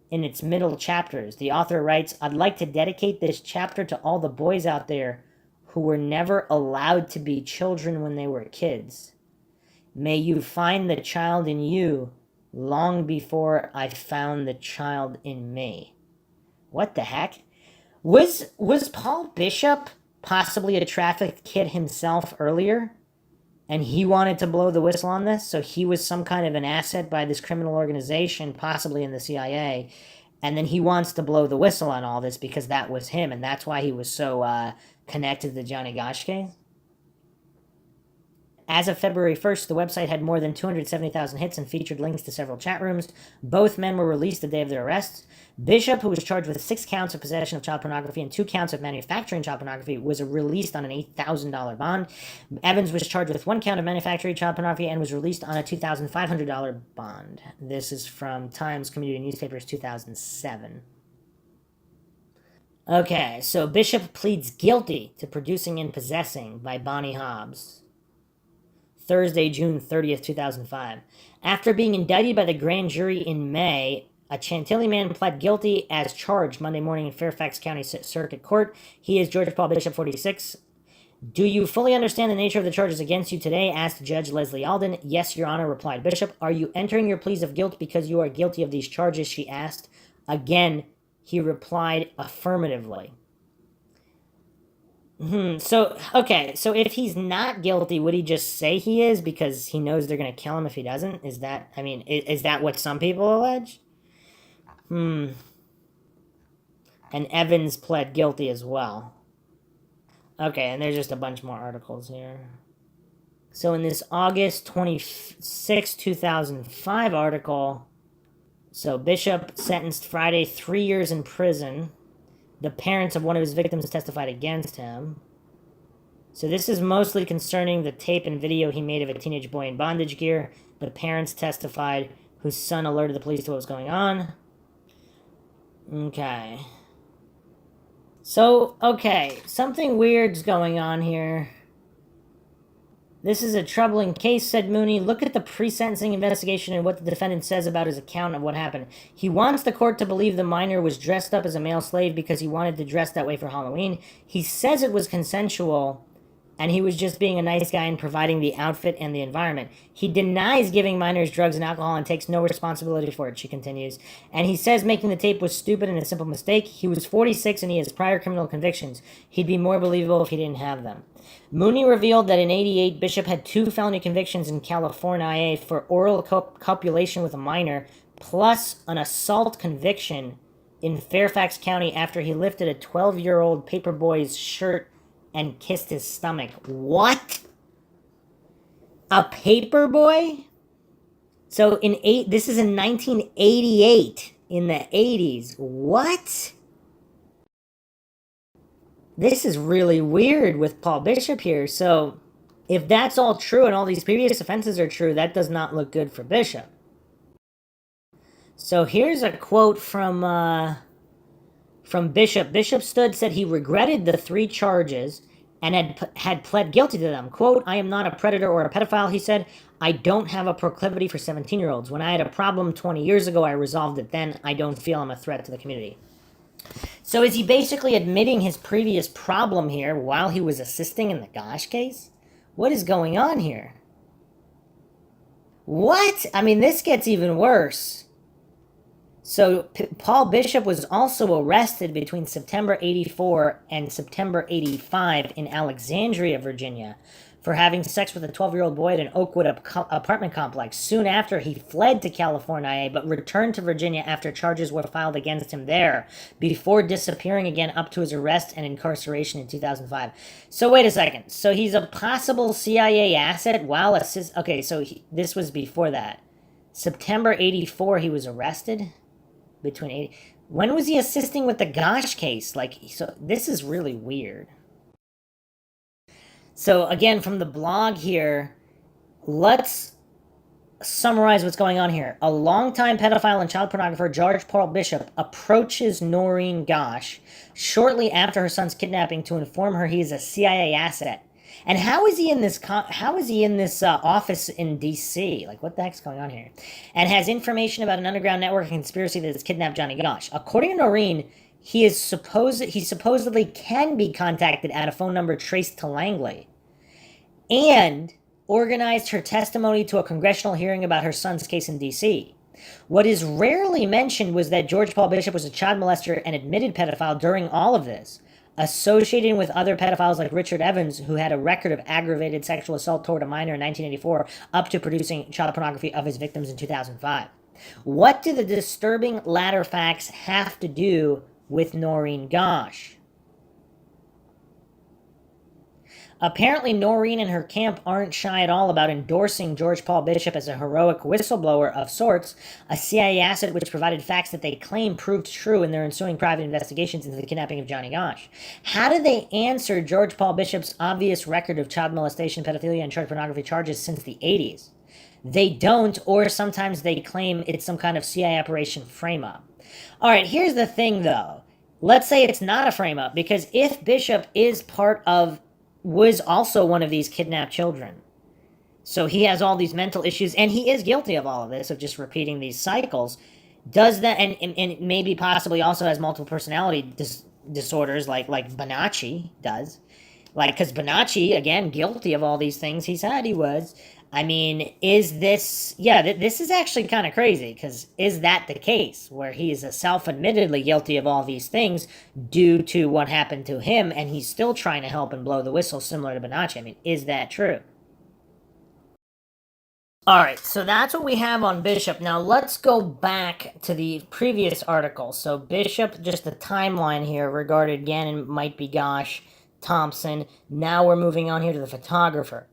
in its middle chapters. The author writes, "I'd like to dedicate this chapter to all the boys out there who were never allowed to be children when they were kids. May you find the child in you long before I found the child in me." What the heck? Was Paul Bishop possibly a trafficked kid himself earlier? And he wanted to blow the whistle on this? So he was some kind of an asset by this criminal organization, possibly in the CIA. And then he wants to blow the whistle on all this because that was him. And that's why he was so connected to the Johnny Gosch case. As of February 1st, the website had more than 270,000 hits and featured links to several chat rooms. Both men were released the day of their arrests. Bishop, who was charged with 6 counts of possession of child pornography and 2 counts of manufacturing child pornography, was released on an $8,000 bond. Evans was charged with 1 count of manufacturing child pornography and was released on a $2,500 bond. This is from Times Community Newspapers, 2007. Okay, so Bishop pleads guilty to producing and possessing by Bonnie Hobbs. Thursday, June 30th, 2005. After being indicted by the grand jury in May, a Chantilly man pled guilty as charged Monday morning in Fairfax County Circuit Court. He is George Paul Bishop, 46. "Do you fully understand the nature of the charges against you today?" asked Judge Leslie Alden. "Yes, Your Honor," replied Bishop. "Are you entering your pleas of guilt because you are guilty of these charges?" she asked. Again, he replied affirmatively. So if he's not guilty, would he just say he is because he knows they're going to kill him if he doesn't? Is that what some people allege? And Evans pled guilty as well. Okay, and there's just a bunch more articles here. So in this August 26, 2005 article, so Bishop sentenced Friday 3 years in prison. The parents of one of his victims testified against him. So this is mostly concerning the tape and video he made of a teenage boy in bondage gear. The parents testified, whose son alerted the police to what was going on. Okay. So, okay, something weird's going on here. This is a troubling case, said Mooney. Look at the pre-sentencing investigation and what the defendant says about his account of what happened. He wants the court to believe the minor was dressed up as a male slave because he wanted to dress that way for Halloween. He says it was consensual, and he was just being a nice guy and providing the outfit and the environment. He denies giving minors drugs and alcohol and takes no responsibility for it, she continues. And he says making the tape was stupid and a simple mistake. He was 46 and he has prior criminal convictions. He'd be more believable if he didn't have them. Mooney revealed that in '88, Bishop had 2 felony convictions in California for oral copulation with a minor, plus an assault conviction in Fairfax County after he lifted a 12-year-old paperboy's shirt and kissed his stomach. What? A paperboy? So this is in 1988, in the 80s. What? This is really weird with Paul Bishop here. So, if that's all true and all these previous offenses are true, that does not look good for Bishop. So here's a quote from Bishop. Bishop said he regretted the 3 charges and had pled guilty to them. Quote, I am not a predator or a pedophile, he said. I don't have a proclivity for 17-year-olds. When I had a problem 20 years ago, I resolved it then. I don't feel I'm a threat to the community. So is he basically admitting his previous problem here while he was assisting in the Gosch case? What is going on here? What? I mean, this gets even worse. So Paul Bishop was also arrested between September 84 and September 85 in Alexandria, Virginia, for having sex with a 12-year-old boy at an Oakwood apartment complex. Soon after, he fled to California, but returned to Virginia after charges were filed against him there, before disappearing again up to his arrest and incarceration in 2005. So wait a second. So he's a possible CIA asset while okay, so this was before that. September 84, he was arrested? Between 80... When was he assisting with the Gosch case? So this is really weird. So again, from the blog here, let's summarize what's going on here. A longtime pedophile and child pornographer, George Paul Bishop, approaches Noreen Gosch shortly after her son's kidnapping to inform her he is a CIA asset. And how is he in this office in D.C.? Like, what the heck's going on here? And has information about an underground network conspiracy that has kidnapped Johnny Gosch. According to Noreen, he supposedly can be contacted at a phone number traced to Langley, and organized her testimony to a congressional hearing about her son's case in D.C. What is rarely mentioned was that George Paul Bishop was a child molester and admitted pedophile during all of this, associating with other pedophiles like Richard Evans, who had a record of aggravated sexual assault toward a minor in 1984, up to producing child pornography of his victims in 2005. What do the disturbing latter facts have to do with Noreen Gosch? Apparently, Noreen and her camp aren't shy at all about endorsing George Paul Bishop as a heroic whistleblower of sorts, a CIA asset which provided facts that they claim proved true in their ensuing private investigations into the kidnapping of Johnny Gosch. How do they answer George Paul Bishop's obvious record of child molestation, pedophilia, and child pornography charges since the 80s? They don't, or sometimes they claim it's some kind of CIA operation frame-up. All right, here's the thing, though. Let's say it's not a frame-up, because if Bishop was also one of these kidnapped children, so he has all these mental issues, and he is guilty of all of this, of just repeating these cycles, does that, and maybe possibly also has multiple personality disorders, like Bonacci does, because Bonacci, again, guilty of all these things he said he was. I mean, is this... Yeah, this is actually kind of crazy, because is that the case, where he is self-admittedly guilty of all these things due to what happened to him, and he's still trying to help and blow the whistle similar to Bonacci? I mean, is that true? Alright, so that's what we have on Bishop. Now, let's go back to the previous article. So, Bishop, just the timeline here regarding Gannon, might be Gosch, Thompson. Now we're moving on here to the photographer.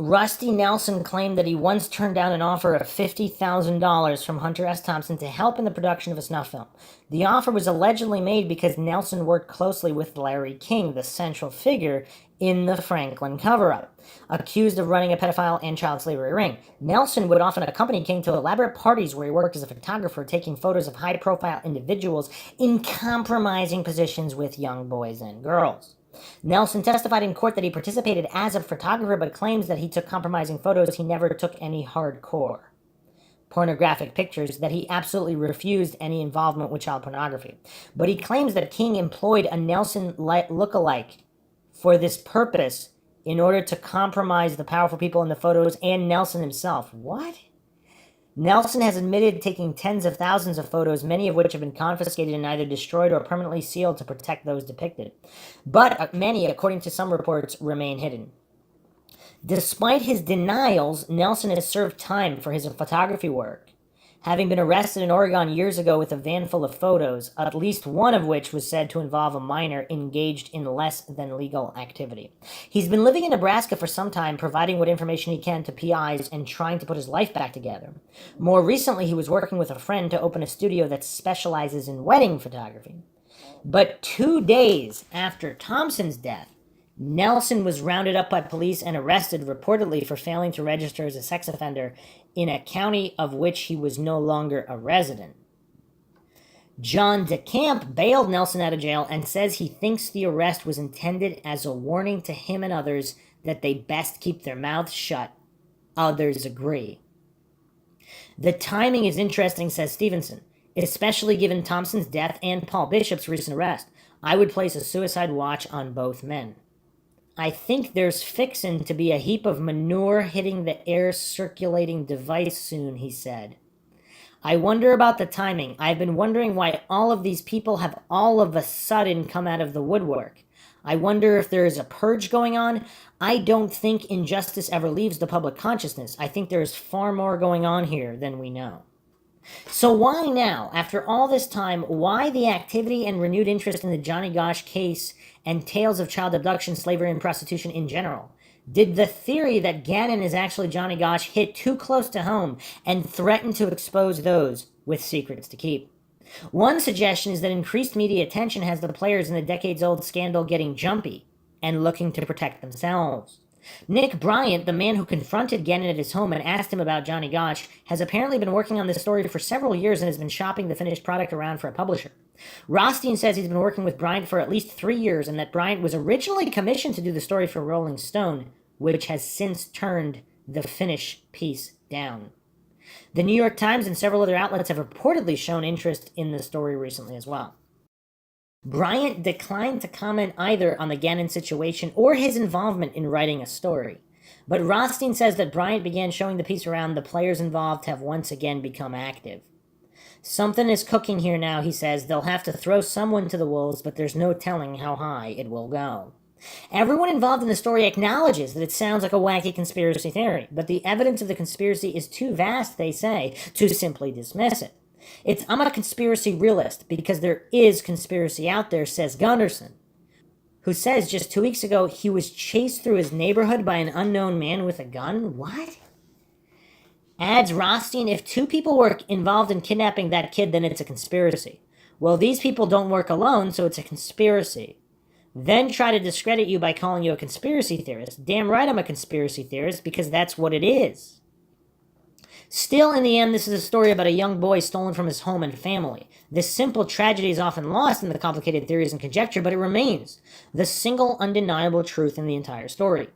Rusty Nelson claimed that he once turned down an offer of $50,000 from Hunter S. Thompson to help in the production of a snuff film. The offer was allegedly made because Nelson worked closely with Larry King, the central figure in the Franklin cover-up. Accused of running a pedophile and child slavery ring, Nelson would often accompany King to elaborate parties where he worked as a photographer, taking photos of high-profile individuals in compromising positions with young boys and girls. Nelson testified in court that he participated as a photographer, but claims that he took compromising photos. He never took any hardcore pornographic pictures, that he absolutely refused any involvement with child pornography. But he claims that King employed a Nelson look-alike for this purpose in order to compromise the powerful people in the photos and Nelson himself. What? Nelson has admitted taking tens of thousands of photos, many of which have been confiscated and either destroyed or permanently sealed to protect those depicted. But many, according to some reports, remain hidden. Despite his denials, Nelson has served time for his photography work, having been arrested in Oregon years ago with a van full of photos, at least one of which was said to involve a minor engaged in less than legal activity. He's been living in Nebraska for some time, providing what information he can to PIs and trying to put his life back together. More recently, he was working with a friend to open a studio that specializes in wedding photography. But 2 days after Thompson's death, Nelson was rounded up by police and arrested, reportedly for failing to register as a sex offender in a county of which he was no longer a resident. John DeCamp bailed Nelson out of jail and says he thinks the arrest was intended as a warning to him and others that they best keep their mouths shut. Others agree. The timing is interesting, says Stevenson, especially given Thompson's death and Paul Bishop's recent arrest. I would place a suicide watch on both men. I think there's fixin' to be a heap of manure hitting the air circulating device soon, he said. I wonder about the timing. I've been wondering why all of these people have all of a sudden come out of the woodwork. I wonder if there is a purge going on. I don't think injustice ever leaves the public consciousness. I think there is far more going on here than we know. So why now, after all this time, why the activity and renewed interest in the Johnny Gosch case and tales of child abduction, slavery, and prostitution in general? Did the theory that Gannon is actually Johnny Gosch hit too close to home and threaten to expose those with secrets to keep? One suggestion is that increased media attention has the players in the decades-old scandal getting jumpy and looking to protect themselves. Nick Bryant, the man who confronted Gannon at his home and asked him about Johnny Gosch, has apparently been working on this story for several years and has been shopping the finished product around for a publisher. Rothstein says he's been working with Bryant for at least 3 years and that Bryant was originally commissioned to do the story for Rolling Stone, which has since turned the finished piece down. The New York Times and several other outlets have reportedly shown interest in the story recently as well. Bryant declined to comment either on the Gannon situation or his involvement in writing a story. But Rothstein says that Bryant began showing the piece around. The players involved have once again become active. Something is cooking here now, he says. They'll have to throw someone to the wolves, but there's no telling how high it will go. Everyone involved in the story acknowledges that it sounds like a wacky conspiracy theory, but the evidence of the conspiracy is too vast, they say, to simply dismiss it. I'm a conspiracy realist because there is conspiracy out there, says Gunderson, who says just 2 weeks ago he was chased through his neighborhood by an unknown man with a gun. What? Adds Rothstein, if 2 people were involved in kidnapping that kid, then it's a conspiracy. Well, these people don't work alone, so it's a conspiracy. Then try to discredit you by calling you a conspiracy theorist. Damn right I'm a conspiracy theorist because that's what it is. Still, in the end, this is a story about a young boy stolen from his home and family. This simple tragedy is often lost in the complicated theories and conjecture, but it remains the single undeniable truth in the entire story.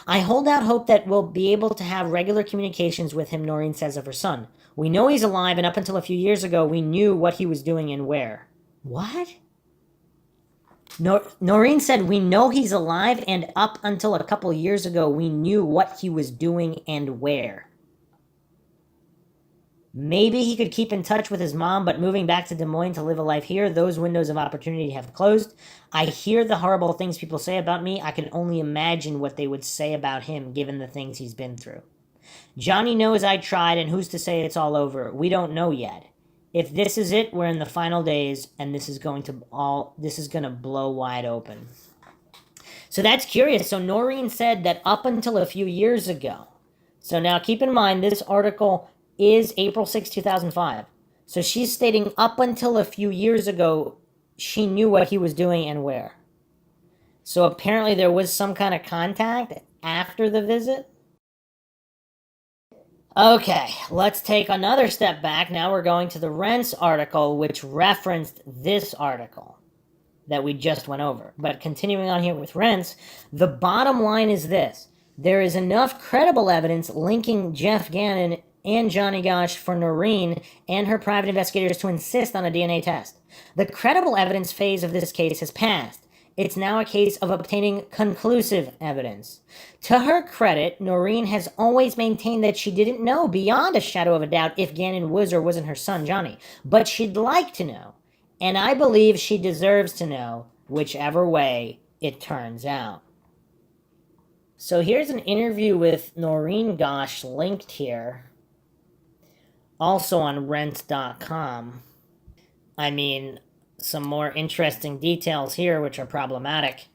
I hold out hope that we'll be able to have regular communications with him, Noreen says of her son. We know he's alive, and up until a few years ago, we knew what he was doing and where. What? Noreen said, we know he's alive, and up until a couple years ago, we knew what he was doing and where. Maybe he could keep in touch with his mom, but moving back to Des Moines to live a life here, those windows of opportunity have closed. I hear the horrible things people say about me. I can only imagine what they would say about him, given the things he's been through. Johnny knows I tried, and who's to say it's all over? We don't know yet. If this is it, we're in the final days, and this is going to blow wide open. So that's curious. So Noreen said that up until a few years ago. So now keep in mind, this article is April 6, 2005. So she's stating up until a few years ago, she knew what he was doing and where. So apparently there was some kind of contact after the visit. Okay, let's take another step back. Now we're going to the Rents article, which referenced this article that we just went over. But continuing on here with Rents, the bottom line is this. There is enough credible evidence linking Jeff Gannon and Johnny Gosch for Noreen and her private investigators to insist on a DNA test. The credible evidence phase of this case has passed. It's now a case of obtaining conclusive evidence. To her credit, Noreen has always maintained that she didn't know beyond a shadow of a doubt if Gannon was or wasn't her son, Johnny. But she'd like to know. And I believe she deserves to know, whichever way it turns out. So here's an interview with Noreen Gosch linked here. Also on rent.com. I mean, some more interesting details here, which are problematic.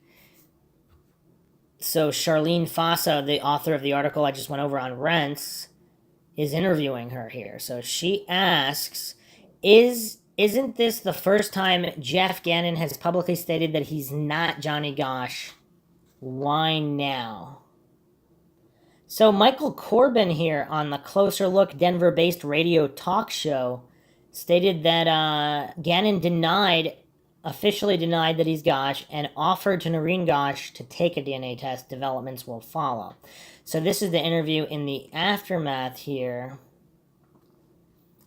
So Charlene Fossa, the author of the article I just went over on Rents, is interviewing her here. So she asks, isn't this the first time Jeff Gannon has publicly stated that he's not Johnny Gosch? Why now? So Michael Corbin here on the Closer Look Denver-based radio talk show stated that Gannon officially denied that he's Gosch and offered to Noreen Gosch to take a DNA test. Developments will follow. So this is the interview in the aftermath here.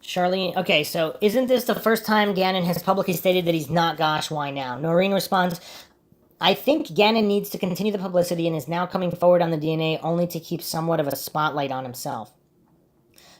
Charlene, okay, so isn't this the first time Gannon has publicly stated that he's not Gosch? Why now? Noreen responds, I think Gannon needs to continue the publicity and is now coming forward on the DNA only to keep somewhat of a spotlight on himself.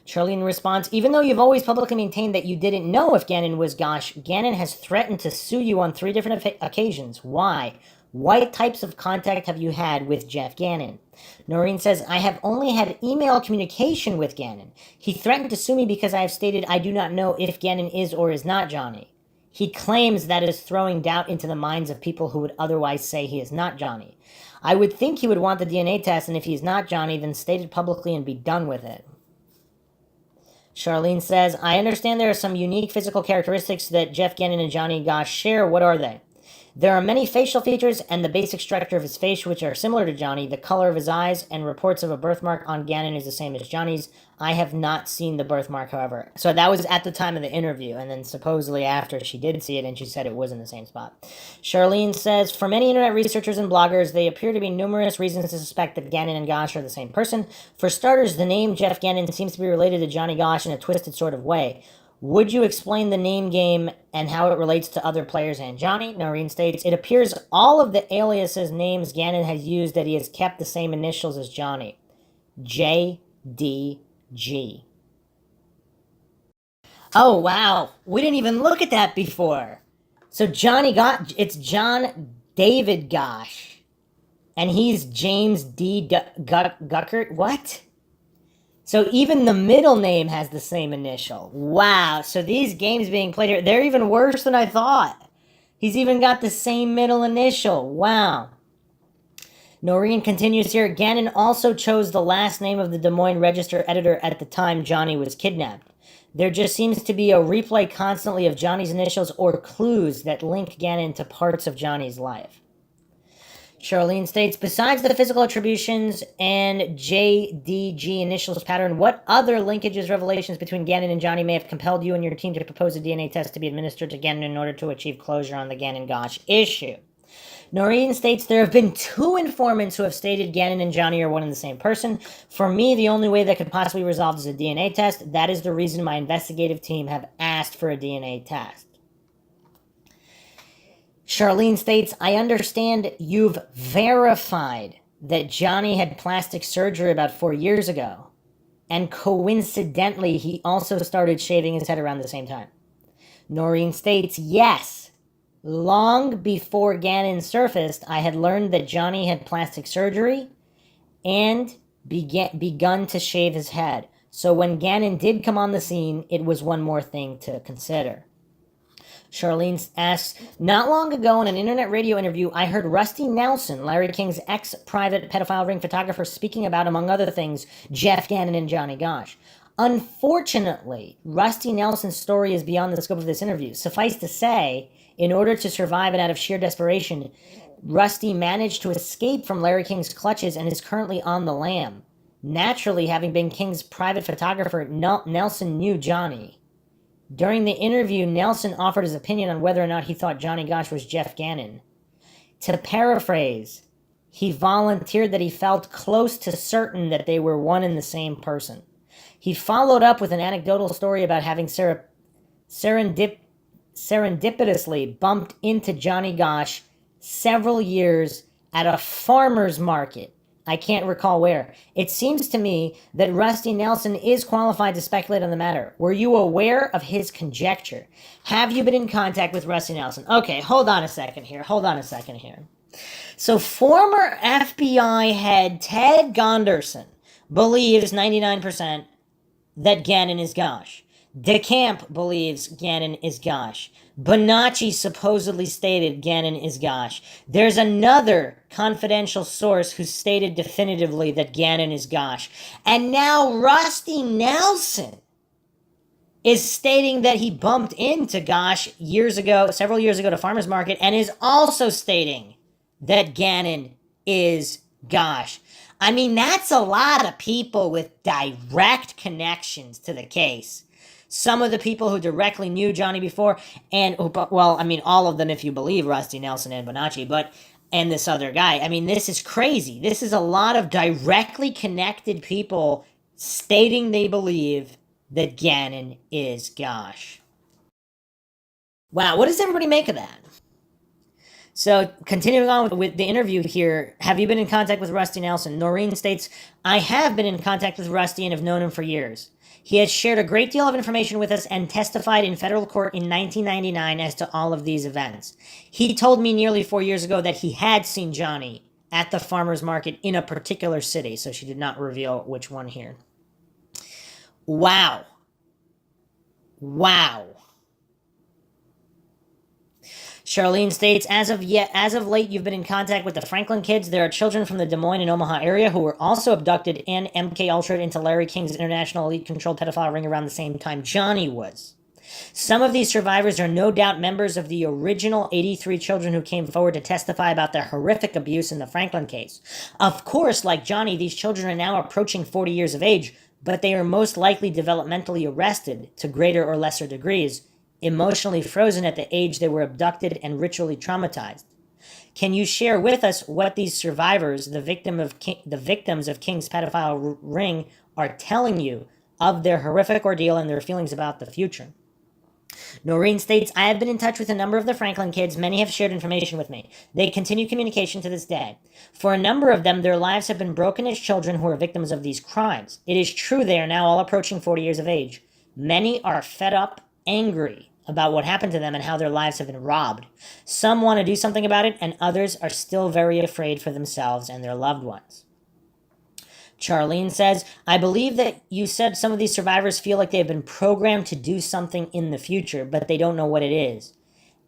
Charlene responds, even though you've always publicly maintained that you didn't know if Gannon was Gosch, Gannon has threatened to sue you on 3 different occasions. Why? What types of contact have you had with Jeff Gannon? Noreen says, I have only had email communication with Gannon. He threatened to sue me because I have stated I do not know if Gannon is or is not Johnny. He claims that is throwing doubt into the minds of people who would otherwise say he is not Johnny. I would think he would want the DNA test, and if he's not Johnny, then state it publicly and be done with it. Charlene says, I understand there are some unique physical characteristics that Jeff Gannon and Johnny Gosch share. What are they? There are many facial features and the basic structure of his face which are similar to Johnny. The color of his eyes and reports of a birthmark on Gannon is the same as Johnny's. I have not seen the birthmark, however. So that was at the time of the interview, and then supposedly after she did see it and she said it was in the same spot. Charlene says, for many internet researchers and bloggers, there appear to be numerous reasons to suspect that Gannon and Gosch are the same person. For starters, the name Jeff Gannon seems to be related to Johnny Gosch in a twisted sort of way. Would you explain the name game and how it relates to other players and Johnny? Noreen states, it appears all of the aliases names Gannon has used that he has kept the same initials as Johnny. JDG. Oh, wow. We didn't even look at that before. So it's John David Gosch. And he's James D. Guckert. What? So even the middle name has the same initial. Wow. So these games being played here, they're even worse than I thought. He's even got the same middle initial. Wow. Noreen continues here. Gannon also chose the last name of the Des Moines Register editor at the time Johnny was kidnapped. There just seems to be a replay constantly of Johnny's initials or clues that link Gannon to parts of Johnny's life. Charlene states, besides the physical attributions and JDG initials pattern, what other linkages, revelations between Gannon and Johnny may have compelled you and your team to propose a DNA test to be administered to Gannon in order to achieve closure on the Gannon-Gosch issue? Noreen states, there have been 2 informants who have stated Gannon and Johnny are one and the same person. For me, the only way that could possibly be resolved is a DNA test. That is the reason my investigative team have asked for a DNA test. Charlene states, I understand you've verified that Johnny had plastic surgery about 4 years ago. And coincidentally, he also started shaving his head around the same time. Noreen states, yes. Long before Gannon surfaced, I had learned that Johnny had plastic surgery and begun to shave his head. So when Gannon did come on the scene, it was one more thing to consider. Charlene asks, not long ago in an internet radio interview, I heard Rusty Nelson, Larry King's ex-private pedophile ring photographer, speaking about, among other things, Jeff Gannon and Johnny Gosch. Unfortunately, Rusty Nelson's story is beyond the scope of this interview. Suffice to say, in order to survive and out of sheer desperation, Rusty managed to escape from Larry King's clutches and is currently on the lam. Naturally, having been King's private photographer, Nelson knew Johnny. During the interview, Nelson offered his opinion on whether or not he thought Johnny Gosch was Jeff Gannon. To paraphrase, he volunteered that he felt close to certain that they were one and the same person. He followed up with an anecdotal story about having serendipitously bumped into Johnny Gosch several years at a farmer's market. I can't recall where. It seems to me that Rusty Nelson is qualified to speculate on the matter. Were you aware of his conjecture? Have you been in contact with Rusty Nelson? Okay, hold on a second here. So former FBI head Ted Gunderson believes 99% that Gannon is Gosch. DeCamp believes Gannon is Gosch. Bonacci supposedly stated Gannon is Gosch. There's another confidential source who stated definitively that Gannon is Gosch. And now Rusty Nelson is stating that he bumped into Gosch several years ago to Farmer's Market, and is also stating that Gannon is Gosch. I mean, that's a lot of people with direct connections to the case. Some of the people who directly knew Johnny before, all of them if you believe Rusty Nelson and Bonacci, and this other guy. I mean, this is crazy. This is a lot of directly connected people stating they believe that Gannon is Gosch. Wow, what does everybody make of that? So, continuing on with the interview here, have you been in contact with Rusty Nelson? Noreen states, I have been in contact with Rusty and have known him for years. He has shared a great deal of information with us and testified in federal court in 1999 as to all of these events. He told me nearly 4 years ago that he had seen Johnny at the farmer's market in a particular city, so she did not reveal which one here. Wow. Charlene states, as of late, you've been in contact with the Franklin kids. There are children from the Des Moines and Omaha area who were also abducted and MK-ultra'd into Larry King's international elite-controlled pedophile ring around the same time Johnny was. Some of these survivors are no doubt members of the original 83 children who came forward to testify about their horrific abuse in the Franklin case. Of course, like Johnny, these children are now approaching 40 years of age, but they are most likely developmentally arrested to greater or lesser degrees, emotionally frozen at the age they were abducted and ritually traumatized. Can you share with us what these survivors, the victims of King's pedophile ring, are telling you of their horrific ordeal and their feelings about the future? Noreen states, I have been in touch with a number of the Franklin kids. Many have shared information with me. They continue communication to this day. For a number of them, their lives have been broken as children who are victims of these crimes. It is true they are now all approaching 40 years of age. Many are fed up, angry about what happened to them and how their lives have been robbed. Some want to do something about it, and others are still very afraid for themselves and their loved ones. Charlene says, I believe that you said some of these survivors feel like they have been programmed to do something in the future, but they don't know what it is.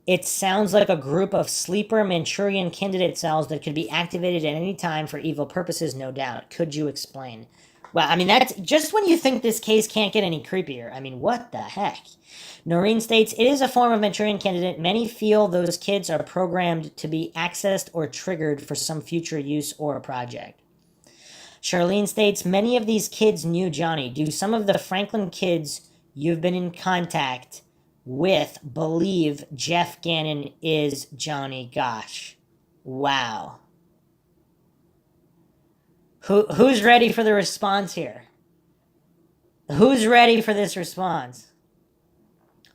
It sounds like a group of sleeper Manchurian candidate cells that could be activated at any time for evil purposes, no doubt. Could you explain? Well, I mean, that's just when you think this case can't get any creepier. I mean, what the heck? Noreen states, it is a form of Manchurian candidate. Many feel those kids are programmed to be accessed or triggered for some future use or a project. Charlene states, many of these kids knew Johnny. Do some of the Franklin kids you've been in contact with believe Jeff Gannon is Johnny Gosch? Wow. Who's ready for the response here? Who's ready for this response?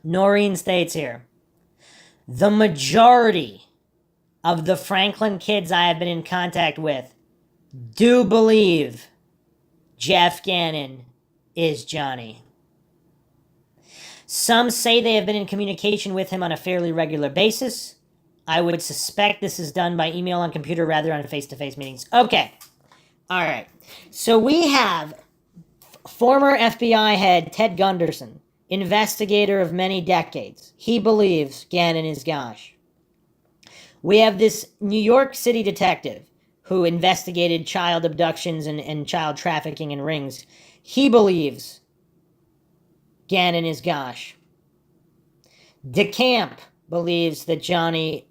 Noreen states here, the majority of the Franklin kids I have been in contact with do believe Jeff Gannon is Johnny. Some say they have been in communication with him on a fairly regular basis. I would suspect this is done by email on computer rather than face-to-face meetings. Okay. All right. So we have former FBI head Ted Gunderson, investigator of many decades. He believes Gannon is Gosch. We have this New York City detective who investigated child abductions and child trafficking in rings. He believes Gannon is Gosch. DeCamp believes that Johnny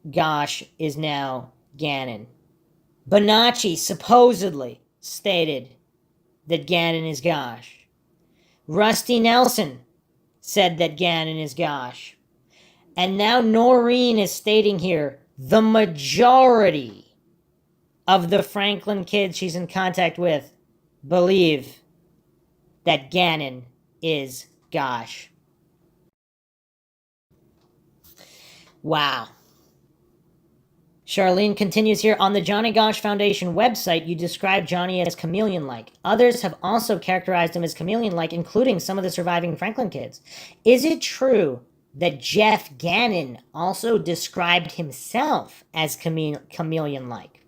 Gosch is now Gannon. Bonacci supposedly stated that Gannon is Gosch. Rusty Nelson said that Gannon is Gosch. And now Noreen is stating here the majority of the Franklin kids she's in contact with believe that Gannon is Gosch. Wow. Charlene continues here, on the Johnny Gosch Foundation website, you describe Johnny as chameleon-like. Others have also characterized him as chameleon-like, including some of the surviving Franklin kids. Is it true that Jeff Gannon also described himself as chameleon-like?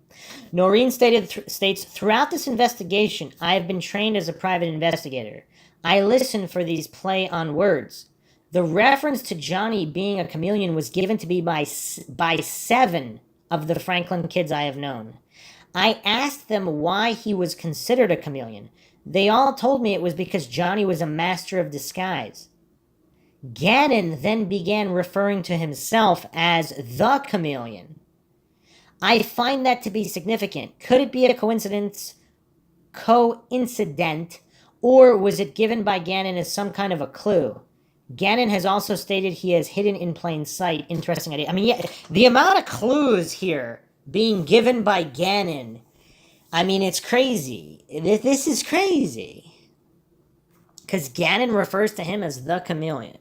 Noreen states, throughout this investigation, I have been trained as a private investigator. I listen for these play on words. The reference to Johnny being a chameleon was given to me by 7 of the Franklin kids I have known. I asked them why he was considered a chameleon. They all told me it was because Johnny was a master of disguise. Gannon then began referring to himself as the chameleon. I find that to be significant. Could it be a coincident, or was it given by Gannon as some kind of a clue? Gannon has also stated he has hidden in plain sight. Interesting idea. I mean, yeah, the amount of clues here being given by Gannon, I mean, it's crazy. This is crazy. Because Gannon refers to him as the chameleon.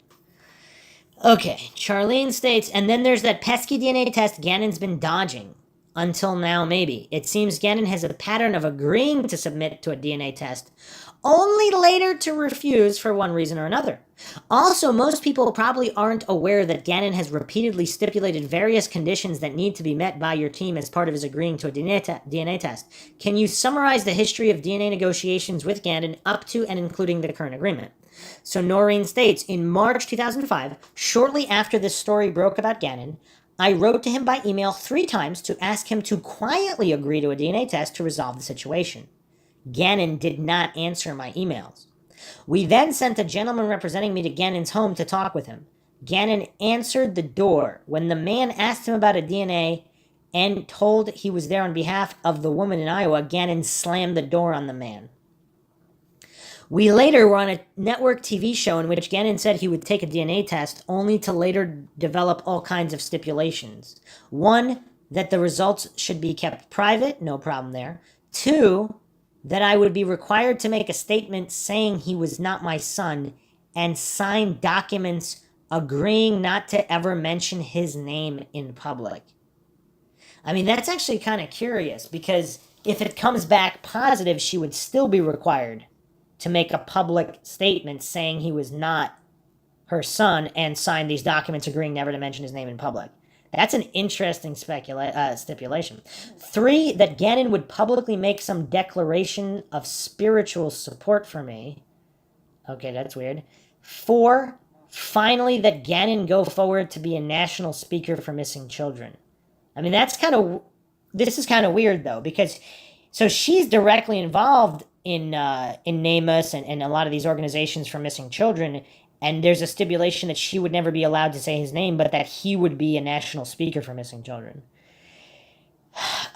Okay, Charlene states, and then there's that pesky DNA test Gannon's been dodging. Until now, maybe. It seems Gannon has a pattern of agreeing to submit to a DNA test, only later to refuse for one reason or another. Also, most people probably aren't aware that Gannon has repeatedly stipulated various conditions that need to be met by your team as part of his agreeing to a DNA test. Can you summarize the history of DNA negotiations with Gannon up to and including the current agreement? So Noreen states, in March 2005, shortly after this story broke about Gannon, I wrote to him by email 3 times to ask him to quietly agree to a DNA test to resolve the situation. Gannon did not answer my emails. We then sent a gentleman representing me to Gannon's home to talk with him. Gannon answered the door. When the man asked him about a DNA and told he was there on behalf of the woman in Iowa, Gannon slammed the door on the man. We later were on a network TV show in which Gannon said he would take a DNA test, only to later develop all kinds of stipulations. 1, that the results should be kept private, no problem there. 2, that I would be required to make a statement saying he was not my son and sign documents agreeing not to ever mention his name in public. I mean, that's actually kind of curious, because if it comes back positive, she would still be required to make a public statement saying he was not her son and sign these documents agreeing never to mention his name in public. That's an interesting stipulation. 3, that Gannon would publicly make some declaration of spiritual support for me. Okay, that's weird. 4, finally, that Gannon go forward to be a national speaker for missing children. I mean, this is kind of weird, though, because, so she's directly involved in NamUs and a lot of these organizations for missing children, and there's a stipulation that she would never be allowed to say his name, but that he would be a national speaker for missing children.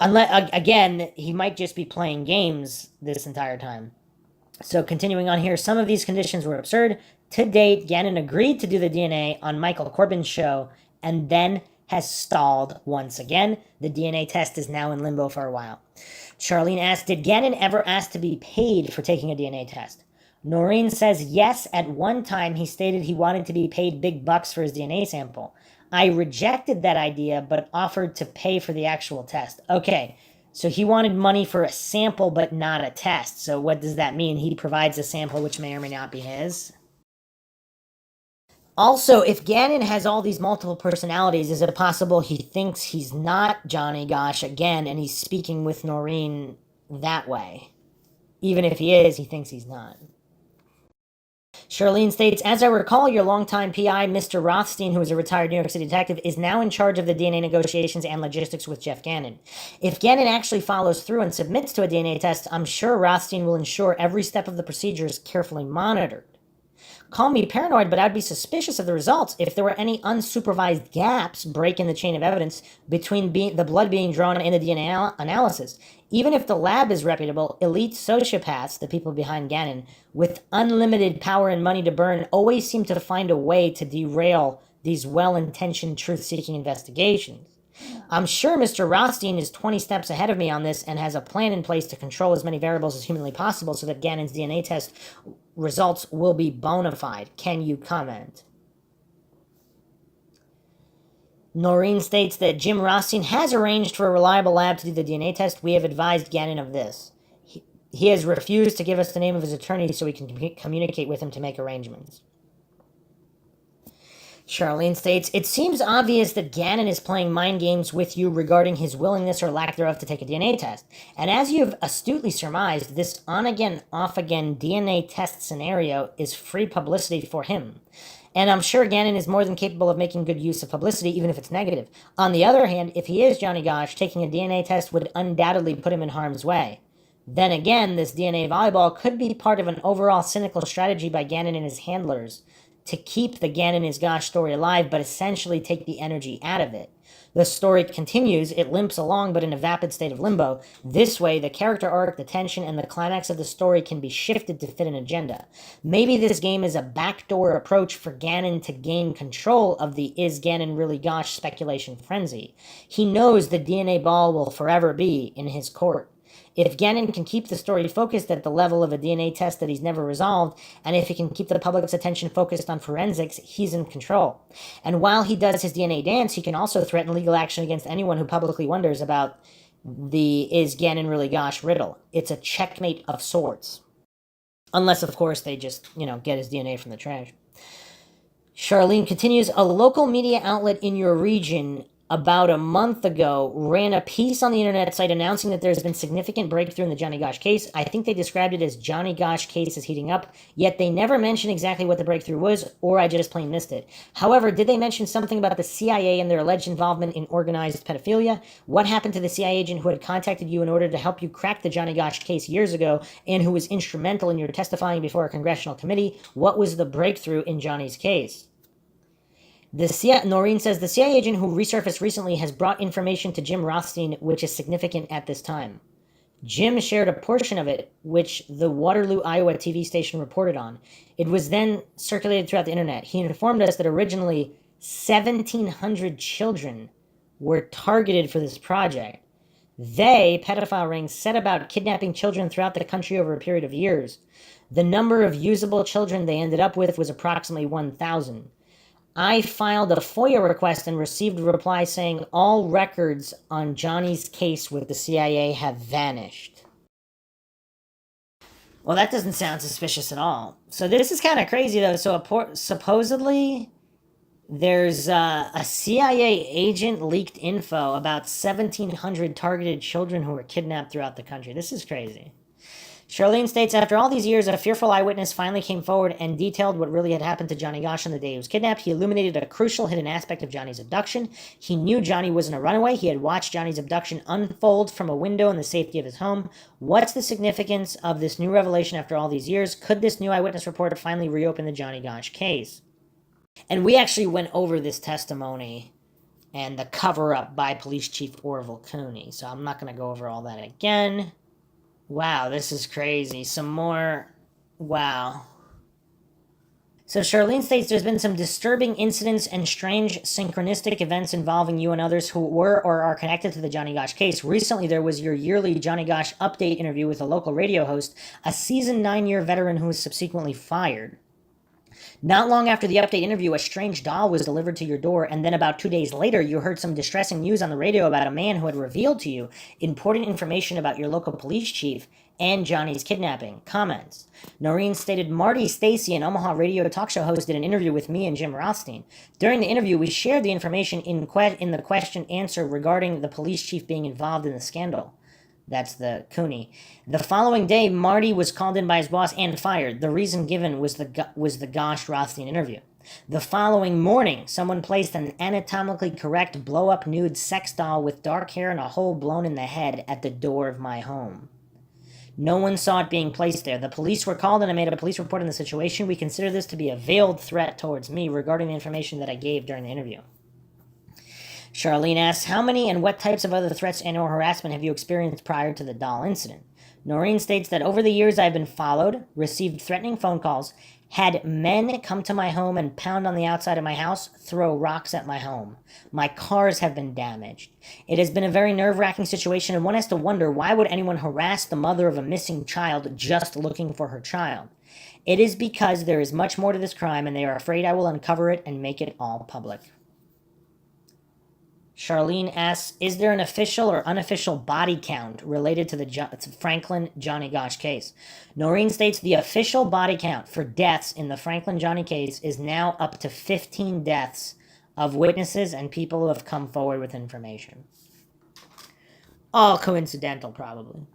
Unless, again, he might just be playing games this entire time. So continuing on here, some of these conditions were absurd. To date, Gannon agreed to do the DNA on Michael Corbin's show and then has stalled once again. The DNA test is now in limbo for a while. Charlene asked, did Gannon ever ask to be paid for taking a DNA test? Noreen says yes, at one time he stated he wanted to be paid big bucks for his DNA sample. I rejected that idea, but offered to pay for the actual test. Okay, so he wanted money for a sample, but not a test. So what does that mean? He provides a sample which may or may not be his? Also, if Gannon has all these multiple personalities, is it possible he thinks he's not Johnny Gosch again, and he's speaking with Noreen that way? Even if he is, he thinks he's not. Charlene states, as I recall, your longtime PI, Mr. Rothstein, who is a retired New York City detective, is now in charge of the DNA negotiations and logistics with Jeff Gannon. If Gannon actually follows through and submits to a DNA test, I'm sure Rothstein will ensure every step of the procedure is carefully monitored. Call me paranoid, but I'd be suspicious of the results if there were any unsupervised gaps breaking the chain of evidence between the blood being drawn and the DNA analysis. Even if the lab is reputable, elite sociopaths, the people behind Gannon, with unlimited power and money to burn, always seem to find a way to derail these well-intentioned truth-seeking investigations. I'm sure Mr. Rothstein is 20 steps ahead of me on this and has a plan in place to control as many variables as humanly possible so that Gannon's DNA test results will be bona fide. Can you comment? Noreen states that Jim Rothstein has arranged for a reliable lab to do the DNA test. We have advised Gannon of this. He has refused to give us the name of his attorney so we can communicate with him to make arrangements. Charlene states, it seems obvious that Gannon is playing mind games with you regarding his willingness or lack thereof to take a DNA test. And as you have astutely surmised, this on-again, off-again DNA test scenario is free publicity for him. And I'm sure Gannon is more than capable of making good use of publicity, even if it's negative. On the other hand, if he is Johnny Gosch, taking a DNA test would undoubtedly put him in harm's way. Then again, this DNA volleyball could be part of an overall cynical strategy by Gannon and his handlers to keep the Gannon is Gosh story alive, but essentially take the energy out of it. The story continues, it limps along, but in a vapid state of limbo. This way, the character arc, the tension, and the climax of the story can be shifted to fit an agenda. Maybe this game is a backdoor approach for Gannon to gain control of the is Gannon really Gosh speculation frenzy. He knows the DNA ball will forever be in his court. If Gannon can keep the story focused at the level of a DNA test that he's never resolved, and if he can keep the public's attention focused on forensics, he's in control. And while he does his DNA dance, he can also threaten legal action against anyone who publicly wonders about the is Gannon really Gosh riddle. It's a checkmate of sorts. Unless, of course, they just, get his DNA from the trash. Charlene continues, a local media outlet in your region about a month ago ran a piece on the internet site announcing that there's been significant breakthrough in the Johnny Gosch case. I think they described it as Johnny Gosch case is heating up, yet they never mentioned exactly what the breakthrough was, or I just plain missed it. However, did they mention something about the CIA and their alleged involvement in organized pedophilia? What happened to the CIA agent who had contacted you in order to help you crack the Johnny Gosch case years ago and who was instrumental in your testifying before a congressional committee? What was the breakthrough in Johnny's case? Noreen says, the CIA agent who resurfaced recently has brought information to Jim Rothstein, which is significant at this time. Jim shared a portion of it, which the Waterloo, Iowa TV station reported on. It was then circulated throughout the internet. He informed us that originally 1,700 children were targeted for this project. They, pedophile rings, set about kidnapping children throughout the country over a period of years. The number of usable children they ended up with was approximately 1,000. I filed a FOIA request and received a reply saying all records on Johnny's case with the CIA have vanished. Well, that doesn't sound suspicious at all. So this is kind of crazy, though. So supposedly there's a CIA agent leaked info about 1,700 targeted children who were kidnapped throughout the country. This is crazy. Charlene states, after all these years, a fearful eyewitness finally came forward and detailed what really had happened to Johnny Gosch on the day he was kidnapped. He illuminated a crucial hidden aspect of Johnny's abduction. He knew Johnny wasn't a runaway. He had watched Johnny's abduction unfold from a window in the safety of his home. What's the significance of this new revelation after all these years? Could this new eyewitness report finally reopen the Johnny Gosch case? And we actually went over this testimony and the cover-up by Police Chief Orville Cooney, so I'm not going to go over all that again. Wow, this is crazy. Some more. Wow. So Charlene states there's been some disturbing incidents and strange synchronistic events involving you and others who were or are connected to the Johnny Gosch case. Recently, there was your yearly Johnny Gosch update interview with a local radio host, a seasoned 9-year veteran who was subsequently fired. Not long after the update interview, a strange doll was delivered to your door, and then about 2 days later, you heard some distressing news on the radio about a man who had revealed to you important information about your local police chief and Johnny's kidnapping. Comments. Noreen stated, Marty Stacy, an Omaha radio talk show host, did an interview with me and Jim Rothstein. During the interview, we shared the information in the question-answer regarding the police chief being involved in the scandal. That's the Cooney. The following day, Marty was called in by his boss and fired. The reason given was the Gosch Rothstein interview. The following morning, someone placed an anatomically correct blow-up nude sex doll with dark hair and a hole blown in the head at the door of my home. No one saw it being placed there. The police were called and I made a police report on the situation. We consider this to be a veiled threat towards me regarding the information that I gave during the interview. Charlene asks, how many and what types of other threats and or harassment have you experienced prior to the doll incident? Noreen states that over the years I've been followed, received threatening phone calls, had men come to my home and pound on the outside of my house, throw rocks at my home. My cars have been damaged. It has been a very nerve-wracking situation, and one has to wonder, why would anyone harass the mother of a missing child just looking for her child? It is because there is much more to this crime, and they are afraid I will uncover it and make it all public. Charlene asks, is there an official or unofficial body count related to the Franklin Johnny Gosch case? Noreen states the official body count for deaths in the Franklin Johnny case is now up to 15 deaths of witnesses and people who have come forward with information. All coincidental, probably.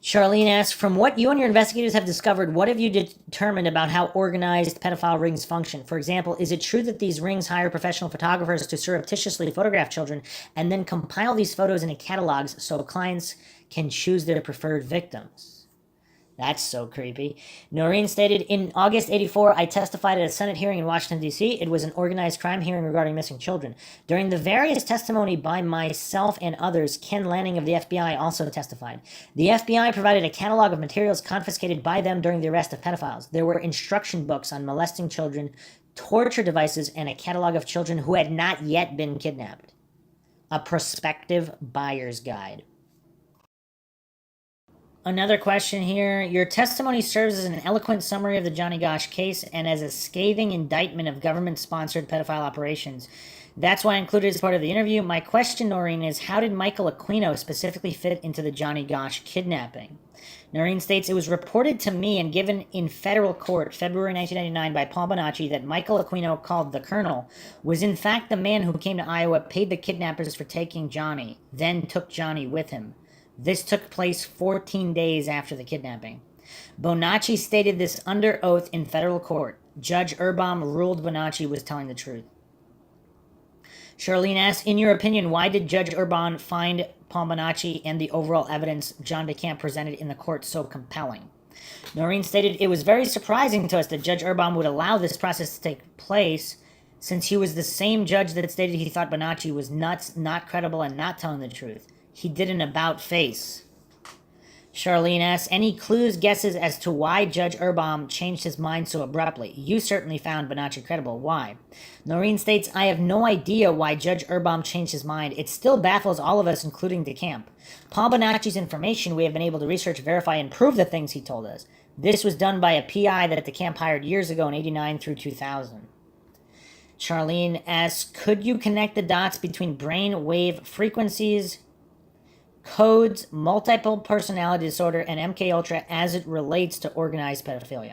Charlene asks, from what you and your investigators have discovered, what have you determined about how organized pedophile rings function? For example, is it true that these rings hire professional photographers to surreptitiously photograph children and then compile these photos into catalogs so clients can choose their preferred victims? That's so creepy. Noreen stated, in August 1984, I testified at a Senate hearing in Washington, D.C. It was an organized crime hearing regarding missing children. During the various testimony by myself and others, Ken Lanning of the FBI also testified. The FBI provided a catalog of materials confiscated by them during the arrest of pedophiles. There were instruction books on molesting children, torture devices, and a catalog of children who had not yet been kidnapped. A prospective buyer's guide. Another question here. Your testimony serves as an eloquent summary of the Johnny Gosch case and as a scathing indictment of government-sponsored pedophile operations. That's why I included it as part of the interview. My question, Noreen, is how did Michael Aquino specifically fit into the Johnny Gosch kidnapping? Noreen states, it was reported to me and given in federal court February 1999 by Paul Bonacci that Michael Aquino, called the Colonel, was in fact the man who came to Iowa, paid the kidnappers for taking Johnny, then took Johnny with him. This took place 14 days after the kidnapping. Bonacci stated this under oath in federal court. Judge Urbaum ruled Bonacci was telling the truth. Charlene asks, in your opinion, why did Judge Urbaum find Paul Bonacci and the overall evidence John DeCamp presented in the court so compelling? Noreen stated, it was very surprising to us that Judge Urbaum would allow this process to take place, since he was the same judge that stated he thought Bonacci was nuts, not credible, and not telling the truth. He did an about-face. Charlene asks, any clues, guesses as to why Judge Urbaum changed his mind so abruptly? You certainly found Bonacci credible. Why? Noreen states, I have no idea why Judge Urbaum changed his mind. It still baffles all of us, including DeCamp. Paul Bonacci's information we have been able to research, verify, and prove the things he told us. This was done by a PI that DeCamp hired years ago in 1989 through 2000. Charlene asks, could you connect the dots between brain wave frequencies, codes, multiple personality disorder, and MKUltra as it relates to organized pedophilia?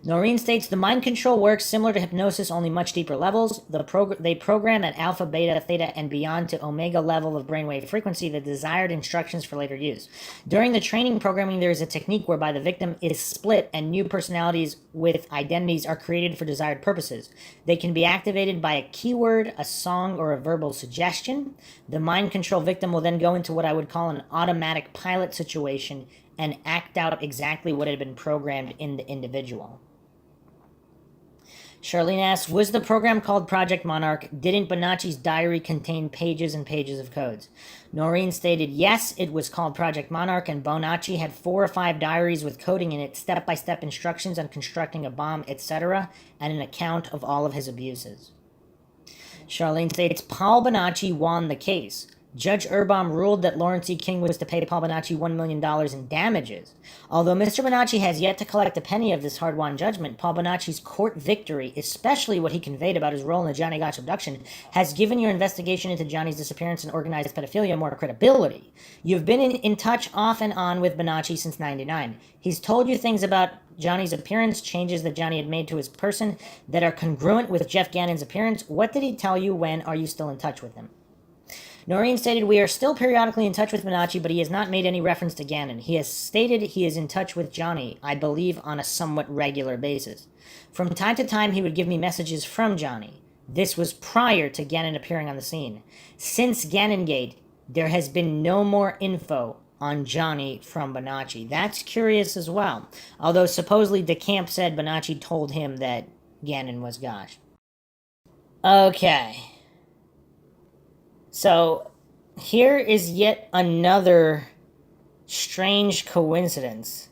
Noreen states, the mind control works similar to hypnosis, only much deeper levels. They program at alpha, beta, theta, and beyond to omega level of brainwave frequency the desired instructions for later use. During the training programming, there is a technique whereby the victim is split and new personalities with identities are created for desired purposes. They can be activated by a keyword, a song, or a verbal suggestion. The mind control victim will then go into what I would call an automatic pilot situation and act out exactly what had been programmed in the individual. Charlene asks, was the program called Project Monarch? Didn't Bonacci's diary contain pages and pages of codes? Noreen stated, yes, it was called Project Monarch, and Bonacci had 4 or 5 diaries with coding in it, step-by-step instructions on constructing a bomb, etc., and an account of all of his abuses. Charlene states, Paul Bonacci won the case. Judge Urbaum ruled that Lawrence E. King was to pay Paul Bonacci $1 million in damages. Although Mr. Bonacci has yet to collect a penny of this hard-won judgment, Paul Bonacci's court victory, especially what he conveyed about his role in the Johnny Gosch abduction, has given your investigation into Johnny's disappearance and organized pedophilia more credibility. You've been in touch off and on with Bonacci since '99. He's told you things about Johnny's appearance, changes that Johnny had made to his person that are congruent with Jeff Gannon's appearance. What did he tell you? When are you still in touch with him? Noreen stated, we are still periodically in touch with Bonacci, but he has not made any reference to Gannon. He has stated he is in touch with Johnny, I believe, on a somewhat regular basis. From time to time, he would give me messages from Johnny. This was prior to Gannon appearing on the scene. Since Gannongate, there has been no more info on Johnny from Bonacci. That's curious as well. Although supposedly DeCamp said Bonacci told him that Gannon was Gosch. Okay. So, here is yet another strange coincidence.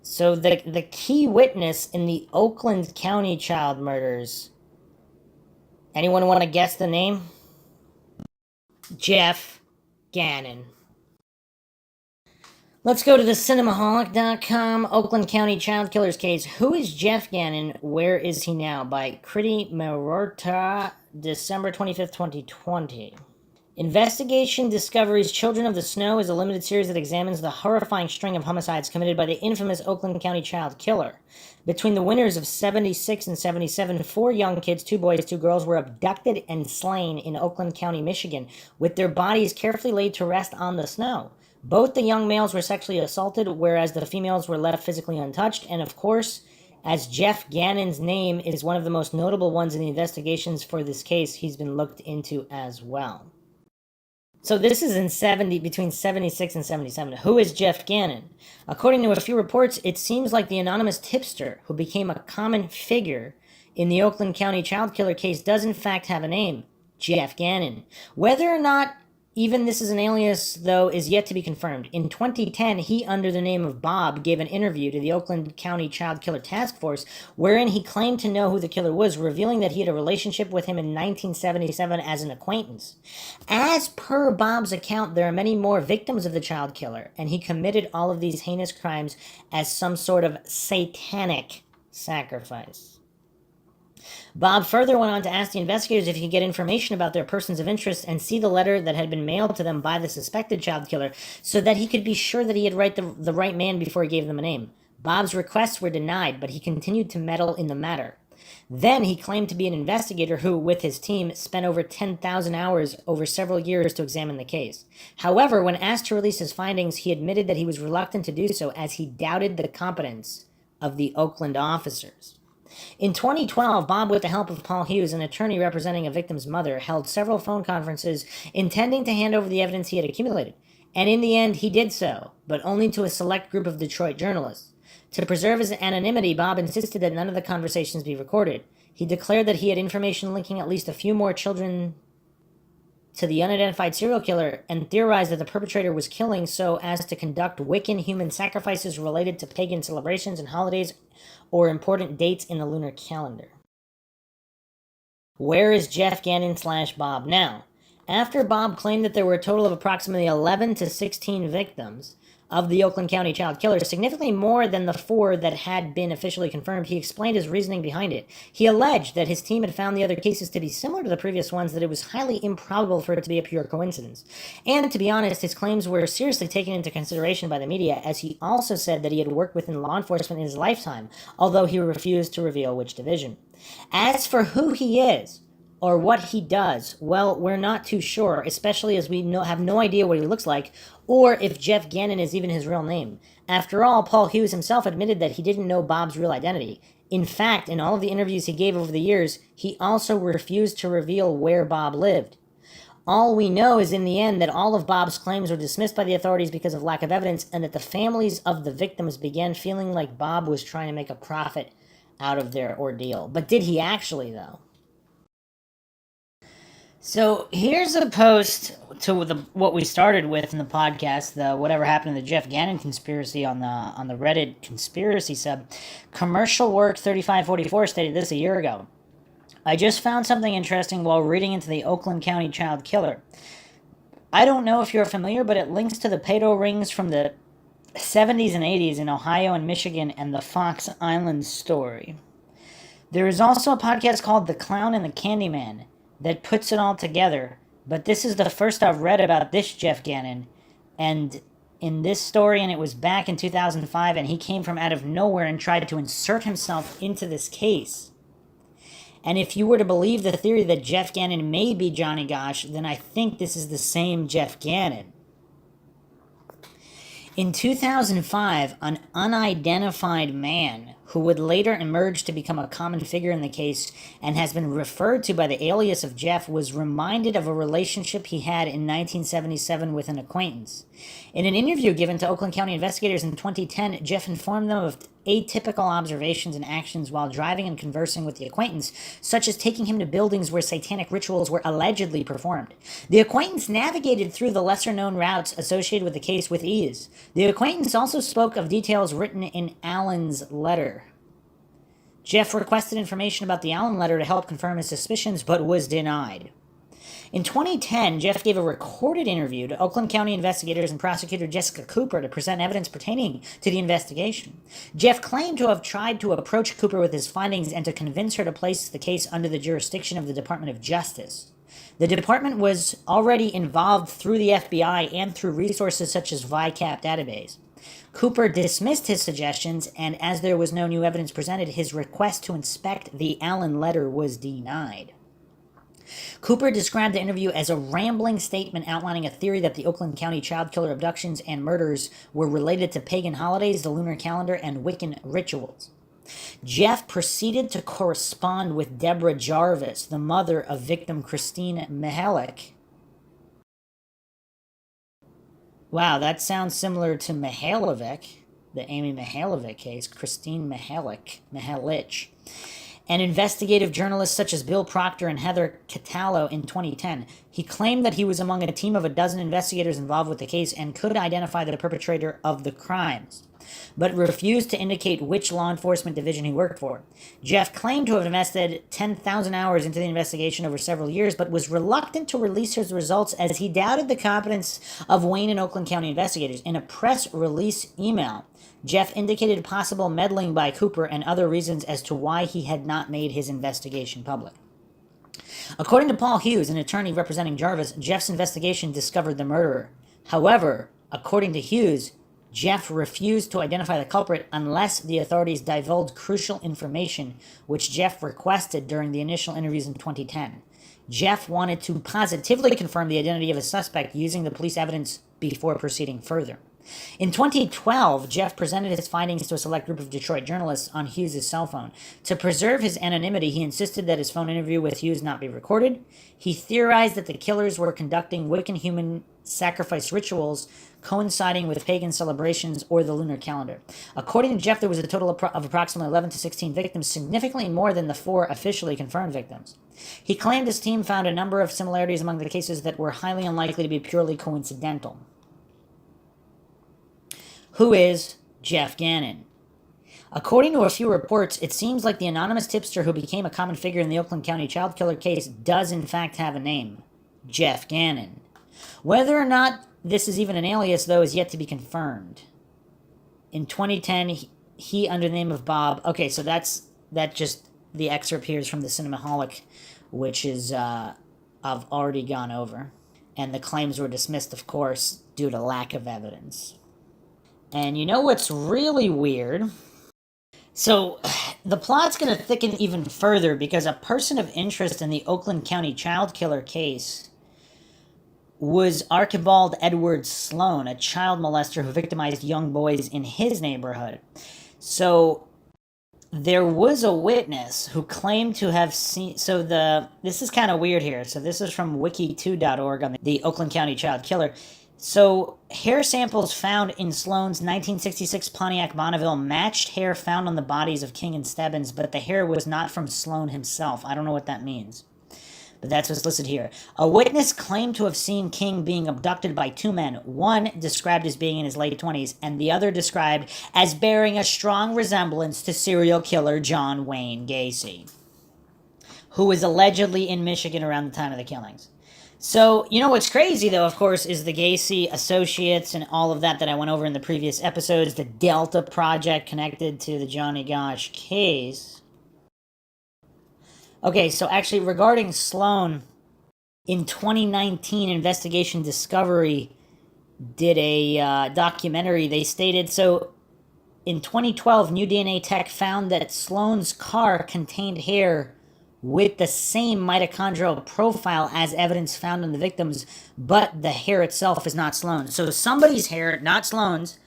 So, the key witness in the Oakland County child murders. Anyone want to guess the name? Jeff Gannon. Let's go to the cinemaholic.com Oakland County child killers case. Who is Jeff Gannon? Where is he now? By Kriti Mehrotra, December 25th, 2020. Investigation Discoveries Children of the Snow is a limited series that examines the horrifying string of homicides committed by the infamous Oakland County child killer. Between the winters of 76 and 77, 4 young kids, 2 boys, 2 girls, were abducted and slain in Oakland County, Michigan, with their bodies carefully laid to rest on the snow. Both the young males were sexually assaulted, whereas the females were left physically untouched, and of course, as Jeff Gannon's name is one of the most notable ones in the investigations for this case, he's been looked into as well. So this is between 76 and 77. Who is Jeff Gannon? According to a few reports, it seems like the anonymous tipster who became a common figure in the Oakland County child killer case does in fact have a name, Jeff Gannon. Whether or not even this is an alias, though, is yet to be confirmed. In 2010, he, under the name of Bob, gave an interview to the Oakland County Child Killer Task Force, wherein he claimed to know who the killer was, revealing that he had a relationship with him in 1977 as an acquaintance. As per Bob's account, there are many more victims of the child killer, and he committed all of these heinous crimes as some sort of satanic sacrifice. Bob further went on to ask the investigators if he could get information about their persons of interest and see the letter that had been mailed to them by the suspected child killer so that he could be sure that he had the right man before he gave them a name. Bob's requests were denied, but he continued to meddle in the matter. Then he claimed to be an investigator who, with his team, spent over 10,000 hours over several years to examine the case. However, when asked to release his findings, he admitted that he was reluctant to do so as he doubted the competence of the Oakland officers. In 2012, Bob, with the help of Paul Hughes, an attorney representing a victim's mother, held several phone conferences intending to hand over the evidence he had accumulated. And in the end, he did so, but only to a select group of Detroit journalists. To preserve his anonymity, Bob insisted that none of the conversations be recorded. He declared that he had information linking at least a few more children to the unidentified serial killer and theorized that the perpetrator was killing so as to conduct Wiccan human sacrifices related to pagan celebrations and holidays or important dates in the lunar calendar. Where is Jeff Gannon / Bob now? After Bob claimed that there were a total of approximately 11 to 16 victims of the Oakland County child killer, significantly more than the 4 that had been officially confirmed, he explained his reasoning behind it. He alleged that his team had found the other cases to be similar to the previous ones, that it was highly improbable for it to be a pure coincidence. And to be honest, his claims were seriously taken into consideration by the media, as he also said that he had worked within law enforcement in his lifetime, although he refused to reveal which division. As for who he is, or what he does, well, we're not too sure, especially as we have no idea what he looks like, or if Jeff Gannon is even his real name. After all, Paul Hughes himself admitted that he didn't know Bob's real identity. In fact, in all of the interviews he gave over the years, he also refused to reveal where Bob lived. All we know is in the end that all of Bob's claims were dismissed by the authorities because of lack of evidence, and that the families of the victims began feeling like Bob was trying to make a profit out of their ordeal. But did he actually, though? So here's a post to what we started with in the podcast, the whatever happened to the Jeff Gannon conspiracy on the Reddit conspiracy sub. Commercial Work 3544 stated this a year ago. I just found something interesting while reading into the Oakland County child killer. I don't know if you're familiar, but it links to the pedo rings from the 70s and 80s in Ohio and Michigan and the Fox Island story. There is also a podcast called The Clown and the Candyman that puts it all together, but this is the first I've read about this Jeff Gannon, and in this story, and it was back in 2005, and he came from out of nowhere and tried to insert himself into this case. And if you were to believe the theory that Jeff Gannon may be Johnny Gosch, then I think this is the same Jeff Gannon. In 2005, an unidentified man who would later emerge to become a common figure in the case and has been referred to by the alias of Jeff was reminded of a relationship he had in 1977 with an acquaintance. In an interview given to Oakland County investigators in 2010, Jeff informed them of atypical observations and actions while driving and conversing with the acquaintance, such as taking him to buildings where satanic rituals were allegedly performed. The acquaintance navigated through the lesser-known routes associated with the case with ease. The acquaintance also spoke of details written in Allen's letter. Jeff requested information about the Allen letter to help confirm his suspicions, but was denied. In 2010, Jeff gave a recorded interview to Oakland County investigators and prosecutor Jessica Cooper to present evidence pertaining to the investigation. Jeff claimed to have tried to approach Cooper with his findings and to convince her to place the case under the jurisdiction of the Department of Justice. The department was already involved through the FBI and through resources such as VICAP database. Cooper dismissed his suggestions, and as there was no new evidence presented, his request to inspect the Allen letter was denied. Cooper described the interview as a rambling statement outlining a theory that the Oakland County child killer abductions and murders were related to pagan holidays, the lunar calendar, and Wiccan rituals. Jeff proceeded to correspond with Deborah Jarvis, the mother of victim Christine Mihalik. Wow, that sounds similar to Mihalovic, the Amy Mihalovic case, Christine Mihalich, and investigative journalists such as Bill Proctor and Heather Catallo in 2010. He claimed that he was among a team of a dozen investigators involved with the case and could identify the perpetrator of the crimes, but refused to indicate which law enforcement division he worked for. Jeff claimed to have invested 10,000 hours into the investigation over several years, but was reluctant to release his results as he doubted the competence of Wayne and Oakland County investigators. In a press release email, Jeff indicated possible meddling by Cooper and other reasons as to why he had not made his investigation public. According to Paul Hughes, an attorney representing Jarvis, Jeff's investigation discovered the murderer. However, according to Hughes, Jeff refused to identify the culprit unless the authorities divulged crucial information, which Jeff requested during the initial interviews in 2010. Jeff wanted to positively confirm the identity of a suspect using the police evidence before proceeding further. In 2012, Jeff presented his findings to a select group of Detroit journalists on Hughes' cell phone. To preserve his anonymity, he insisted that his phone interview with Hughes not be recorded. He theorized that the killers were conducting Wiccan human sacrifice rituals coinciding with pagan celebrations or the lunar calendar. According to Jeff, there was a total of approximately 11 to 16 victims, significantly more than the 4 officially confirmed victims. He claimed his team found a number of similarities among the cases that were highly unlikely to be purely coincidental. Who is Jeff Gannon? According to a few reports, it seems like the anonymous tipster who became a common figure in the Oakland County child killer case does in fact have a name, Jeff Gannon. Whether or not this is even an alias, though, is yet to be confirmed. In 2010, he under the name of Bob. Okay, so that just the excerpt here is from the Cinemaholic, which is I've already gone over, and the claims were dismissed, of course, due to lack of evidence. And you know what's really weird? So, the plot's going to thicken even further because a person of interest in the Oakland County child killer case was Archibald Edward Sloan, a child molester who victimized young boys in his neighborhood. So, there was a witness who claimed to have seen... this is kind of weird here. So, this is from wiki2.org on the Oakland County child killer. So, hair samples found in Sloan's 1966 Pontiac Bonneville matched hair found on the bodies of King and Stebbins, but the hair was not from Sloan himself. I don't know what that means, but that's what's listed here. A witness claimed to have seen King being abducted by 2 men, one described as being in his late 20s, and the other described as bearing a strong resemblance to serial killer John Wayne Gacy, who was allegedly in Michigan around the time of the killings. So, you know what's crazy, though, of course, is the Gacy associates and all of that I went over in the previous episodes, the Delta Project connected to the Johnny Gosch case. Okay, so actually, regarding Sloan, in 2019, Investigation Discovery did a documentary. They stated, so in 2012, New DNA Tech found that Sloan's car contained hair with the same mitochondrial profile as evidence found in the victims, but the hair itself is not Sloan's. So somebody's hair, not Sloan's,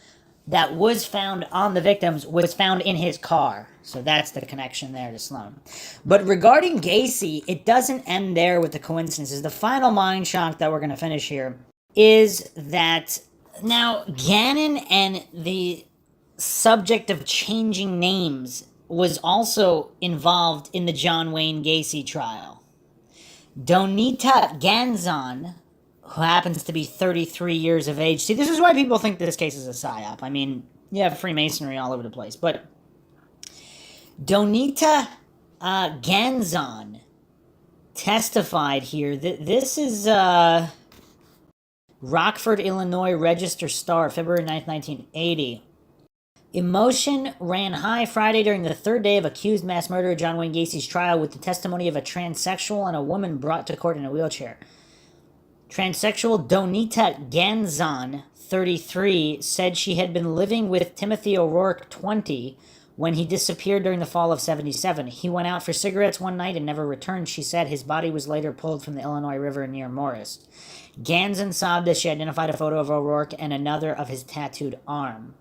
that was found on the victims was found in his car. So that's the connection there to Sloan. But regarding Gacy, it doesn't end there with the coincidences. The final mind shock that we're going to finish here is that now Gannon and the subject of changing names was also involved in the John Wayne Gacy trial. Donita Gannon, who happens to be 33 years of age. See, this is why people think this case is a psyop. I mean, you have Freemasonry all over the place. But Donita Gannon testified here that this is Rockford, Illinois Register Star, February 9th, 1980. Emotion ran high Friday during the third day of accused mass murderer John Wayne Gacy's trial with the testimony of a transsexual and a woman brought to court in a wheelchair. Transsexual Donita Gannon, 33, said she had been living with Timothy O'Rourke, 20, when he disappeared during the fall of 77. He went out for cigarettes one night and never returned, she said. His body was later pulled from the Illinois River near Morris. Gannon sobbed as she identified a photo of O'Rourke and another of his tattooed arm.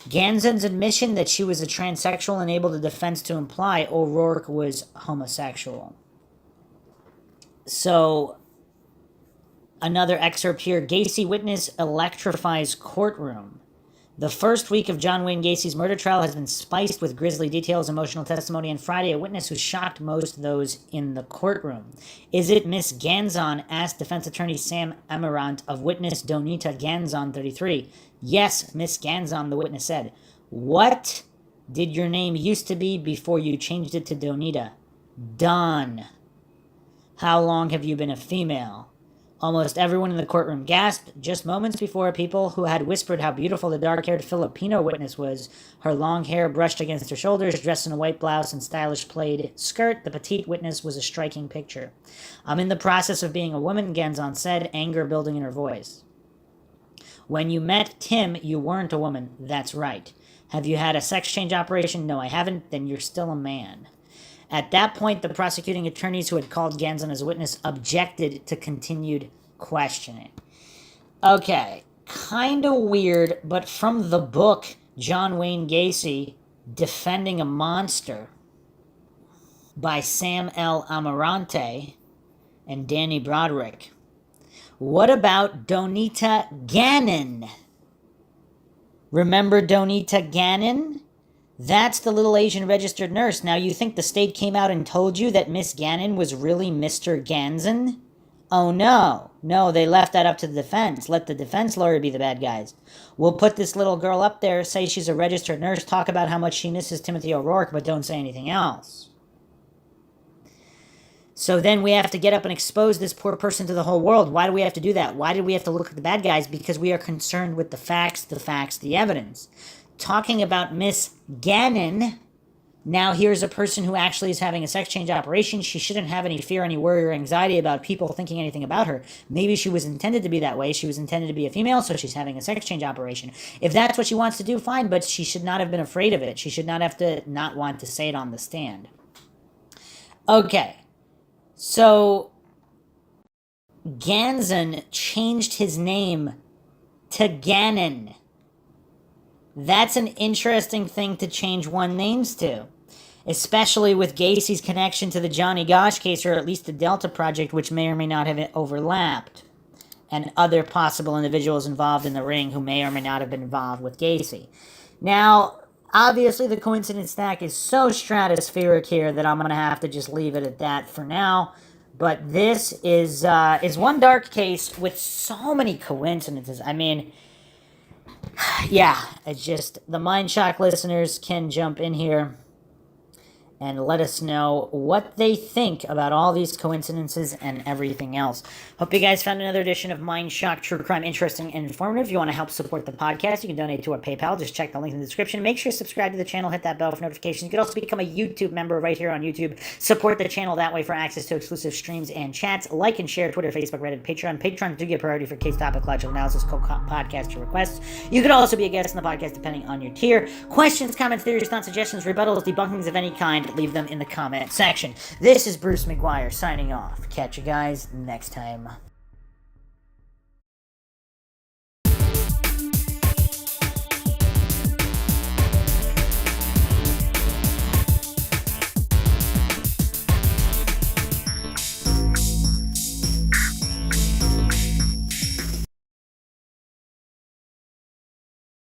Gannon's admission that she was a transsexual enabled the defense to imply O'Rourke was homosexual. So, another excerpt here. Gacy witness electrifies courtroom. The first week of John Wayne Gacy's murder trial has been spiced with grisly details, emotional testimony, and Friday, a witness who shocked most of those in the courtroom. Is it Miss Gannon? Asked defense attorney Sam Amarant of witness Donita Gannon, 33. Yes, Miss Gannon, the witness said. What did your name used to be before you changed it to Donita? Dawn. How long have you been a female? Almost everyone in the courtroom gasped. Just moments before, people who had whispered how beautiful the dark-haired Filipino witness was, her long hair brushed against her shoulders, dressed in a white blouse and stylish plaid skirt, the petite witness was a striking picture. I'm in the process of being a woman, Gannon said, anger building in her voice. When you met Tim, you weren't a woman. That's right. Have you had a sex change operation? No, I haven't. Then you're still a man. At that point, the prosecuting attorneys who had called Gannon as a witness objected to continued questioning. Okay, kind of weird, but from the book John Wayne Gacy, Defending a Monster by Sam L. Amarante and Danny Broderick. What about Donita Gannon? Remember Donita Gannon? That's the little Asian registered nurse. Now, you think the state came out and told you that Miss Gannon was really Mr. Gannon? Oh, no. No, they left that up to the defense. Let the defense lawyer be the bad guys. We'll put this little girl up there, say she's a registered nurse, talk about how much she misses Timothy O'Rourke, but don't say anything else. So then we have to get up and expose this poor person to the whole world. Why do we have to do that? Why did we have to look at the bad guys? Because we are concerned with the facts, the evidence. Talking about Miss Gannon, now here's a person who actually is having a sex change operation. She shouldn't have any fear, any worry, or anxiety about people thinking anything about her. Maybe she was intended to be that way. She was intended to be a female, so she's having a sex change operation. If that's what she wants to do, fine, but she should not have been afraid of it. She should not have to not want to say it on the stand. Okay, so Gannon changed his name to Gannon. That's an interesting thing to change one's names to, especially with Gacy's connection to the Johnny Gosch case, or at least the Delta Project, which may or may not have overlapped, and other possible individuals involved in the ring who may or may not have been involved with Gacy. Now, obviously, the coincidence stack is so stratospheric here that I'm going to have to just leave it at that for now. But this is one dark case with so many coincidences. I mean, yeah, it's just the MindShock listeners can jump in here and let us know what they think about all these coincidences and everything else. Hope you guys found another edition of MindShock True Crime interesting and informative. If you want to help support the podcast, you can donate to our PayPal. Just check the link in the description. Make sure to subscribe to the channel. Hit that bell for notifications. You can also become a YouTube member right here on YouTube. Support the channel that way for access to exclusive streams and chats. Like and share Twitter, Facebook, Reddit, Patreon. Patrons do get priority for case topic, logical analysis, podcast requests. You could also be a guest on the podcast depending on your tier. Questions, comments, theories, thoughts, suggestions, rebuttals, debunkings of any kind, leave them in the comment section. This is Bruce McGuire signing off. Catch you guys next time.